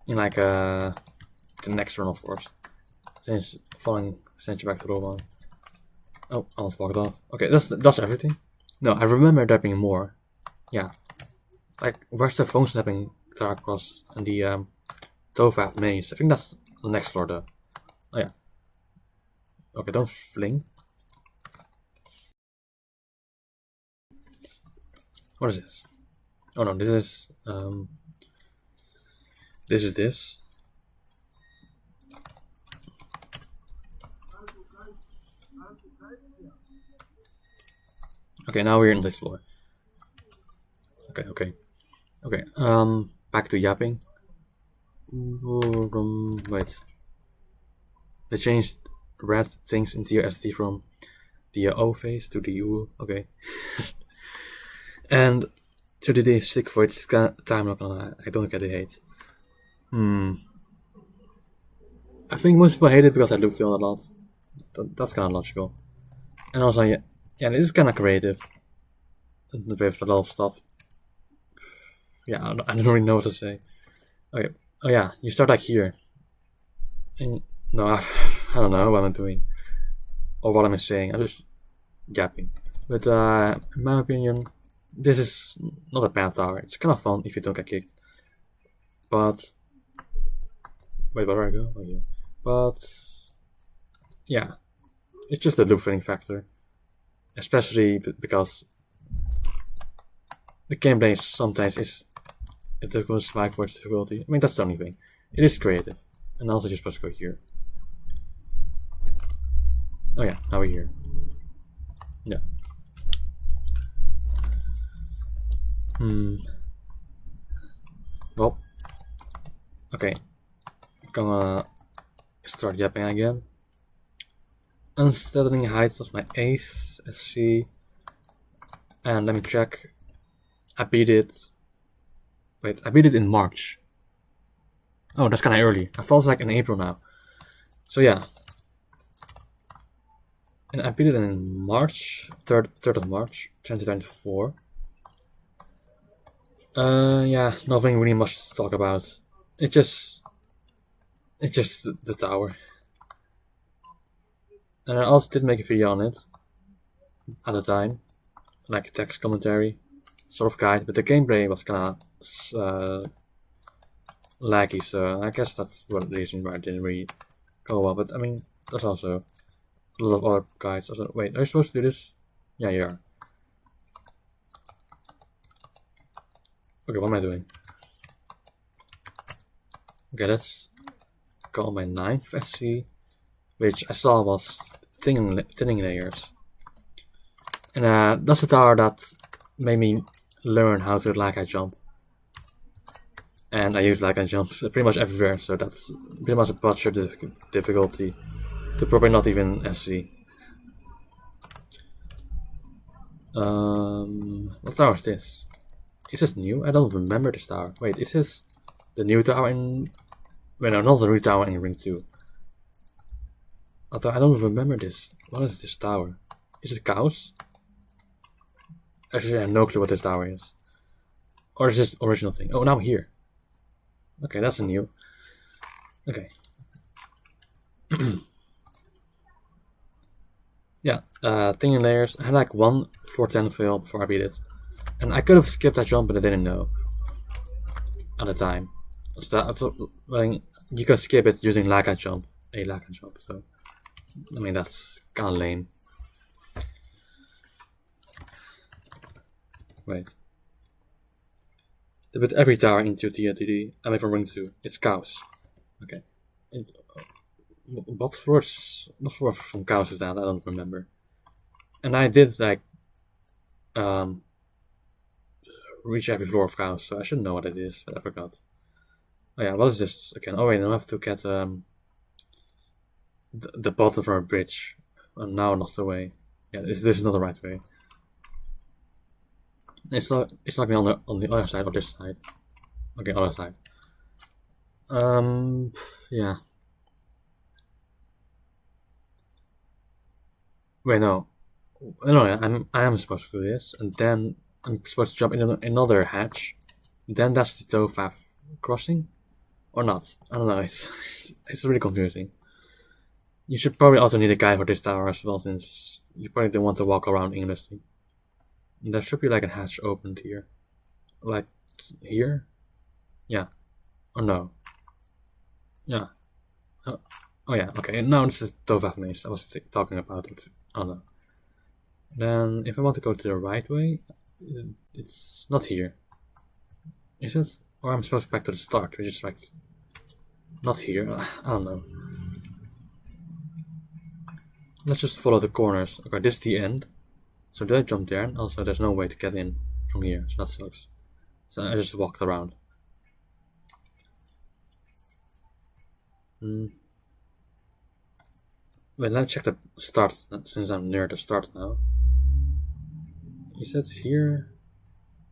in like the next run, of course. Since falling sent you back to the 1. Oh, I almost walked off. Okay, that's everything. No, I remember there being more. Yeah, like where's the phone snapping tower cross and the Tofav maze? I think that's the next floor though. Oh yeah. Okay, don't fling. What is this? Oh no, this is this. Okay, now we're in this floor. Okay. Back to yapping. Wait. They changed red things into your SD from the O phase to the U. Okay. And 30 days sick for its time, not gonna lie. I don't get the hate. I think most people hate it because I loop fill a lot. That's kind of logical. And also, yeah, this is kind of creative. With a lot of stuff. Yeah, I don't really know what to say. Okay. Oh yeah, you start like here. And no, I I don't know what I'm doing or what I'm saying. I'm just yapping. But in my opinion, this is not a bad tower. It's kind of fun if you don't get kicked. But wait, where do I go? Oh, here. But yeah, it's just the loop filling factor, especially because the gameplay sometimes is a difficult spike for its difficulty. I mean, that's the only thing. It is creative, and also you're supposed to go here. Oh yeah, now we're here. Yeah. Well, okay. Gonna start yapping again. Unsettling Heights was my 8th SC. And let me check. I beat it. Wait, I beat it in March. Oh, that's kinda early. I thought it was like in April now. So yeah. And I beat it in March, 3rd of March, 2024. Yeah, nothing really much to talk about. It's just the tower. And I also did make a video on it at the time, like a text commentary, sort of guide, but the gameplay was kinda laggy, so I guess that's the reason why I didn't really go well. But I mean, there's also a lot of other guides. Also, wait, are you supposed to do this? Yeah, you are. Okay, what am I doing? Okay, let's go on my 9th SC, which I saw was thinning layers. And that's the tower that made me learn how to lag I jump. And I use lag I jumps pretty much everywhere, so that's pretty much a butcher difficulty to probably not even SC. What tower is this? Is this new? I don't remember this tower. Wait, is this the new tower in... Wait, no, not the new tower in Ring 2. Although I don't remember this. What is this tower? Is it Chaos? Actually, I have no clue what this tower is. Or is this original thing? Oh, now here. Okay, that's a new. Okay. Yeah, thing in layers. I had like 1 410 fail before I beat it. And I could have skipped that jump, but I didn't know at the time. So you can skip it using lag I jump, so I mean that's kinda lame. Wait. They put every tower into TNTD, I mean from Ring 2. It's Chaos. Okay. What floor from Chaos is that? I don't remember. And I did like reach every floor of Chaos, so I should know what it is, but I forgot. Oh yeah, what is this again? Oh wait, now I have to get the bottom from a bridge. And now not the way. Yeah, this is not the right way. It's not me on the other side or this side. Okay, other side. Yeah. Wait, no. No, I am supposed to do this, and then I'm supposed to jump in another hatch. Then that's the Tofaf crossing, or not? I don't know. It's really confusing. You should probably also need a guide for this tower as well, since you probably don't want to walk around aimlessly. There should be like a hatch opened here, like here. Yeah. Or no. Yeah. Oh yeah. Okay. Now this is Tofaf maze. I was talking about it. Oh no. Then if I want to go to the right way, it's not here. Is it? Or I'm supposed to go back to the start, which is like not here. I don't know. Let's just follow the corners. Okay, this is the end. So did I jump there? And also there's no way to get in from here, so that sucks. So I just walked around. Wait, let's check the start, since I'm near the start now. Is that here?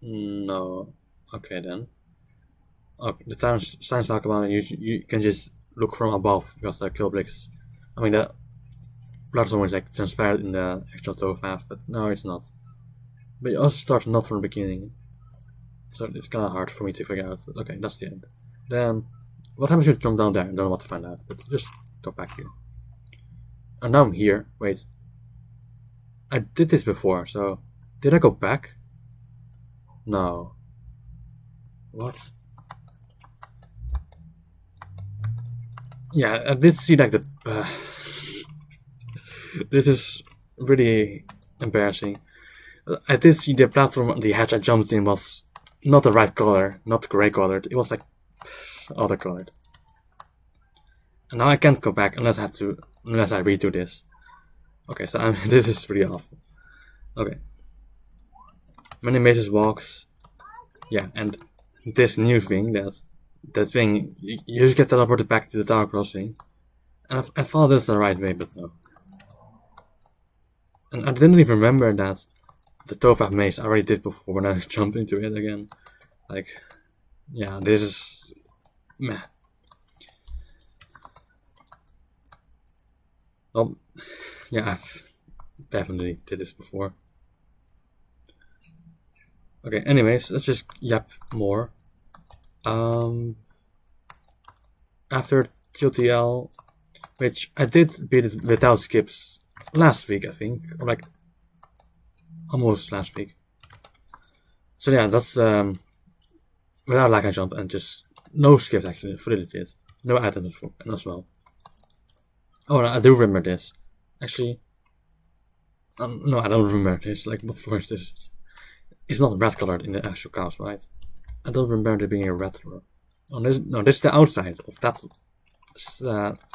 No. Okay then. Oh, the signs talk about it. You can just look from above because the kill bricks. I mean the platform is like transparent in the actual Tofaf, but no, it's not. But you also start not from the beginning, so it's kind of hard for me to figure out. But okay, that's the end. Then what happens if you jump down there? I don't know what to find out, but just go back here. And now I'm here. Wait. I did this before, so did I go back? No. What? Yeah, I did see like the. This is really embarrassing. I did see the platform the hatch I jumped in was not the right color, not gray colored. It was like other colored. And now I can't go back unless I redo this. Okay, so this is really awful. Okay. Many mazes walks. Yeah, and this new thing, that thing, you just get teleported back to the Tower Crossing. And I thought this was the right way, but no. And I didn't even remember that the Tofaf maze I already did before when I jumped into it again. Like, yeah, this is meh. Well, yeah, I've definitely did this before. Okay, anyways, let's just yap more. After TLTL, which I did beat it without skips last week, I think, or like almost last week. So yeah, that's without like I jump and just no skips actually, fully legit, no items as well. Oh, I do remember this. Actually, no, I don't remember this. Like, what floor is this? It's not red colored in the actual chaos, right? I don't remember there being a red floor. Oh, this is the outside of that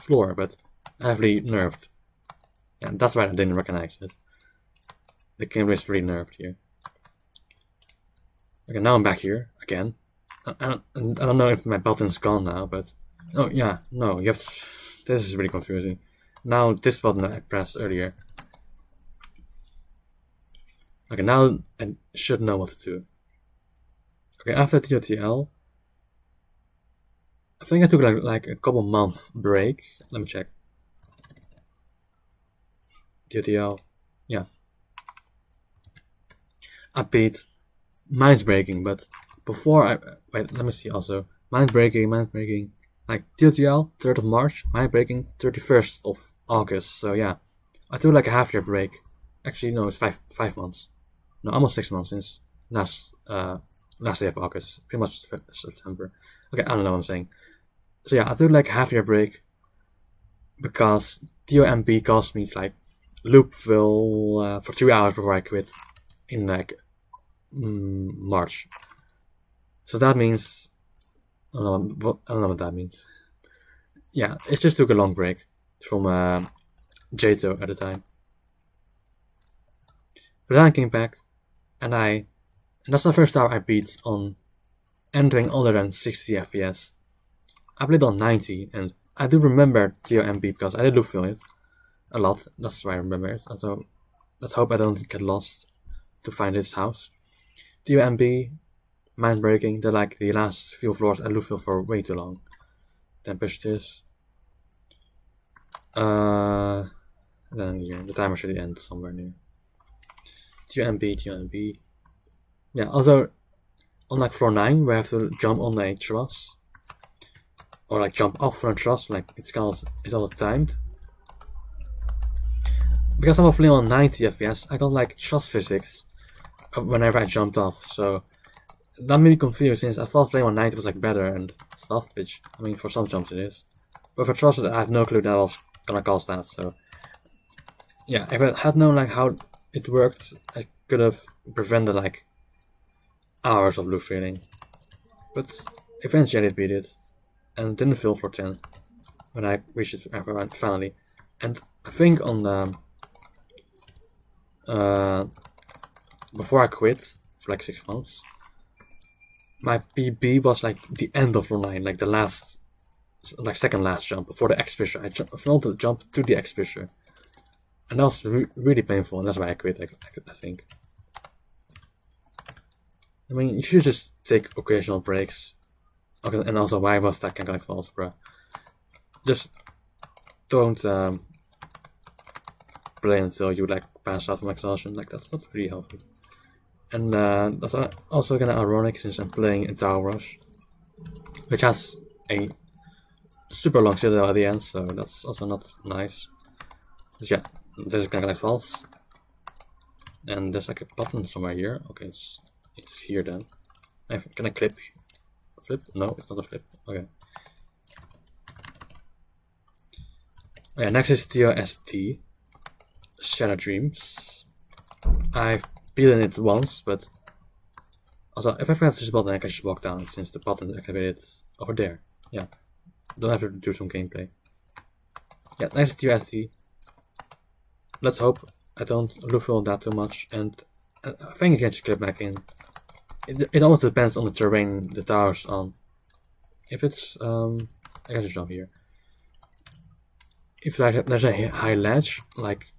floor, but heavily nerfed. Yeah, that's why I didn't recognize it. The game is really nerfed here. Okay, now I'm back here again. I don't know if my button's gone now, but oh yeah, no, you have. This is really confusing. Now this button I pressed earlier. Okay, now I should know what to do. Okay, after TOTL, I think I took like a couple month break. Let me check. TOTL, yeah. I beat Mind Breaking, but before I wait, let me see also. Mind Breaking, like TOTL 3rd of March, Mind Breaking 31st of August. So yeah, I took like a half year break. Actually, no, it's 5 months. No, almost 6 months since last day of August, pretty much September. Okay, I don't know what I'm saying. So yeah, I took like a half year break because TOMB caused me to like Loopville for 2 hours before I quit in like March. So that means I don't know what that means. Yeah, it just took a long break from Jato at the time. But then I came back, and that's the first tower I beat on anything other than 60 FPS. I played on 90, and I do remember TOMB because I did Loopville it a lot. That's why I remember it. So let's hope I don't get lost to find this house. TOMB, Mind Breaking, they're like the last few floors I Loopville for way too long. Then push this. Then here, the timer should end somewhere near. TOMB. Yeah, also, on like floor 9, where I have to jump on a truss. Or like jump off from a truss, like it's all timed. Because I'm playing on 90 FPS, I got like truss physics whenever I jumped off, so that made me confused since I thought playing on 90 was like better and stuff, which, I mean, for some jumps it is. But for trusses, I have no clue that I was gonna cause that, so yeah, if I had known like how it worked, I could have prevented like hours of loop feeling. But eventually I did beat it, and didn't feel for 10 when I reached it finally. And I think on the before I quit for like 6 months, my PB was like the end of floor 9, like the last, like second last jump before the X fissure. I failed to jump to the X fissure, and that was really painful, and that's why I quit. I think. I mean, you should just take occasional breaks. Okay, and also, why was that kind of false, bro? Just don't play until you like pass out from exhaustion. Like that's not really healthy. And that's also kind of ironic since I'm playing in Tower Rush, which has a super long citadel at the end, so that's also not nice. So yeah, this is kind of like false. And there's like a button somewhere here. Okay, it's here then. Can I flip? No, it's not a flip. Okay. Oh, yeah, next is TOST, Shattered Dreams. I've beaten it once, but also if I press this button, I can just walk down since the button is activated over there. Yeah, don't have to do some gameplay. Yeah, next is TOST. Let's hope I don't refill that too much, and I think you can just get back in. It almost depends on the terrain the tower's on. If it's I can just jump here. If there's a high ledge, like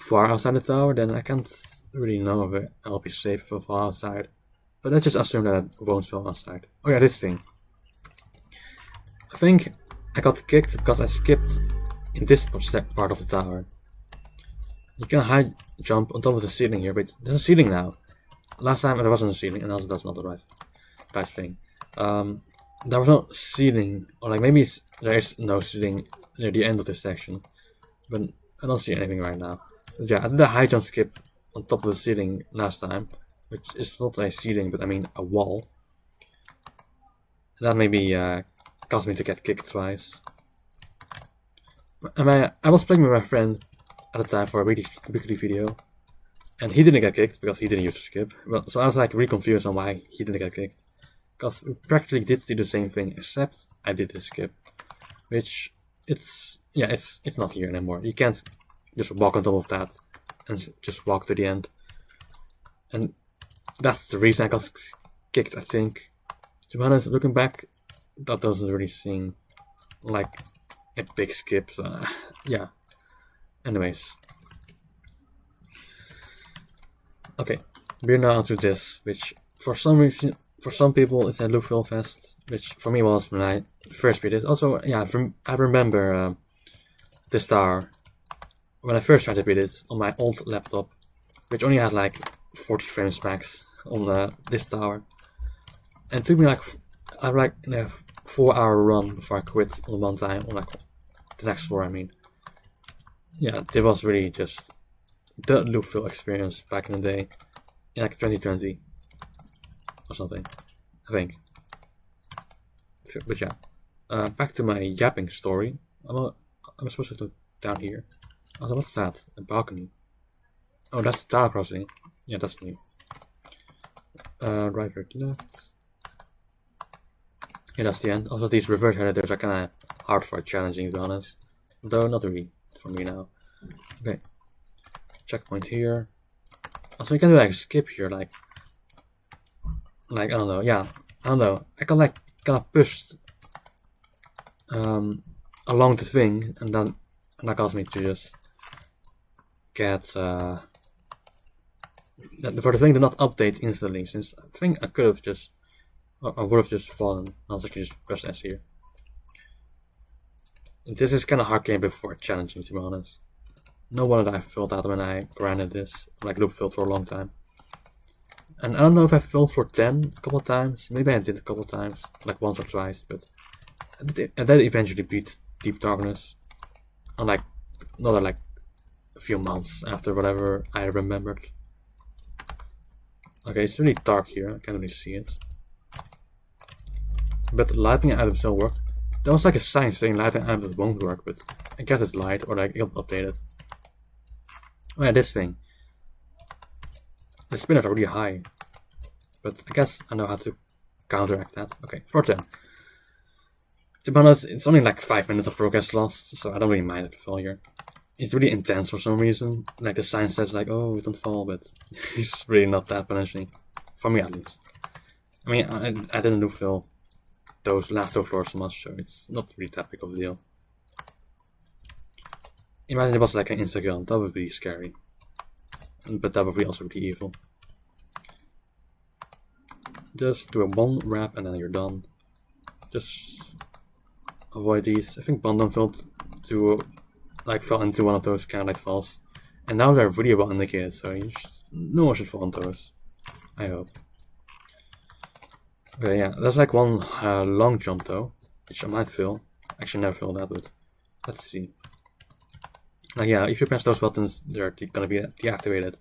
far outside the tower, then I can't really know if I'll be safe if I fall outside. But let's just assume that I won't fall outside. Oh yeah, this thing. I think I got kicked because I skipped in this part of the tower. You can high jump on top of the ceiling here, but there's a ceiling now. Last time there wasn't a ceiling, and also that's not the right thing. There was no ceiling, or like maybe there is no ceiling near the end of this section, but I don't see anything right now. But yeah, I did a high jump skip on top of the ceiling last time, which is not a ceiling, but I mean a wall. And that maybe caused me to get kicked twice. And I was playing with my friend at the time for a weekly video, and he didn't get kicked because he didn't use the skip. Well, so I was like really confused on why he didn't get kicked, because we practically did do the same thing except I did the skip, which it's not here anymore. You can't just walk on top of that and just walk to the end, and that's the reason I got kicked. I think, to be honest, looking back, that doesn't really seem like a big skip. So yeah. Anyways. Okay, we're now onto this, which for some reason, for some people it's a Loopville Fest, which for me was when I first beat it. Also, yeah, I remember this tower when I first tried to beat it on my old laptop, which only had like 40 frames max on this tower, and it took me like a 4-hour run before I quit on one time, on like the next floor. I mean, yeah, it was really just the Loopville experience back in the day, in like 2020 or something, I think. But yeah, back to my yapping story. I'm supposed to go down here. Also, what's that? A balcony. Oh, that's Tower Crossing. Yeah, that's new. Right, left. Yeah, that's the end. Also, these reverse editors are kind of hard for challenging, to be honest. Though not really for me now. Okay. Checkpoint here. Also, you can do like a skip here, like I don't know. Yeah, I don't know. I got like kind of pushed along the thing, and that caused me to just get for the thing to not update instantly. Since I think I could have just, I would have just fallen. Also, I can just press S here. This is kind of hard game before challenging, to be honest. No wonder that I failed that when I grinded this, like Loopville for a long time. And I don't know if I failed for 10 a couple of times. Maybe I did a couple of times, like once or twice, but I did eventually beat Deep Darkness on like another like a few months after whatever I remembered. Okay, it's really dark here. I can't really see it. But lighting items don't work. There was like a sign saying lighting items won't work, but I guess it's light or like it'll update it. Oh yeah, this thing. The spinners are really high, but I guess I know how to counteract that. Okay, floor 10. To be honest, it's only like 5 minutes of progress lost, so I don't really mind if I fall here. It's really intense for some reason. Like the sign says like, oh, don't fall, but it's really not that punishing. For me at least. I mean, I didn't do Phil those last 2 floors so much, so it's not really that big of a deal. Imagine it was like an Instagram, that would be scary. But that would be also really evil. Just do a 1 wrap and then you're done. Just avoid these. I think Bondon fell into one of those kind of like falls. And now they're really well indicated, so no one should fall on those. I hope. Okay, yeah, there's like one long jump though, which I might fail. Actually never fail that, but let's see. Like, yeah, if you press those buttons, they're gonna be deactivated.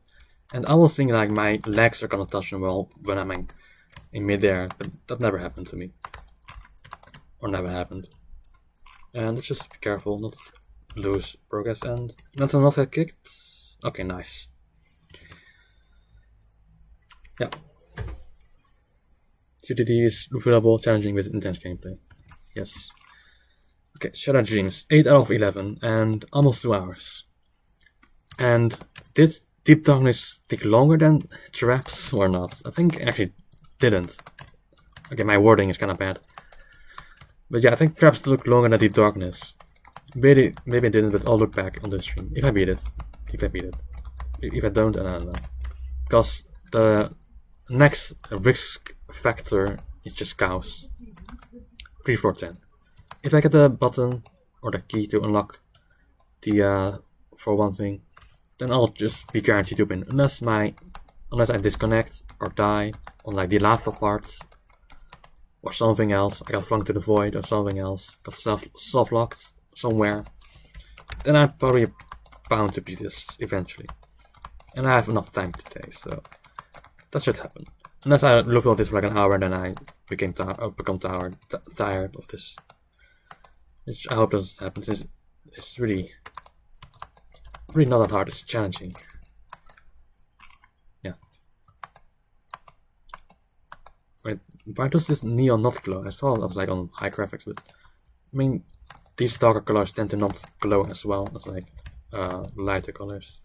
And I was thinking like my legs are gonna touch them well when I'm in midair, but that never happened to me. Or never happened. And let's just be careful, not lose progress, and not get kicked. Okay, nice. Yeah. TTT is refillable, challenging with intense gameplay. Yes. Okay, Shattered Dreams, 8 out of 11, and almost 2 hours. And did Deep Darkness take longer than Traps or not? I think it actually didn't. Okay, my wording is kind of bad. But yeah, I think Traps took longer than Deep Darkness. Maybe it didn't, but I'll look back on the stream. If I beat it. If I don't, then I don't know. Because the next risk factor is just chaos. 3, 4, 10. If I get the button or the key to unlock the for one thing, then I'll just be guaranteed to win. Unless I disconnect or die on like the lava parts or something else. I got flung to the void or something else. Got soft locked somewhere. Then I'm probably bound to beat this eventually. And I have enough time today, so that should happen. Unless I looked at this for like an hour and then I become tired of this. Which I hope doesn't happen, since it's really not that hard, it's challenging. Yeah. Wait, why does this neon not glow? I saw it was like on high graphics, but I mean, these darker colors tend to not glow as well as like lighter colors.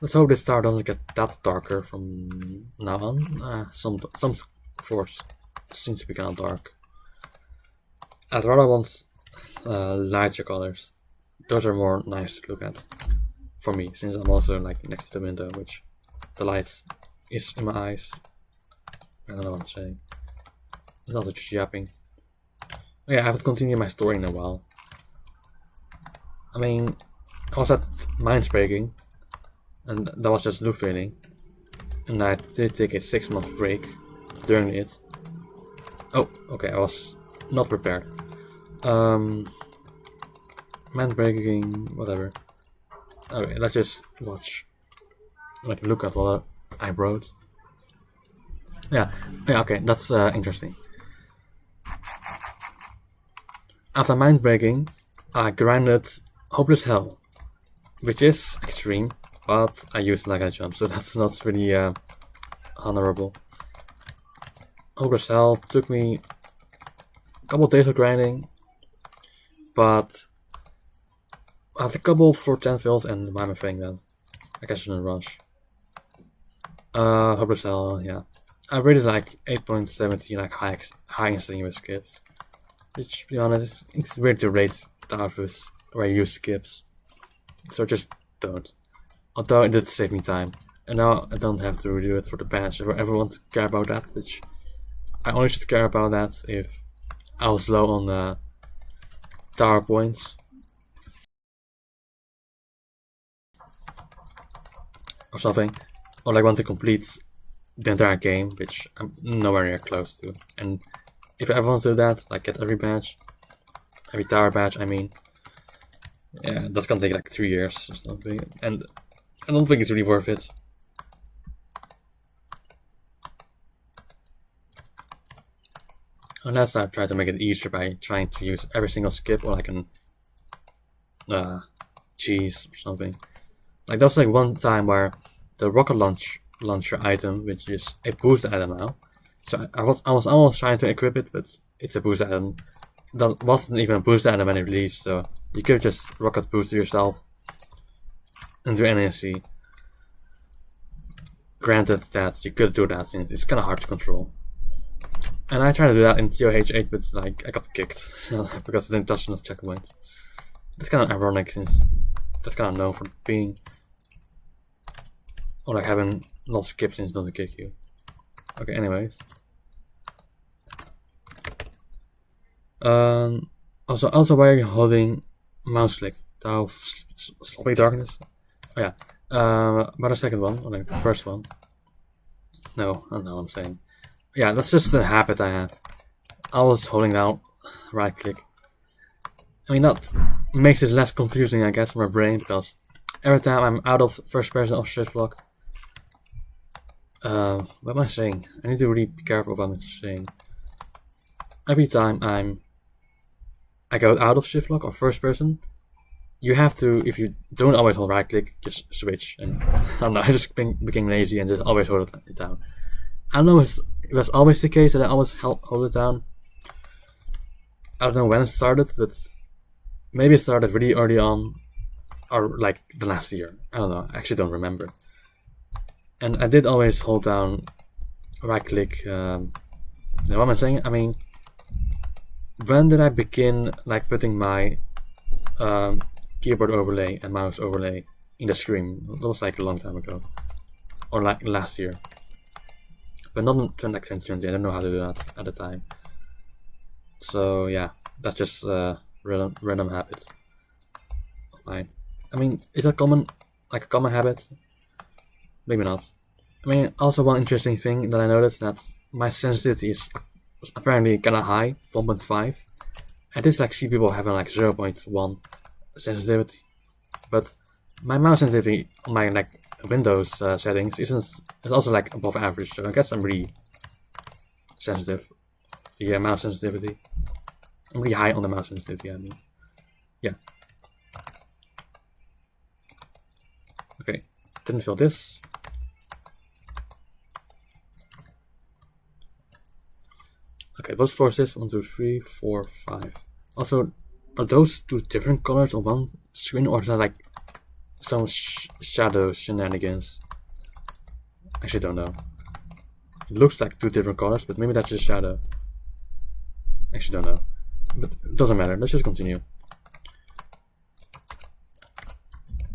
Let's hope this star doesn't get that darker from now on. Some force seems to be kind of dark. I'd rather want lighter colors. Those are more nice to look at for me, since I'm also like next to the window, which the light is in my eyes. I don't know what I'm saying. It's also just yapping. Oh, yeah, I haven't continued my story in a while. I mean, I was at Minds Breaking, and that was just loop failing. And I did take a 6-month break during it. Oh, okay, I was not prepared. Mind Breaking, whatever. Okay, let's just watch. Like, look at what I wrote. Yeah, okay, that's interesting. After Mind Breaking, I grinded Hopeless Hell, which is extreme, but I used like a jump, so that's not really honorable. Hopeless Hell took me a couple days of grinding, but I had a couple for 10 fills, and why am I saying that? I guess I shouldn't rush. Hopeless Hell, yeah. I really like 8.17 like high instantaneous skips. Which, to be honest, it's weird to rate the outfits where you use skips. So just don't. Although it did save me time. And now I don't have to redo it for the badge if I ever want to care about that, which I only should care about that if I was low on the tower points. Or something. Or like want to complete the entire game, which I'm nowhere near close to. And if I ever want to do that, like get every badge, every tower badge, I mean, yeah, that's gonna take like 3 years or something. And I don't think it's really worth it. Unless I try to make it easier by trying to use every single skip, or like an cheese or something. Like there was like one time where the rocket launcher item, which is a boost item now. So I was almost trying to equip it, but it's a boost item. That wasn't even a boost item when it released, so you could just rocket boost yourself into NSC. Granted that you could do that since it's kind of hard to control. And I tried to do that in TOH 8, but like I got kicked because I didn't touch enough checkpoints. That's kind of ironic since that's kind of known for being, or like having not skip since it doesn't kick you. Okay, anyways. Also why are you holding mouse click? That sloppy darkness. Oh yeah. About the second one, or like the first one. No, I don't know what I'm saying. Yeah, that's just the habit I have. I was holding down right click. I mean, that makes it less confusing, I guess, for my brain, because every time I'm out of first person or shift block, what am I saying? I need to really be careful what I'm saying. Every time I go out of shift lock or first person, you have to, if you don't always hold right click, just switch. And I don't know, I just became lazy and just always hold it down. I don't know if it was always the case that I always hold it down. I don't know when it started, but maybe it started really early on, or like the last year. I don't know, I actually don't remember. And I did always hold down right click. What am I saying? I mean, when did I begin like putting my keyboard overlay and mouse overlay in the screen? That was like a long time ago, or like last year, but not in 2020. I don't know how to do that at the time. So yeah, that's just a random habit of mine. I mean, is that common, like a common habit? Maybe not. I mean, also one interesting thing that I noticed, that my sensitivity is apparently kinda high, 1.5. I did like see people having like 0.1 sensitivity, but my mouse sensitivity on my like Windows settings is also like above average. So I guess I'm really sensitive. The mouse sensitivity. I'm really high on the mouse sensitivity. I mean, yeah. Okay, didn't fill this. Okay, those forces 1, 2, 3, 4, 5. Also, are those two different colors on one screen, or is that like some shadow shenanigans? I actually don't know. It looks like two different colors, but maybe that's just shadow. I actually don't know. But it doesn't matter, let's just continue.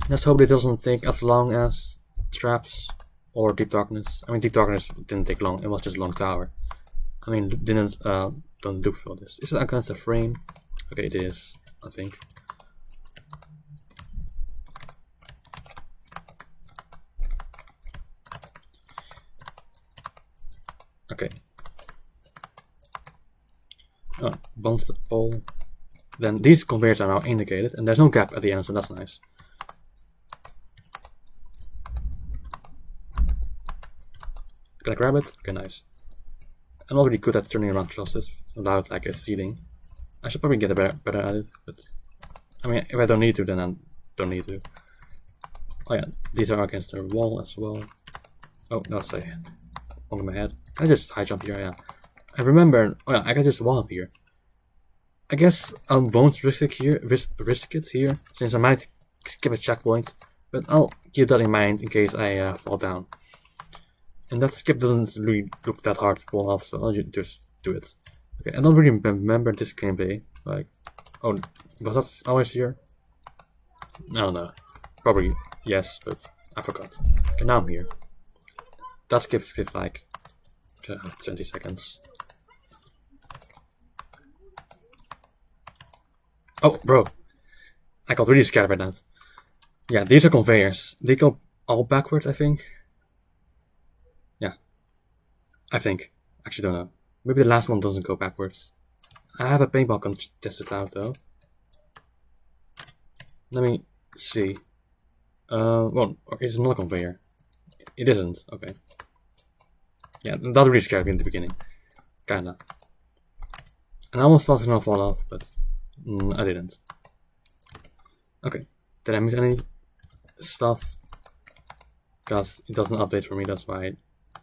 Let's hope it doesn't take as long as Traps or Deep Darkness. I mean, Deep Darkness didn't take long, it was just a long tower. I mean, don't look for this. Is it against the frame? Okay, it is, I think. Okay. Oh, bounce the pole. Then these conveyors are now indicated, and there's no gap at the end, so that's nice. Can I grab it? Okay, nice. I'm not really good at turning around trusses without like a seating. I should probably get better at it, but I mean, if I don't need to, then I don't need to. Oh yeah, these are against the wall as well. Oh, that's a on my head. Can I just high jump here? Yeah. I remember. Oh yeah, I can just wall up here. I guess I won't risk it here, since I might skip a checkpoint. But I'll keep that in mind in case I fall down. And that skip doesn't really look that hard to pull off, so I'll just do it. Okay, I don't really remember this gameplay. Like, oh, was that always here? I don't know. Probably yes, but I forgot. Okay, now I'm here. That skips like 20 seconds. Oh, bro. I got really scared by that. Yeah, these are conveyors. They go all backwards, I think. Yeah. I think. Actually, don't know. Maybe the last one doesn't go backwards. I have a paintball gun to test it out, though. Let me see. Well, it's not a conveyor. It isn't. Okay. Yeah, that really scared me in the beginning. Kinda. And I almost thought it was gonna fall off, but I didn't. Okay. Did I miss any stuff? Because it doesn't update for me, that's why I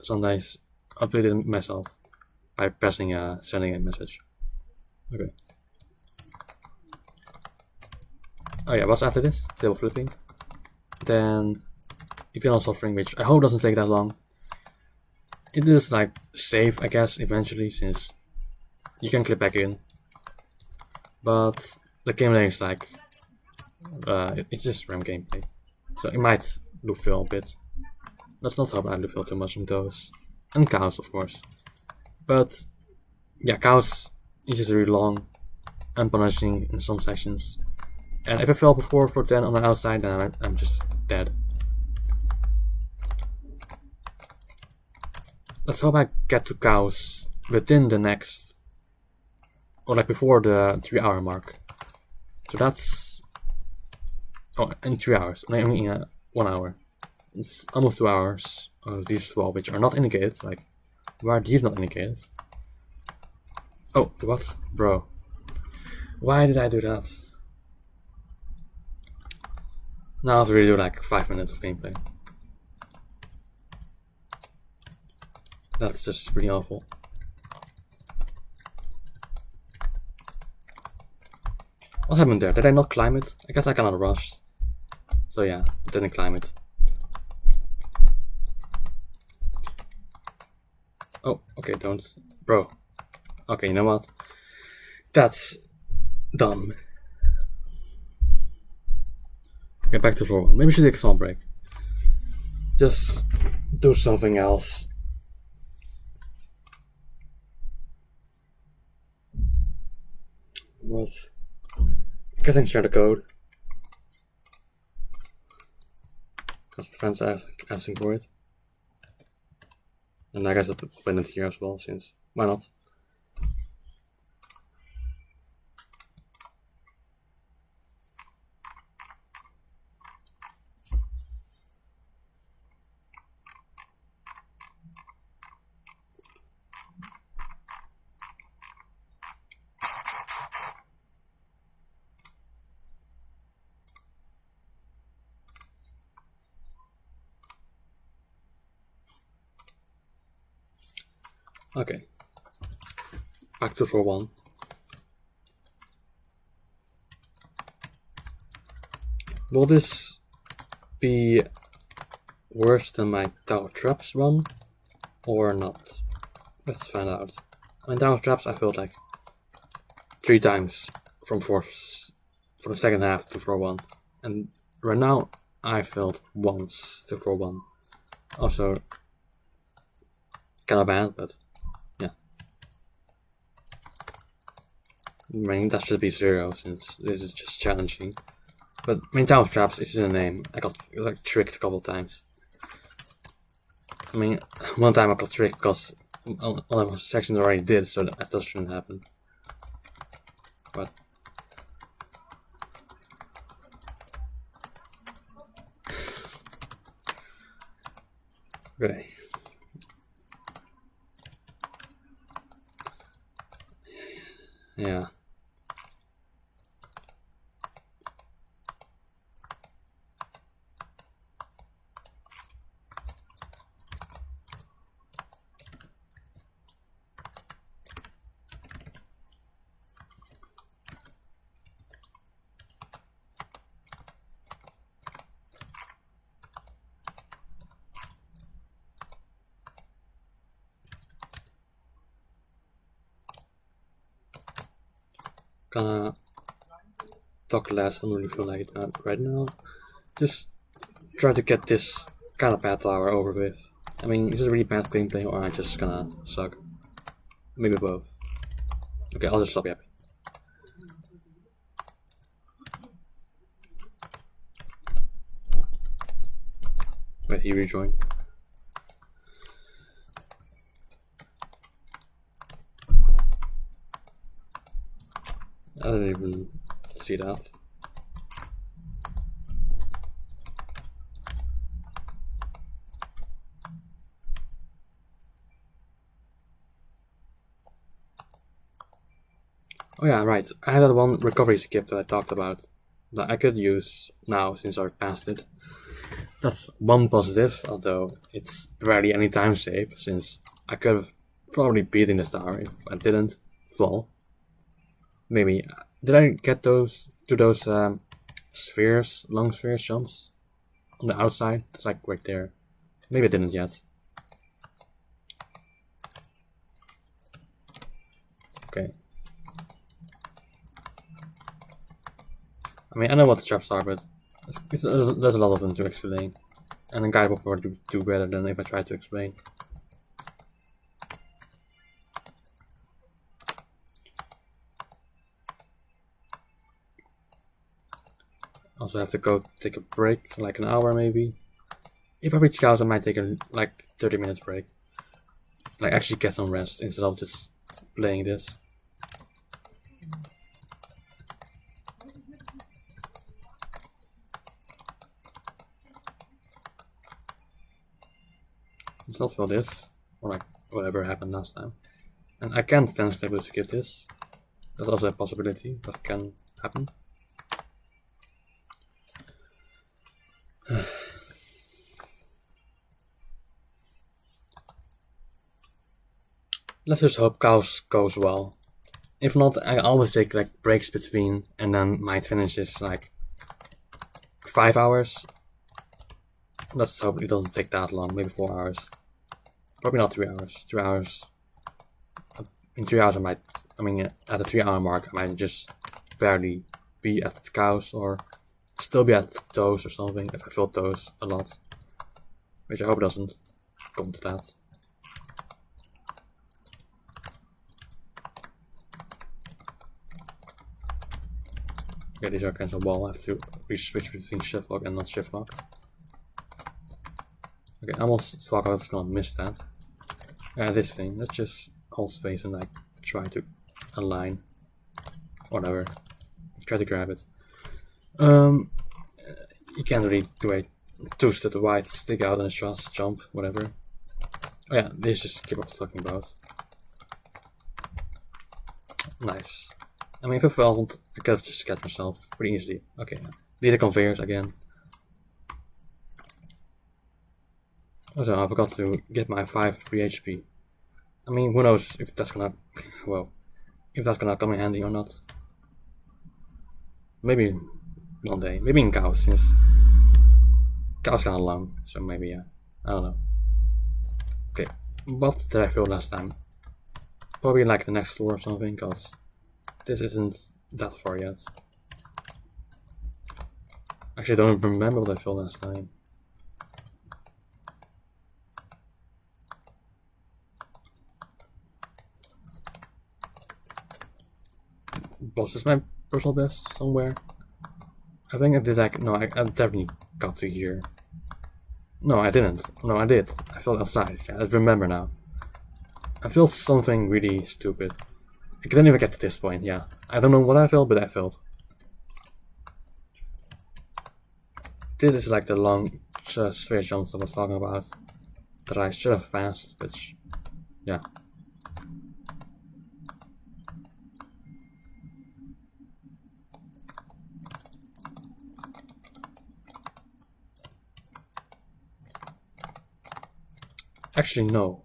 sometimes update it myself by pressing sending a message. Okay. Oh yeah, what's after this? Table flipping. Then eternal suffering, which I hope doesn't take that long. It is like safe, I guess, eventually, since you can clip back in. But the gameplay is like it's just RAM gameplay, so it might loop fill a bit. Let's not hope I loop fill too much on those. And Chaos, of course. But yeah, Chaos is just really long and punishing in some sections. And if I fell before for 10 on the outside, then I'm just dead. Let's hope I get to Chaos within the next, or like before the 3-hour mark. So that's in 3 hours. I mean 1 hour. It's almost 2 hours of these 12 which are not indicated. Like, why are these not indicated? Oh, what? Bro. Why did I do that? Now I have to really do like 5 minutes of gameplay. That's just pretty awful. What happened there? Did I not climb it? I guess I cannot rush. So yeah, I didn't climb it. Oh, okay, don't. Bro. Okay, you know what? That's dumb. Get back to floor 1. Maybe we should take a small break. Just do something else. What? I guess I can share the code. Because my friends are asking for it. And I guess I'll put it here as well, since why not? Okay. Back to floor 1. Will this be worse than my Tower Traps run? Or not? Let's find out. I mean, Tower Traps I failed like 3 times from the second half to floor 1. And right now I failed once to floor 1. Also kinda bad, but yeah. I mean, that should be 0 since this is just challenging. But I mean, Tower Traps is in the name. I got like tricked a couple of times. I mean, one time I got tricked because one of the sections already did, so that shouldn't happen. But okay. Yeah. Gonna talk less. I don't really feel like it right now. Just try to get this kind of bad tower over with. I mean, is it really bad gameplay or am I just gonna suck? Maybe both. Okay, I'll just stop yapping. Wait, he rejoined. I didn't even see that. Oh yeah, right. I had that one recovery skip that I talked about that I could use now since I passed it. That's one positive, although it's rarely any time save since I could have probably beaten this tower if I didn't fall. Maybe. Did I get those spheres, long spheres jumps on the outside? It's like right there. Maybe I didn't yet. Okay. I mean, I know what the traps are, but there's a lot of them to explain. And a guide will probably do better than if I try to explain. Also have to go take a break, like an hour maybe. If I reach cows, I might take a like 30 minutes break. Like actually get some rest instead of just playing this. let's not fill this, or like whatever happened last time. And I can't tentatively skip this. That's also a possibility that can happen. Let's just hope Chaos goes well. If not, I always take like breaks between, and then might finish this like 5 hours. Let's hope it doesn't take that long, maybe 4 hours. Probably not 3 hours. 3 hours. In 3 hours at the 3 hour mark I might just barely be at the cows or still be at those or something if I filled those a lot. Which I hope doesn't come to that. Yeah, these are kinds of wall. I have to switch between shift lock and not shift lock. Okay, I almost thought I was gonna miss that. Yeah, this thing. Let's just hold space and like try to align. Whatever. Try to grab it. You can't really do a twist to the right, stick out and just jump, whatever. Oh yeah, this is keep up talking about. Nice. I mean, if I failed, I could have just sketched myself pretty easily. Okay, these are conveyors again. Also, I forgot to get my 5 free HP. I mean, who knows if that's gonna, well, if that's gonna come in handy or not. Maybe one day. Maybe in Chaos, since Chaos kinda long, so maybe, yeah. I don't know. Okay, what did I fail last time? Probably like the next floor or something, because this isn't that far yet. Actually, I don't remember what I failed last time. Was this my personal best somewhere? I think I did like, no, I definitely got to here. No, I didn't. No, I did. I fell outside. Yeah, I remember now. I felt something really stupid. I didn't even get to this point, yeah. I don't know what I felt, but I felt. This is like the long straight jumps I was talking about. That I should have passed, but yeah. Actually, no.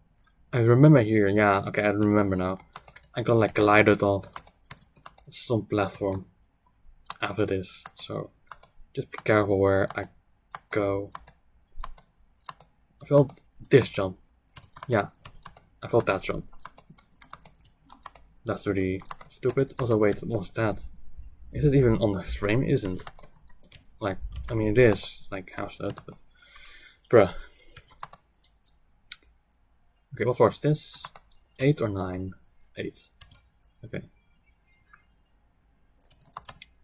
I remember here, yeah, okay, I remember now. I got like glided off some platform after this, so just be careful where I go. I felt this jump. Yeah, I felt that jump. That's really stupid. Also, wait, what's that? Is it even on the frame? It isn't. Like, I mean, it is. Like, how's that? But, bruh. Okay, what was this? 8 or 9? 8. Okay.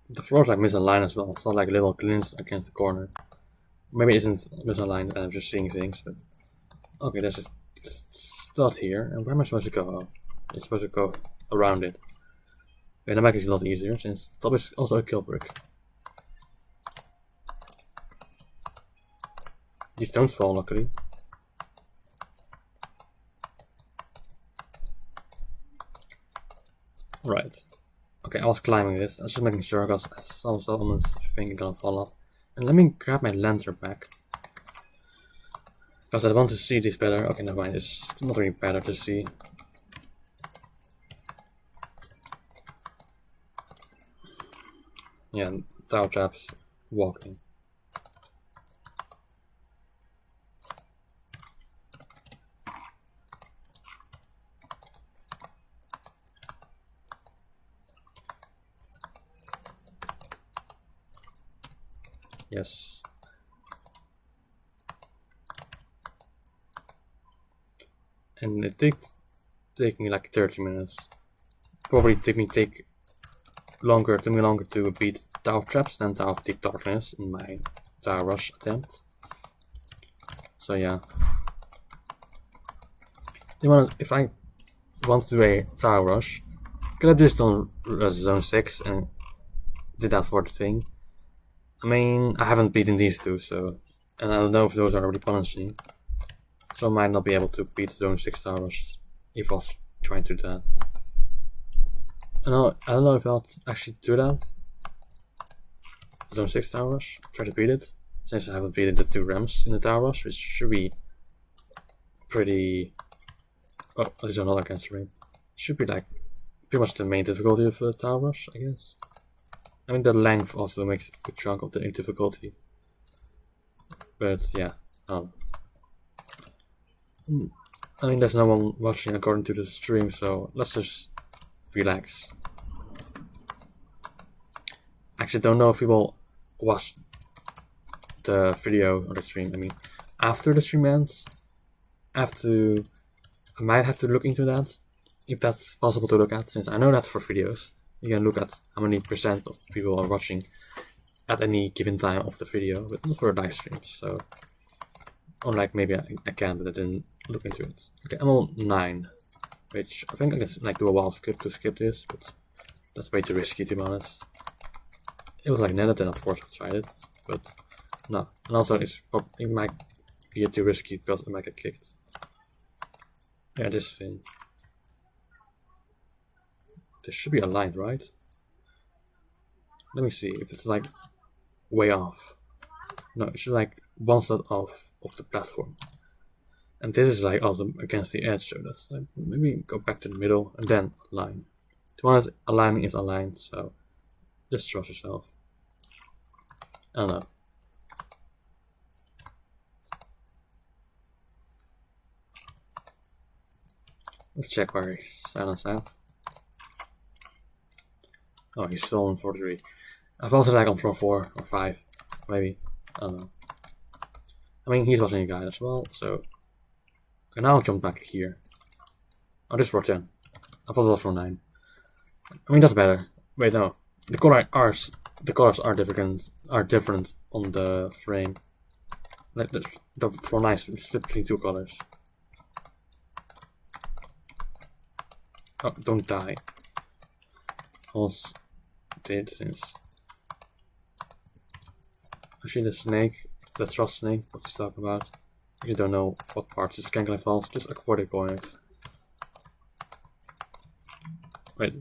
The floor is like misaligned as well. It's not like little glints against the corner. Maybe it isn't misaligned and I'm just seeing things, but okay, there's a stud here. And where am I supposed to go? Oh, it's supposed to go around it. Okay, that makes it a lot easier since top is also a kill brick. These don't fall, luckily. Right. Okay, I was climbing this. I was just making sure because I saw someone's finger gonna fall off. And let me grab my lantern back. Because I want to see this better. Okay, never mind. It's not really better to see. Yeah, tower traps walking. Yes. And it take me like 30 minutes. Probably take me longer to beat Tower of Traps than Tower of Deep Darkness in my Tower Rush attempt. So yeah. If I want to do a Tower Rush, could I just done Zone 6 and did that for the thing? I mean, I haven't beaten these two, so, and I don't know if those are really punishing. So I might not be able to beat Zone 6 Tower Rush if I was trying to do that. I don't know if I'll actually do that. Zone 6 Tower Rush, try to beat it. Since I haven't beaten the 2 Rems in the Tower Rush, which should be pretty... Oh, there's another cancer ring. Should be like pretty much the main difficulty of the Tower Rush, I guess. I mean, the length also makes a good chunk of the difficulty. But yeah, I mean, there's no one watching according to the stream, so let's just relax. Actually, don't know if people watch the video or the stream. I mean, after the stream ends, I might have to look into that, if that's possible to look at, since I know that for videos you can look at how many % of people are watching at any given time of the video, but not for live streams. So, or like maybe I can, but I didn't look into it. Okay, I'm on 9, which I think I can like do a wild skip to skip this, but that's way too risky to be honest. It was like Nana, then of course I tried it, but no. And also it might be too risky because I might get kicked. Yeah, this thing. This should be aligned, right? Let me see if it's like way off. No, it should like one side off of the platform. And this is like also against the edge, so that's like maybe go back to the middle and then align. To be honest, aligning is aligned, so just trust yourself. I don't know. Let's check where he's Silence at. Oh, he's still on 43. I've also like on floor 4 or 5, maybe. I don't know. I mean, he's watching a guide as well, so. And now I'll jump back here. Oh, this is floor 10. I thought it was floor 9. I mean, that's better. Wait, no. The colors are different on the frame. Like the floor 9 is split between 2 colors. Oh, don't die. Almost did since. Actually, the snake, the trust snake, what he's talking about. If you don't know what parts is Skank falls, just avoid the corners. Wait.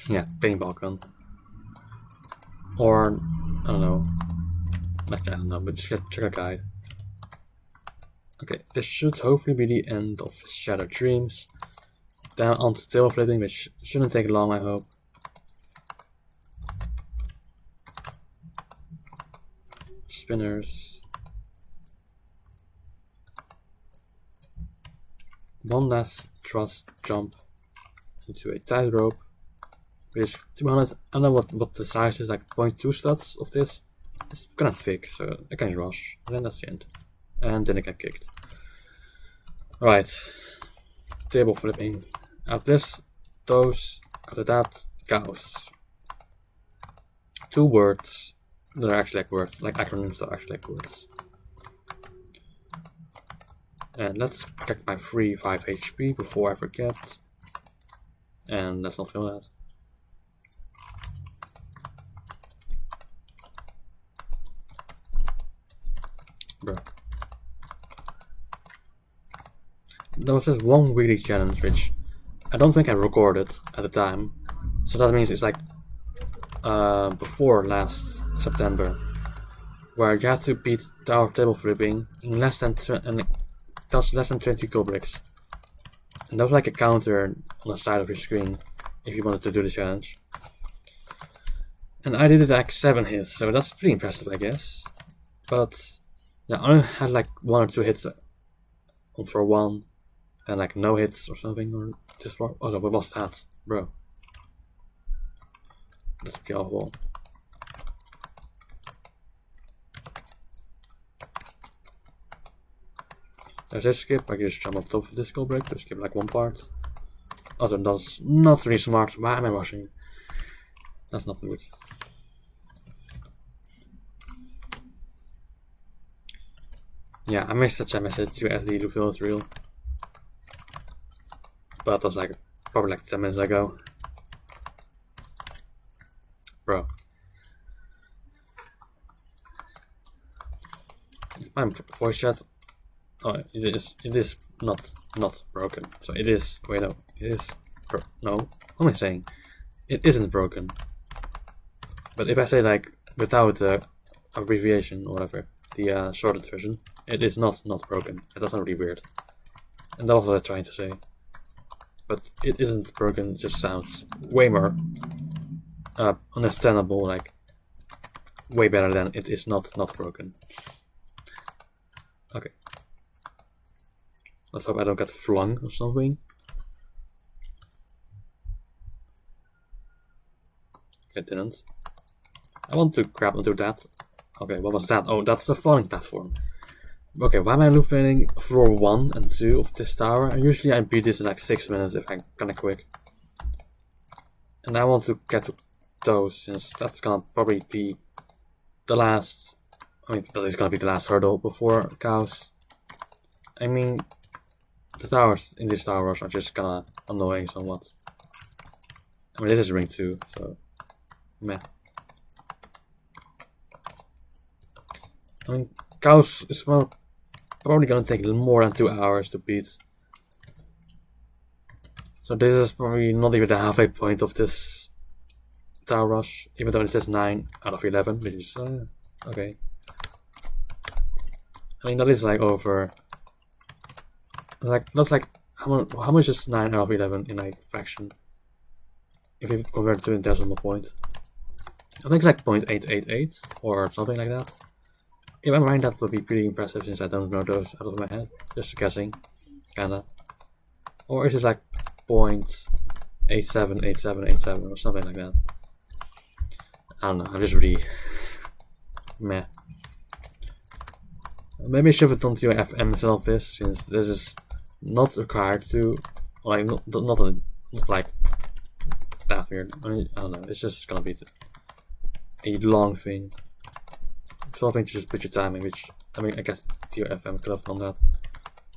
Yeah, paintball gun. Or, I don't know. Actually, I don't know, but just check a guide. Okay, this should hopefully be the end of Shattered Dreams. Down onto table flipping, which shouldn't take long, I hope. Spinners. One last thrust jump into a tightrope. Which, to be honest, I don't know what the size is, like 0.2 studs of this. It's kinda thick, so I can rush. And then that's the end. And then I get kicked. Right. Table flipping. After this, those. After that, chaos. 2 words that are actually like words, like acronyms that are actually like words. And let's get my free 5 HP before I forget. And let's not fail that. Bro. There was this one weekly challenge which I don't think I recorded at the time, so that means it's like before last September, where you had to beat tower table flipping in less than 20 gold bricks, and that was like a counter on the side of your screen if you wanted to do the challenge. And I did it like 7 hits, so that's pretty impressive, I guess. But yeah, I only had like 1 or 2 hits on for 1. Then like no hits or something, or just for oh no, we lost that, bro. That's pretty awful. There's a skip, I can just jump on top of this gold break to skip like 1 part. Also, that's not really smart. Why am I rushing? That's not good. Yeah, I missed such a message to SD to feel it's real. But that was like probably like 10 minutes ago. Bro. my voice chat. Oh, it is not broken. So it is. Wait, no, it is. No, what am I saying? It isn't broken. But if I say like without the abbreviation or whatever, the shortened version, it is not broken. That's not really weird. And that's what I'm trying to say. But it isn't broken. It just sounds way more understandable, like way better than it is not broken. Okay. Let's hope I don't get flung or something. Okay, didn't. I want to grab onto that. Okay, what was that? Oh, that's the falling platform. Okay, why am I looping floor 1 and 2 of this tower? And usually I beat this in like 6 minutes if I'm kinda quick. And I want to get to those since that's gonna probably be the last. I mean, that is gonna be the last hurdle before cows. I mean, the towers in these towers are just kinda annoying somewhat. I mean, this is ring 2, so meh. I mean, cows is probably gonna take more than 2 hours to beat. So this is probably not even the halfway point of this tower rush, even though it says 9 out of 11, which is okay. I mean, that is like over. Like that's like how much is 9 out of 11 in like fraction? If you convert it to a decimal point, I think it's like 0.888 or something like that. If I'm right, that would be pretty impressive since I don't know those out of my head. Just guessing, kinda. Or is it like 0.878787 or something like that? I don't know. I'm just really meh. Maybe I should have done to FM instead of this, since this is not required to, like, not like that weird. I mean, I don't know. It's just gonna be a long thing. So I think you just put your timing, which I mean, I guess TOFM could have done that.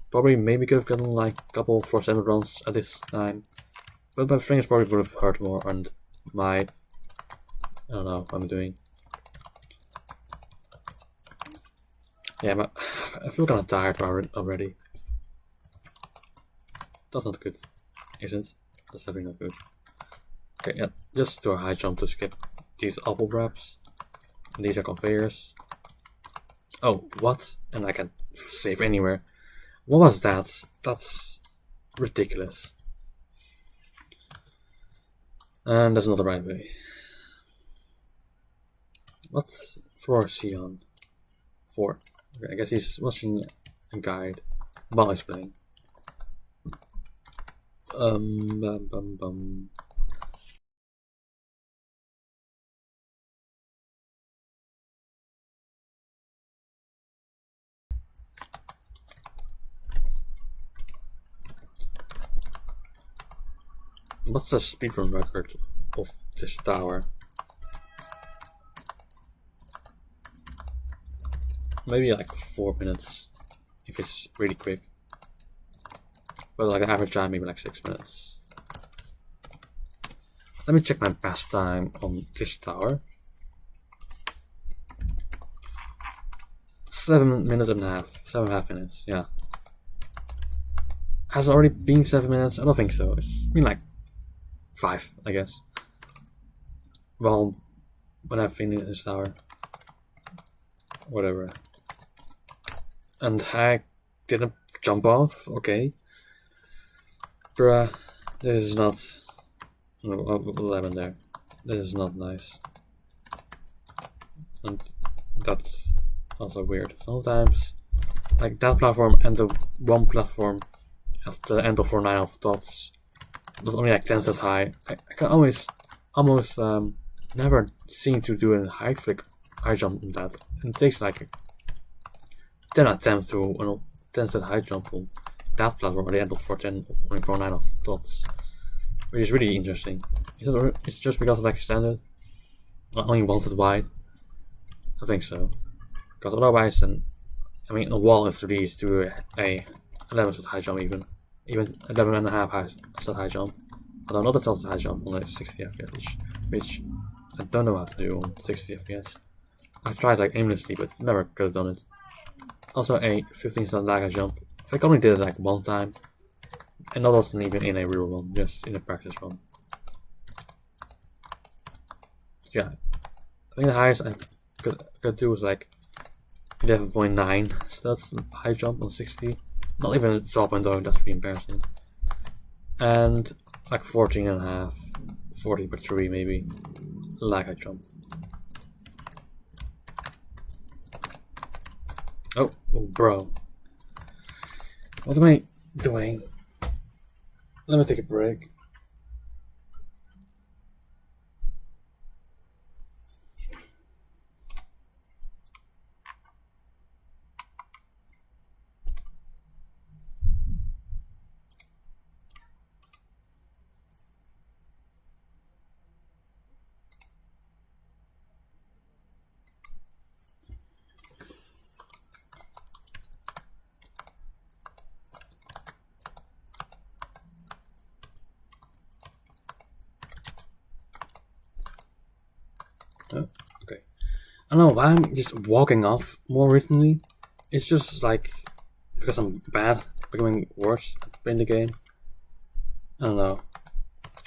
Probably maybe could have gotten like a couple 4-7 runs at this time, but my fingers probably would have hurt more, and my I don't know what I'm doing. Yeah, but I feel kind of tired already. That's not good, is it? That's definitely not good. Okay, yeah, just do a high jump to skip these apple wraps. These are conveyors. Oh, what? And I can save anywhere. What was that? That's ridiculous. And that's not the right way. What's floor is he on? 4. Okay, I guess he's watching a guide while he's playing. What's the speedrun record of this tower? Maybe like 4 minutes if it's really quick. But like an average time, maybe like 6 minutes. Let me check my best time on this tower. 7 minutes and a half. 7.5 minutes, yeah. Has it already been 7 minutes? I don't think so. It's been like 5, I guess. Well, when I've been in this tower. Whatever. And I didn't jump off, okay. Bruh, this is not. No, 11 there. This is not nice. And that's also weird. Sometimes, like that platform and the one platform at the end of 4-9 of dots was only like 10 steps high. I can almost never seem to do a high jump on that. And it takes like 10 attempts to 10 step high jump on that platform at the end of 4-10 only 4-9 of dots. Which is really interesting. It's just because of like standard? Only one step wide? I think so. Because otherwise, then, I mean, a wall is released to a 11 step high jump even 11.5 step high jump. Although not a 12 step high jump on like 60 FPS, which I don't know how to do on 60 FPS. I've tried like aimlessly, but never could have done it. Also a 15-step lag jump. I think I only did it like one time. And that wasn't even in a real run, just in a practice run. Yeah. I think the highest I could do was like 11.9 stats high jump on 60. Not even a drop and down, that's pretty embarrassing. And like 14.5, 40.3 maybe, lag jump. Oh, bro. What am I doing? Let me take a break. Oh, okay. I don't know why I'm just walking off more recently. It's just like because I'm bad, becoming worse at playing the game. I don't know.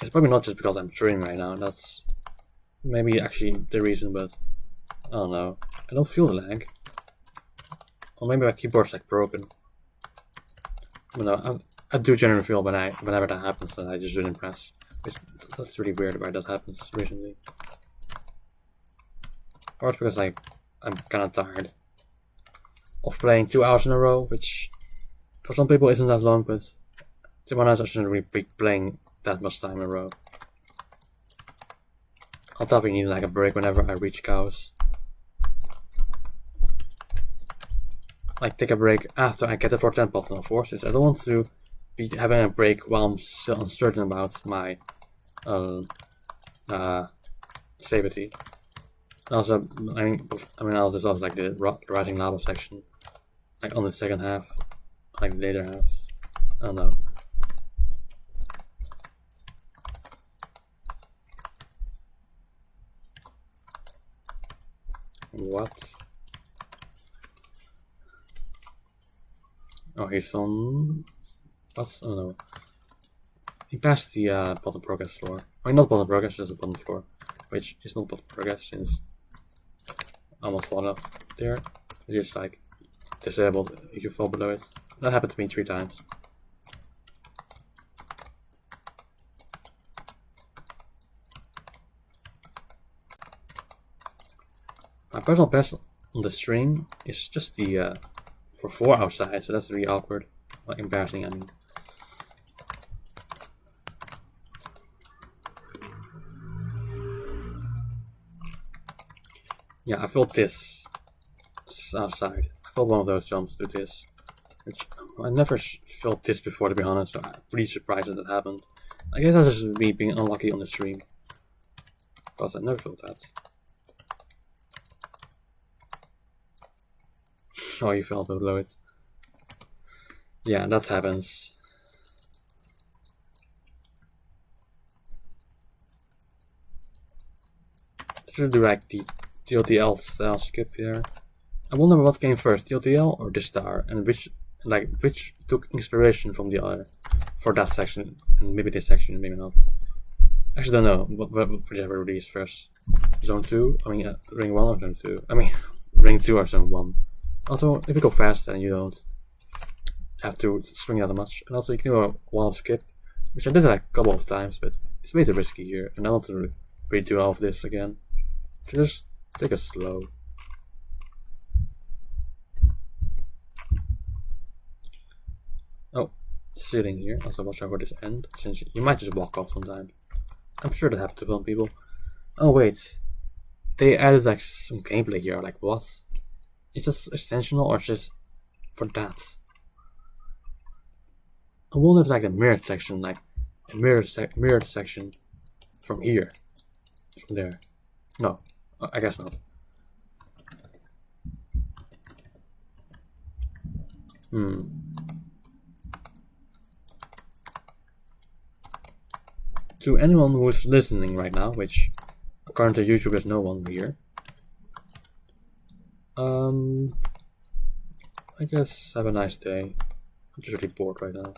It's probably not just because I'm streaming right now. That's maybe actually the reason, but I don't know. I don't feel the lag. Or maybe my keyboard's like broken. I don't know. I do generally feel whenever that happens that I just didn't press. That's really weird why that happens recently. Or it's because I'm kind of tired of playing 2 hours in a row, which for some people isn't that long, but to be honest, I shouldn't really be playing that much time in a row. I'll definitely need like a break whenever I reach cows. Like take a break after I get the 410 button of forces. I don't want to be having a break while I'm still uncertain about my safety. Also, I mean, there's also like the writing lava section, like on the second half, like later halves. I don't know. What? Oh, he's on. What? I don't know. He passed the bottom progress floor. I mean, not bottom progress, just a bottom floor, which is not bottom progress since I almost fall off there. It's just like disabled if you fall below it. That happened to me 3 times. My personal best on the stream is just the for 4 outside, so that's really awkward. Well, embarrassing, I mean. Yeah, I felt this outside. I felt one of those jumps to this, which I never felt this before, to be honest, so I'm pretty surprised that happened. I guess that's just me being unlucky on the stream, because I never felt that. Oh, you fell below it. Yeah, that happens. Should do like the TLDL style skip here. I wonder what came first, TLDL or the star, and which took inspiration from the other for that section, and maybe this section, maybe not. Actually, don't know whichever released first. Zone 2, I mean, Ring 1 or Zone 2. I mean, Ring 2 or Zone 1. Also, if you go fast, then you don't have to swing that much. And also, you can do a wall skip, which I did like a couple of times, but it's way too risky here, and I want to redo all of this again. Just take it slow. Oh, sitting here. Also watch out for this end, since you might just walk off sometime. I'm sure that happens to some people. Oh wait, they added like some gameplay here. Like what? Is this extensional or just for that? I wonder if like the mirrored section, like a mirrored section from here, from there. No, I guess not. To anyone who is listening right now, which according to YouTube is no one here, I I guess have a nice day. I'm just really bored right now.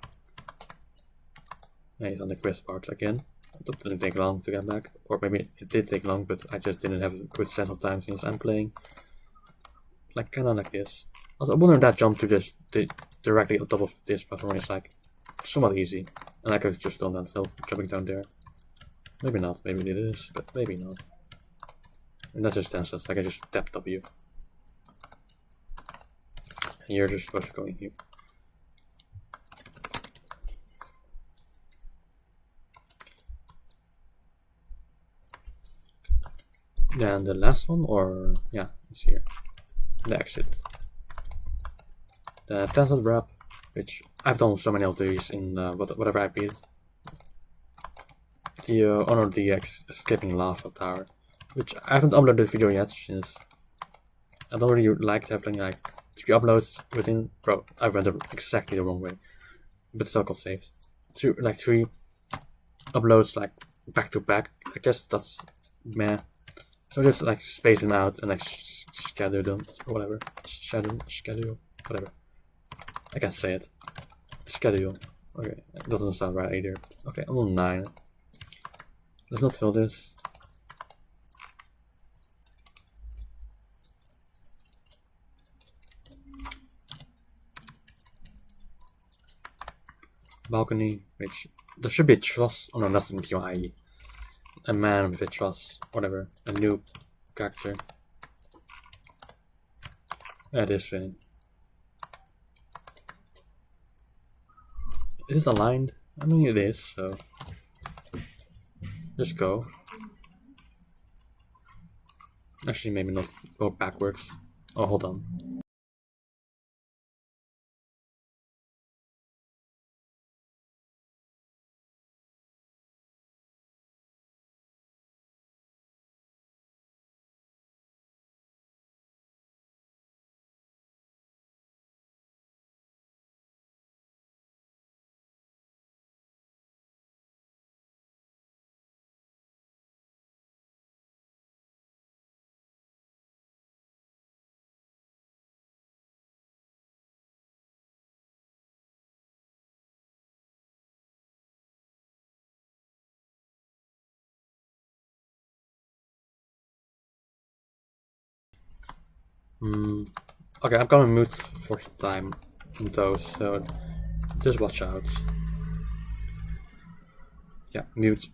Yeah, he's on the quest part again. That didn't take long to get back. Or maybe it did take long, but I just didn't have a good sense of time since I'm playing. Like, kinda like this. Also, I wonder if that jump to just directly on top of this platform is like somewhat easy. And I could have just done that myself, jumping down there. Maybe not, maybe it is, but maybe not. And that's just senseless, I can just tap W. And you're just supposed to go in here. Then the last one, or yeah, it's here. The exit. The Tencent wrap, which I've done so many of these in whatever I beat. The Honor the Escaping Lava Tower, which I haven't uploaded the video yet since I don't really like having like 3 uploads within. Bro, I went exactly the wrong way, but still got saved. 3 uploads like back to back. I guess that's meh. So just like space them out and like schedule them or whatever. Schedule, whatever. I can't say it. Schedule. Okay, it doesn't sound right either. Okay, I'm on 9. Let's not fill this. Balcony, which there should be a truss. Oh no, that's in TI. A man with a truss, whatever. A new character. Yeah, this thing. Is this aligned? I mean, it is, so just go. Actually, maybe not go backwards. Oh, hold on. Okay, I'm gonna mute for some time in those, so just watch out. Yeah, mute.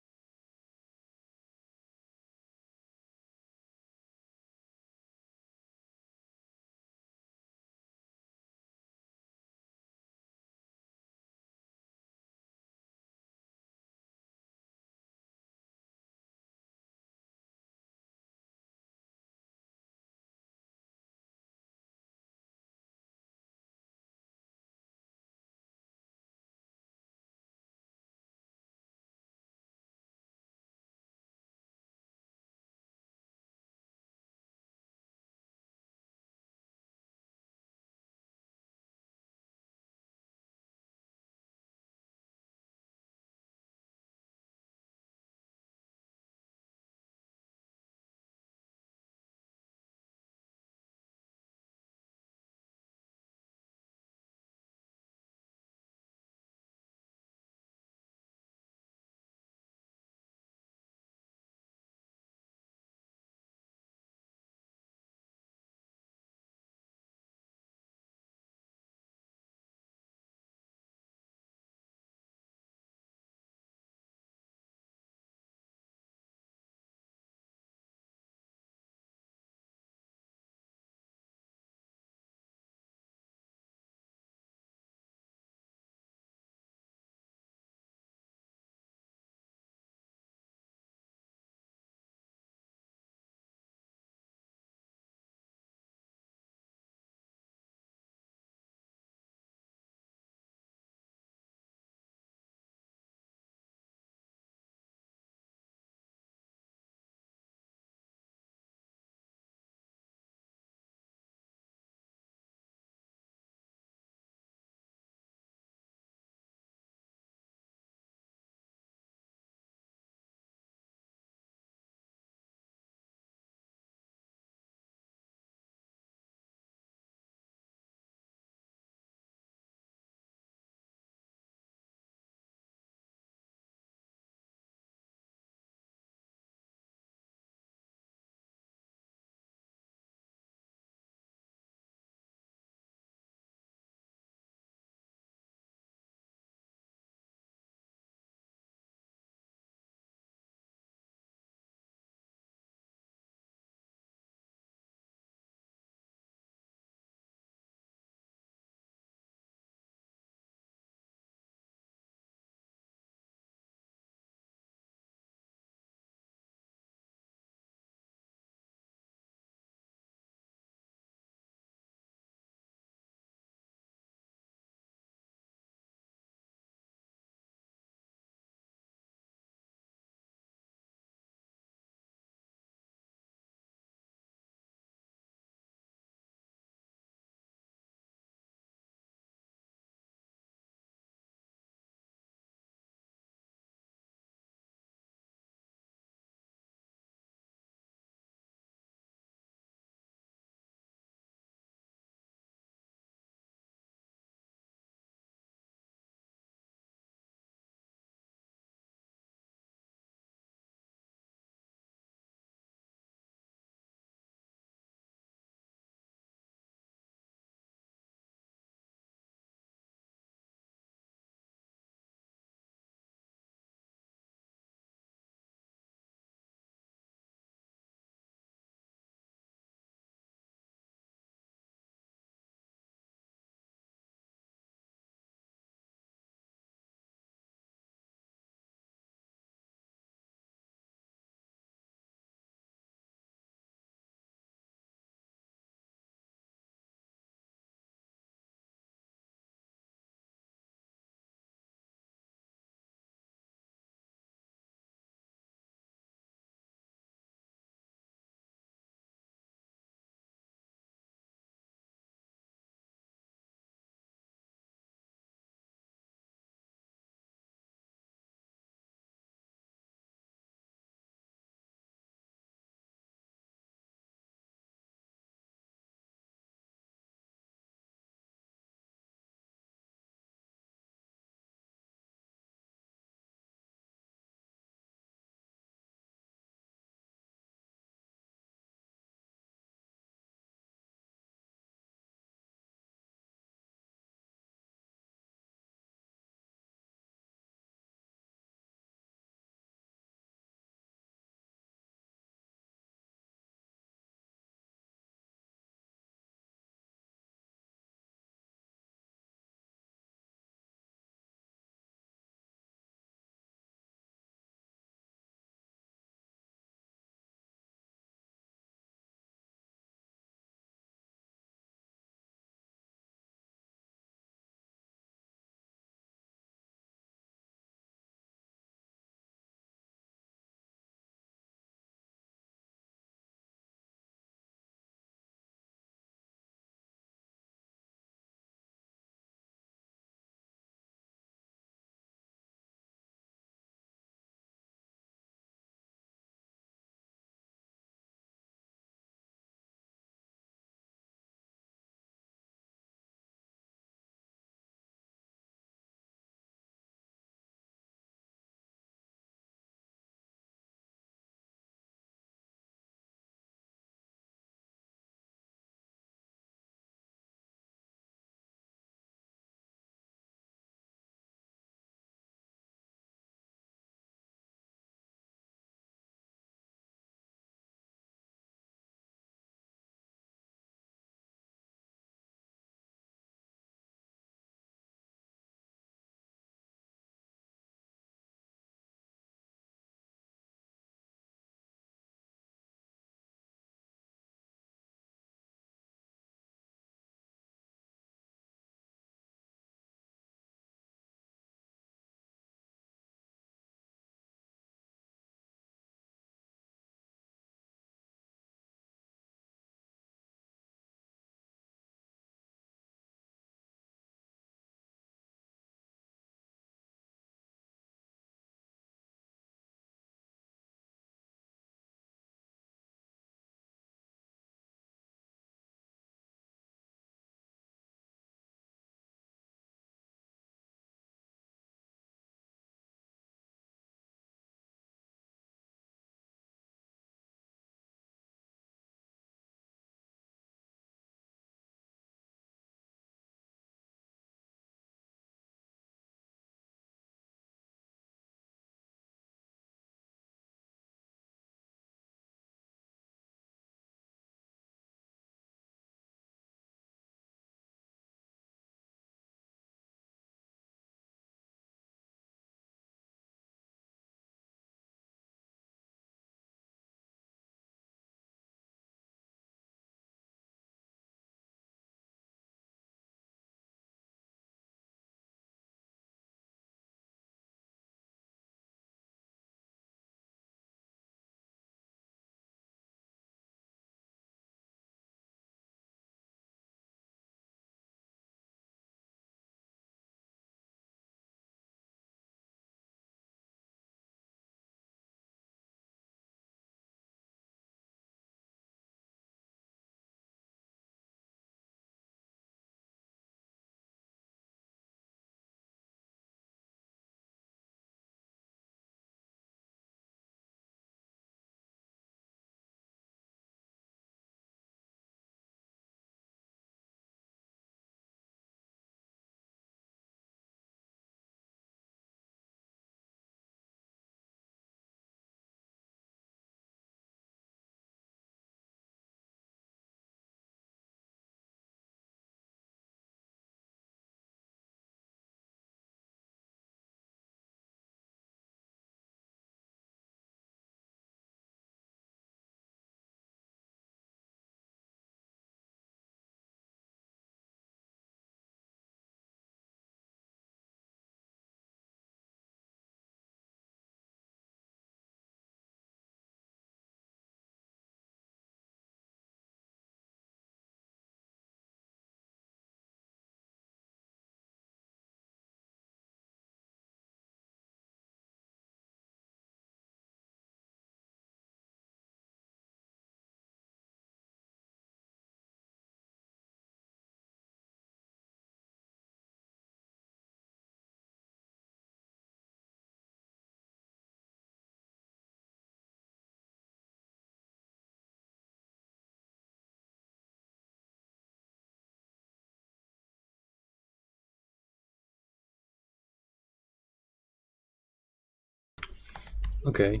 Okay.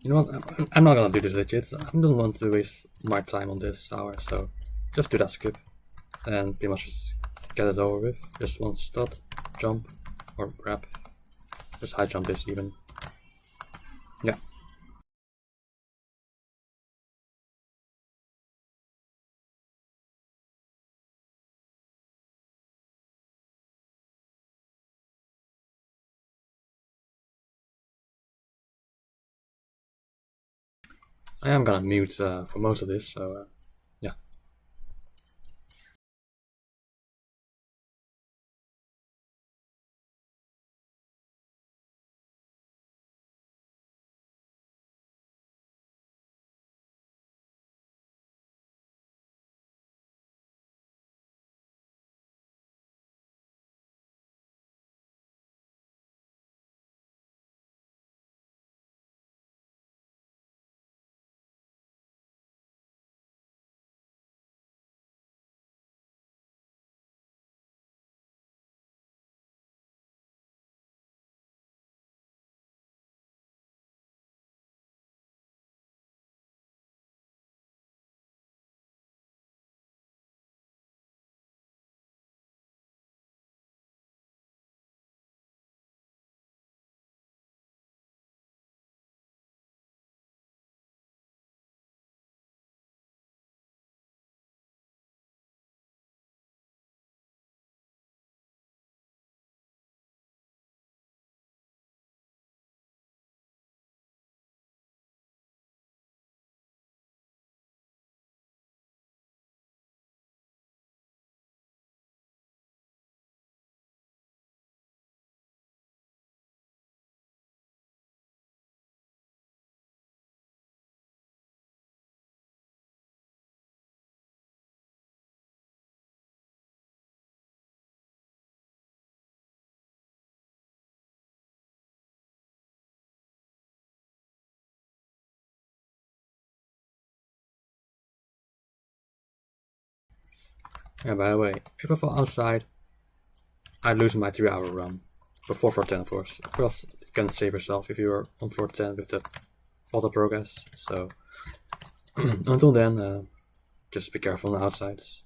You know what? I'm not gonna do this legit. I don't want to waste my time on this hour, so just do that skip and pretty much just get it over with. Just one stud, jump, or grab. Just high jump this even. Yeah. I am gonna mute for most of this, so yeah. Yeah, by the way, if I fall outside, I lose my 3-hour run. Before floor 10, of course. Of course, you can save yourself if you're on floor 10 with the auto progress. So, until then, just be careful on the outsides.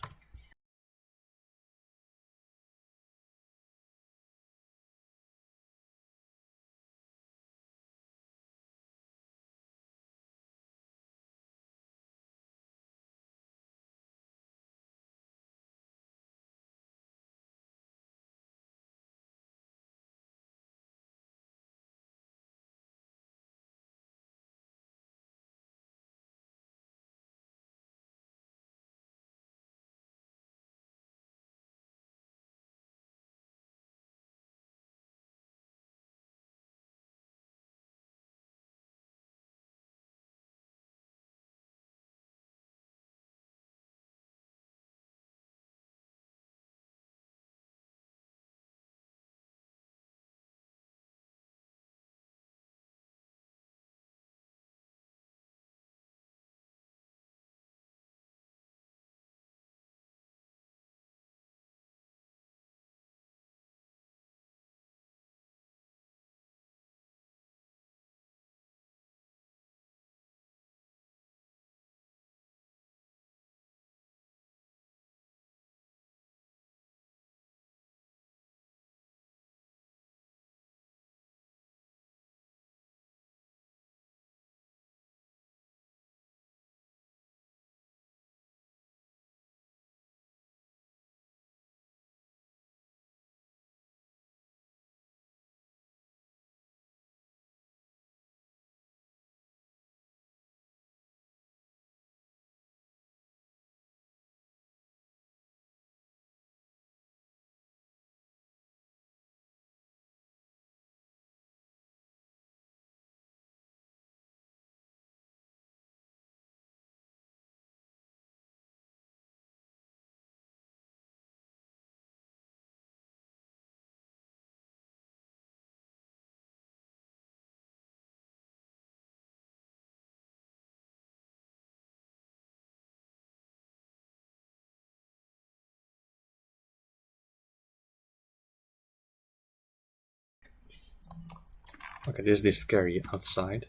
Okay, this is scary outside.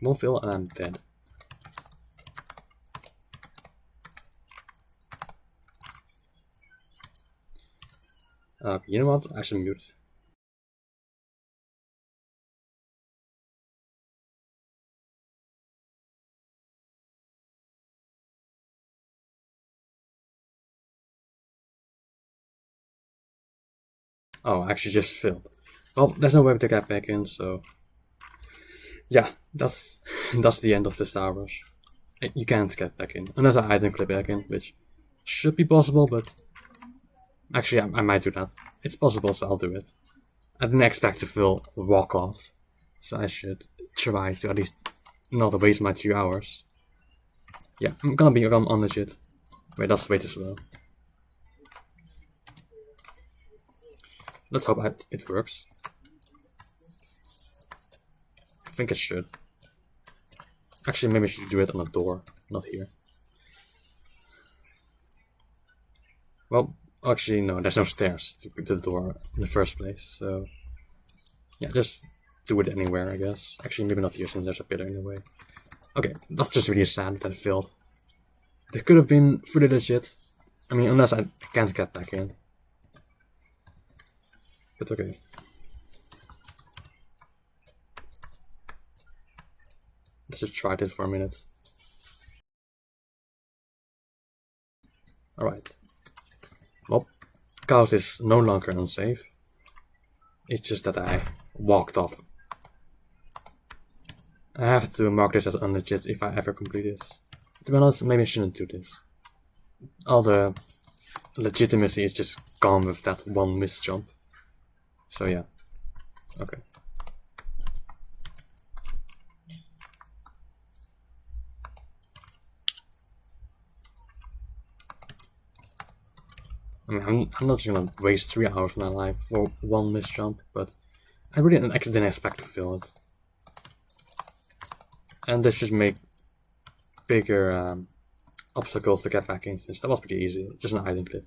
Won't fill and I'm dead. You know what? I should mute. Oh, I actually just filled. Well, there's no way to get back in, so yeah, that's the end of the Star Rush. You can't get back in unless I item clip back in, which should be possible, but actually I might do that. It's possible, so I'll do it. I didn't expect to fill walk off, so I should try to at least not waste my 2 hours. Yeah, I'm gonna be on legit. Wait, that's way too slow. Let's hope it works. I think it should. Actually, maybe I should do it on a door, not here. Well, actually, no, there's no stairs to the door in the first place, so yeah, just do it anywhere, I guess. Actually, maybe not here since there's a pillar in the way. Okay, that's just really sad that it failed. This could have been fully legit. I mean, unless I can't get back in. But okay. Let's just try this for a minute. Alright. Well, Chaos is no longer unsafe. It's just that I walked off. I have to mark this as unlegit if I ever complete this. To be honest, maybe I shouldn't do this. All the legitimacy is just gone with that one miss jump. So yeah. Okay. I mean, I'm not just gonna waste 3 hours of my life for one miss jump, but I really didn't expect to fill it. And this should make bigger obstacles to get back in, since that was pretty easy. Just an item clip.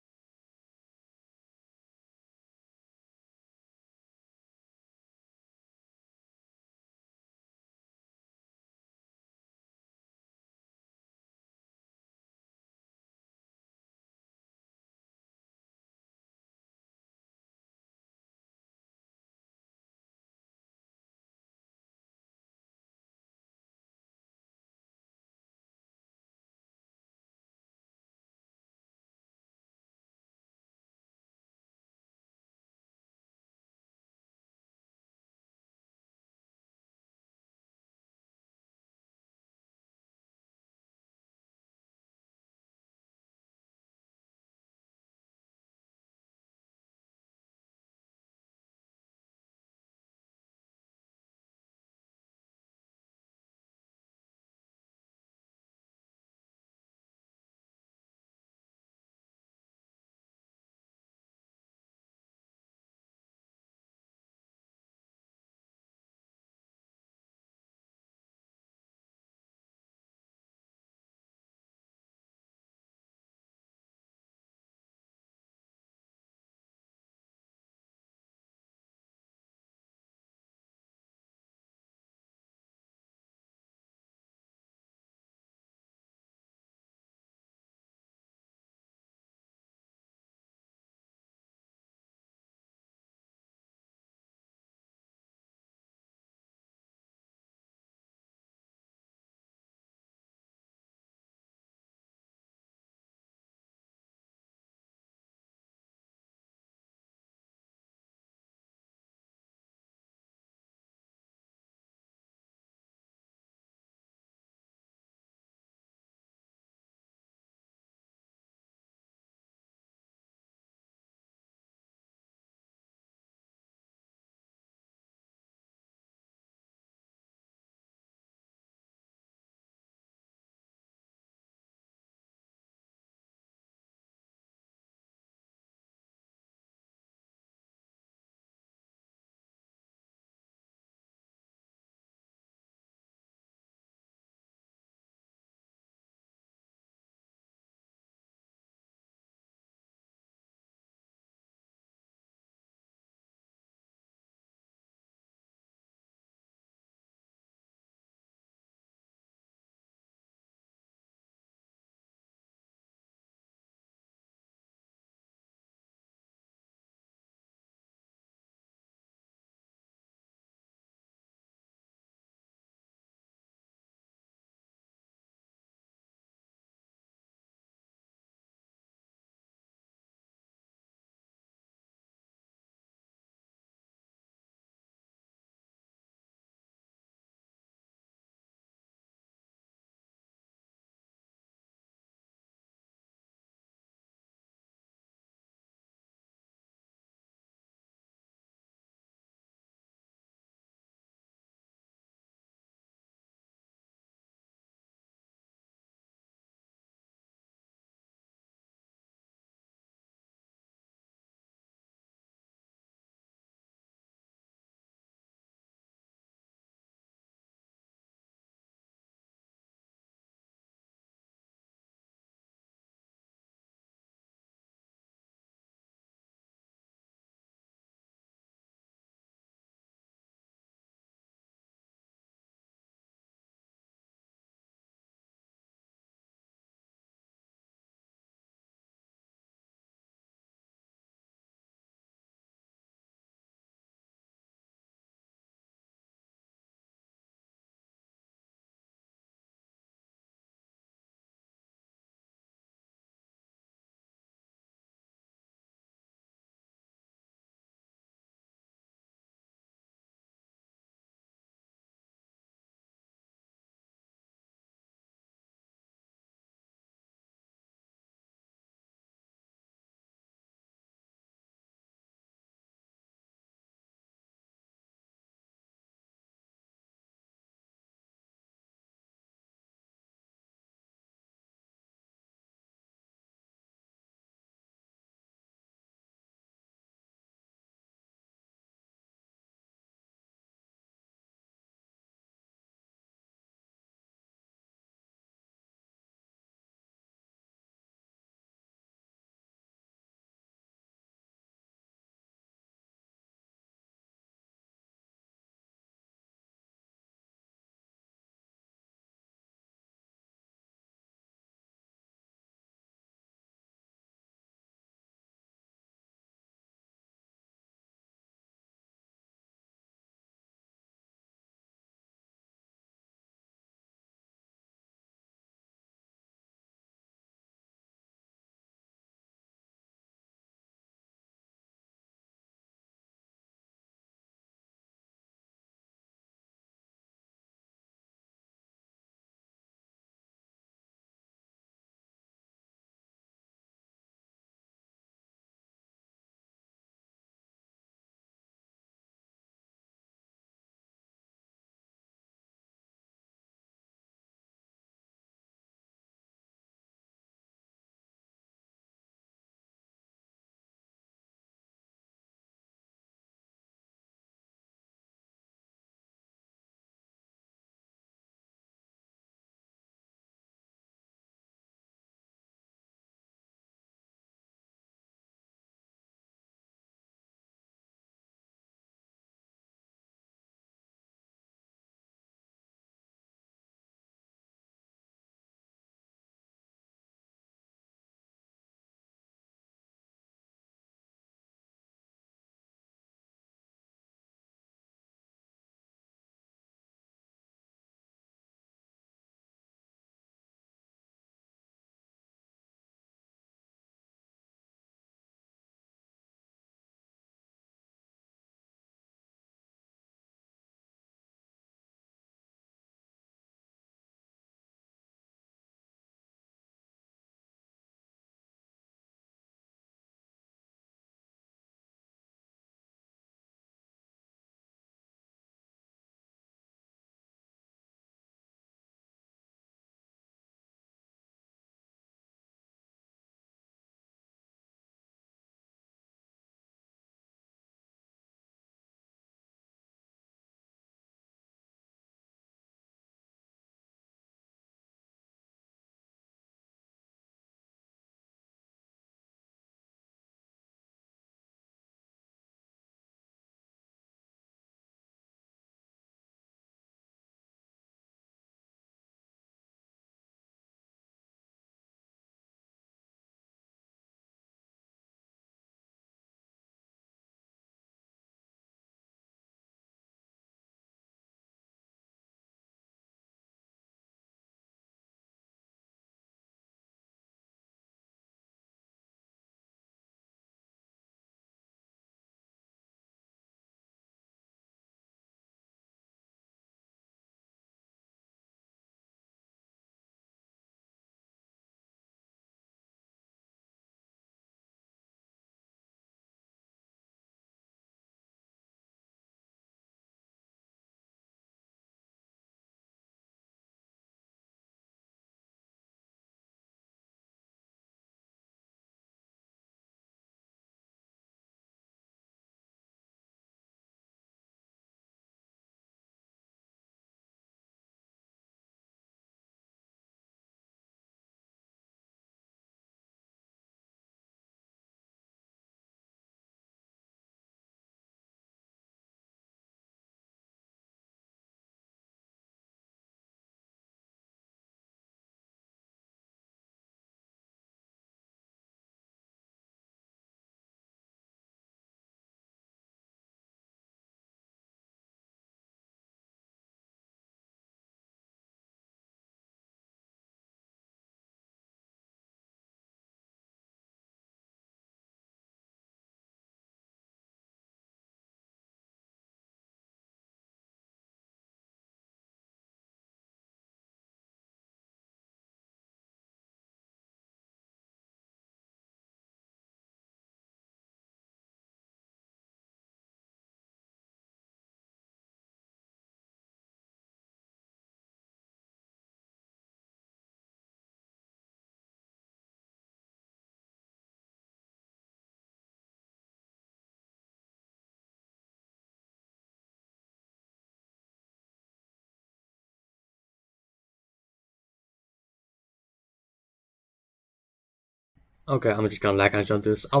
Okay, I'm just gonna lag and jump this. I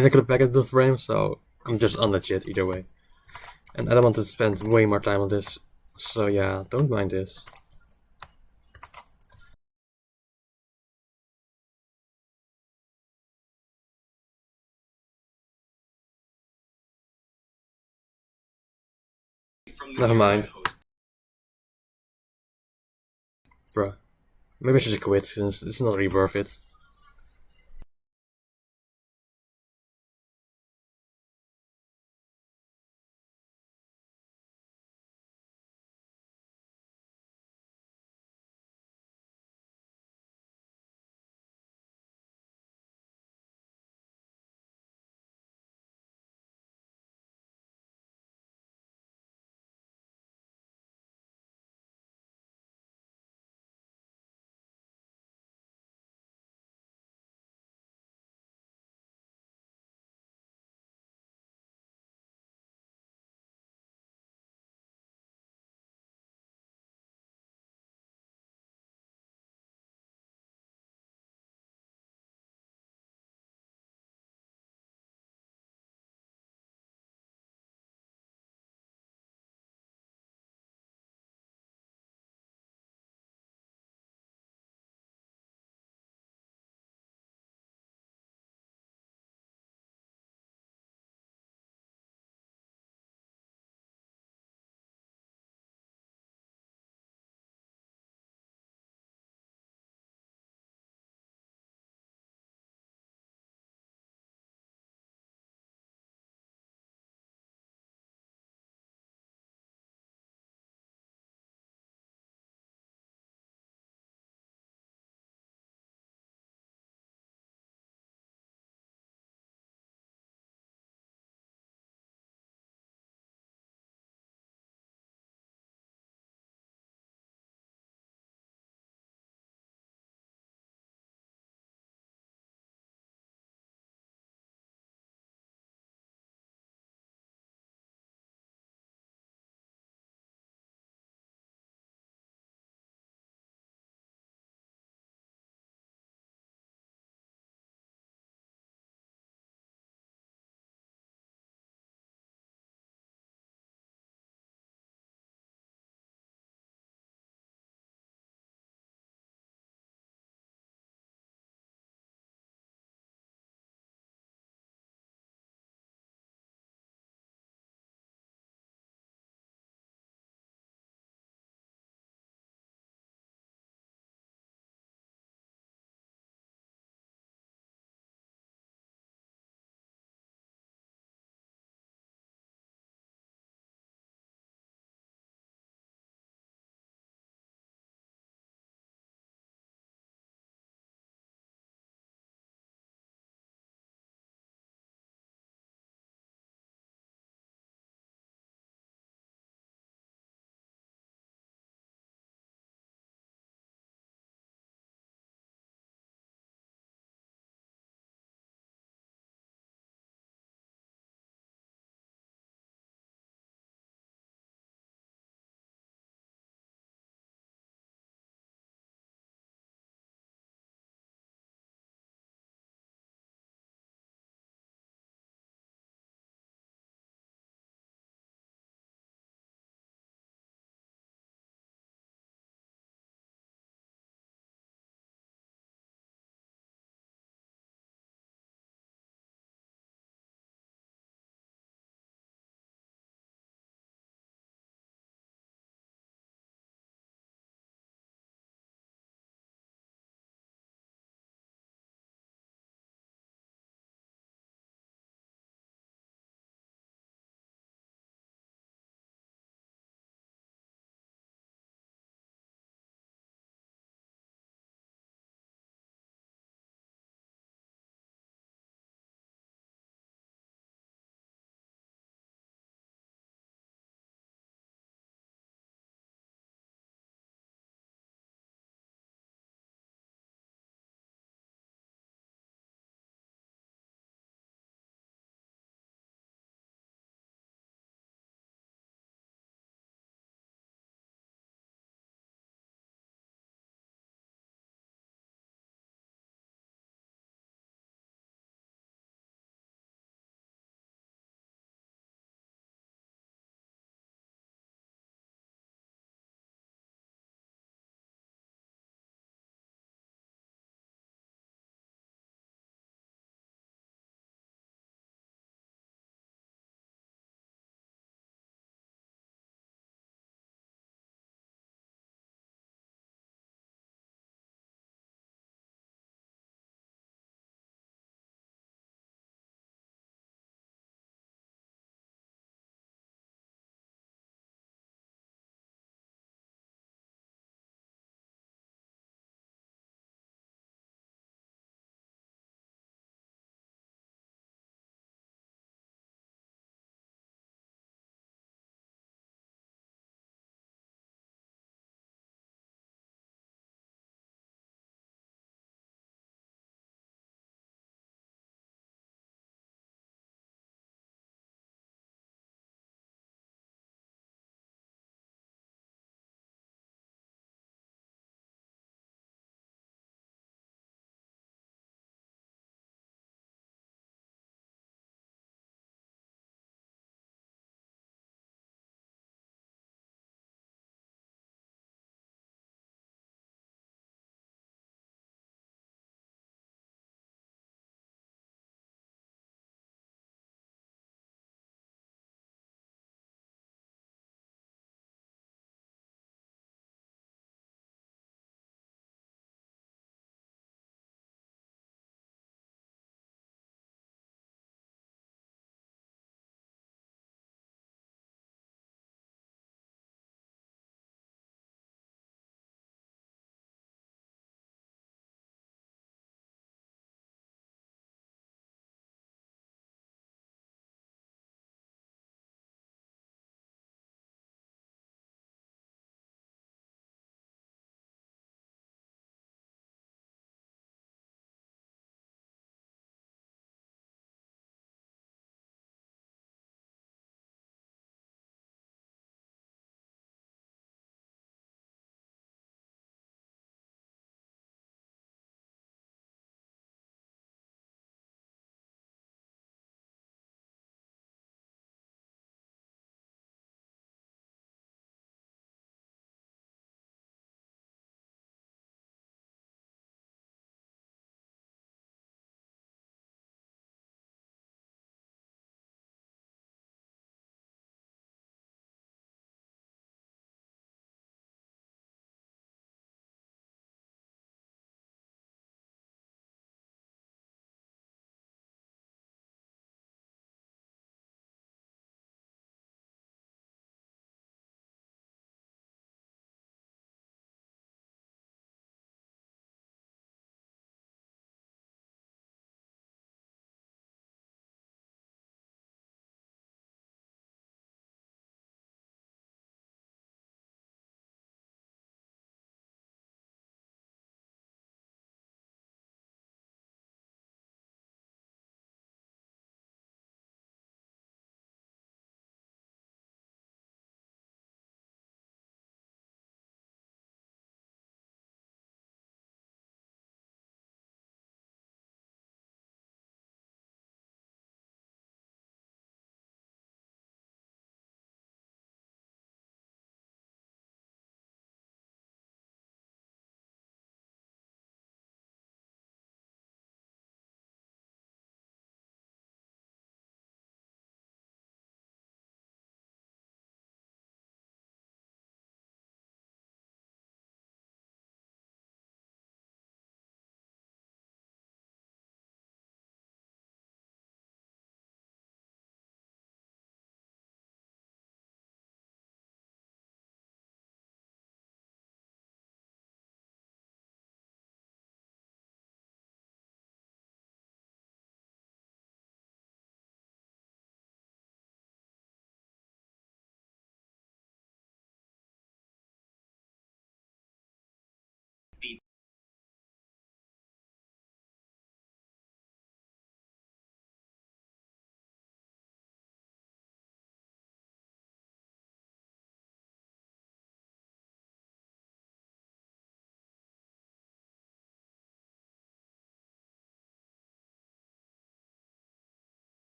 think gonna back into the frame, so I'm just on that shit either way. And I don't want to spend way more time on this. So yeah, don't mind this. Never mind. Bruh. Maybe I should just quit since it's not really worth it.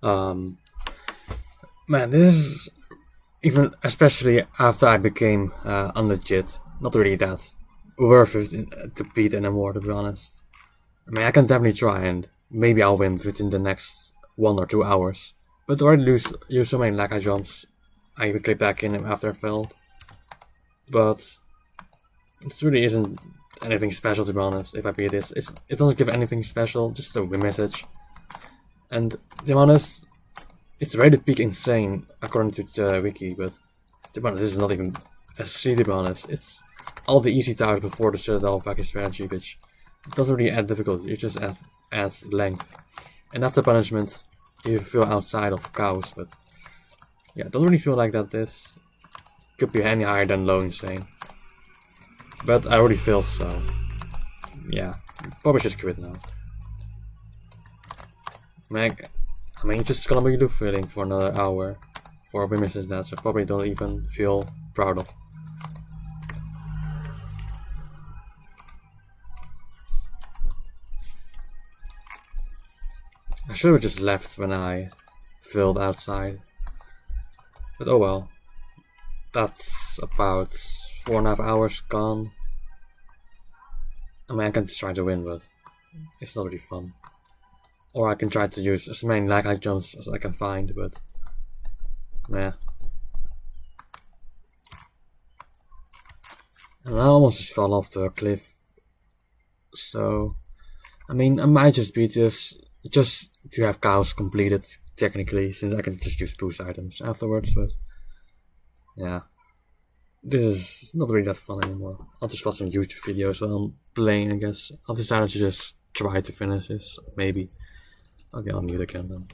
Man, this is even especially after I became unlegit, not really that worth it to beat anymore, to be honest. I mean, I can definitely try and maybe I'll win within the next 1 or 2 hours. But I already use so many Lakai jumps, I even click back in after I failed. But it really isn't anything special, to be honest, if I beat this. It doesn't give anything special, just a win message. And to be honest, it's ready to peak insane according to the wiki, but to be honest, this is not even a C, to be honest. It's all the easy towers before the Citadel vacuum strategy, which doesn't really add difficulty, it just adds length. And that's the punishment you feel outside of Chaos, but yeah, I don't really feel like that this could be any higher than low insane. But I already failed, so yeah, probably just quit now. I mean, just gonna be feeling for another hour for witnesses that I probably don't even feel proud of. I should have just left when I failed outside. But oh well. That's about 4.5 hours gone. I mean, I can just try to win, but it's not really fun. Or I can try to use as many Lakai jumps as I can find, but meh. And I almost just fell off the cliff. So, I mean, I might just beat this just to have Chaos completed technically, since I can just use boost items afterwards, but yeah. This is not really that fun anymore. I'll just watch some YouTube videos while I'm playing, I guess. I've decided to just try to finish this, maybe. Okay, I'll mute again then.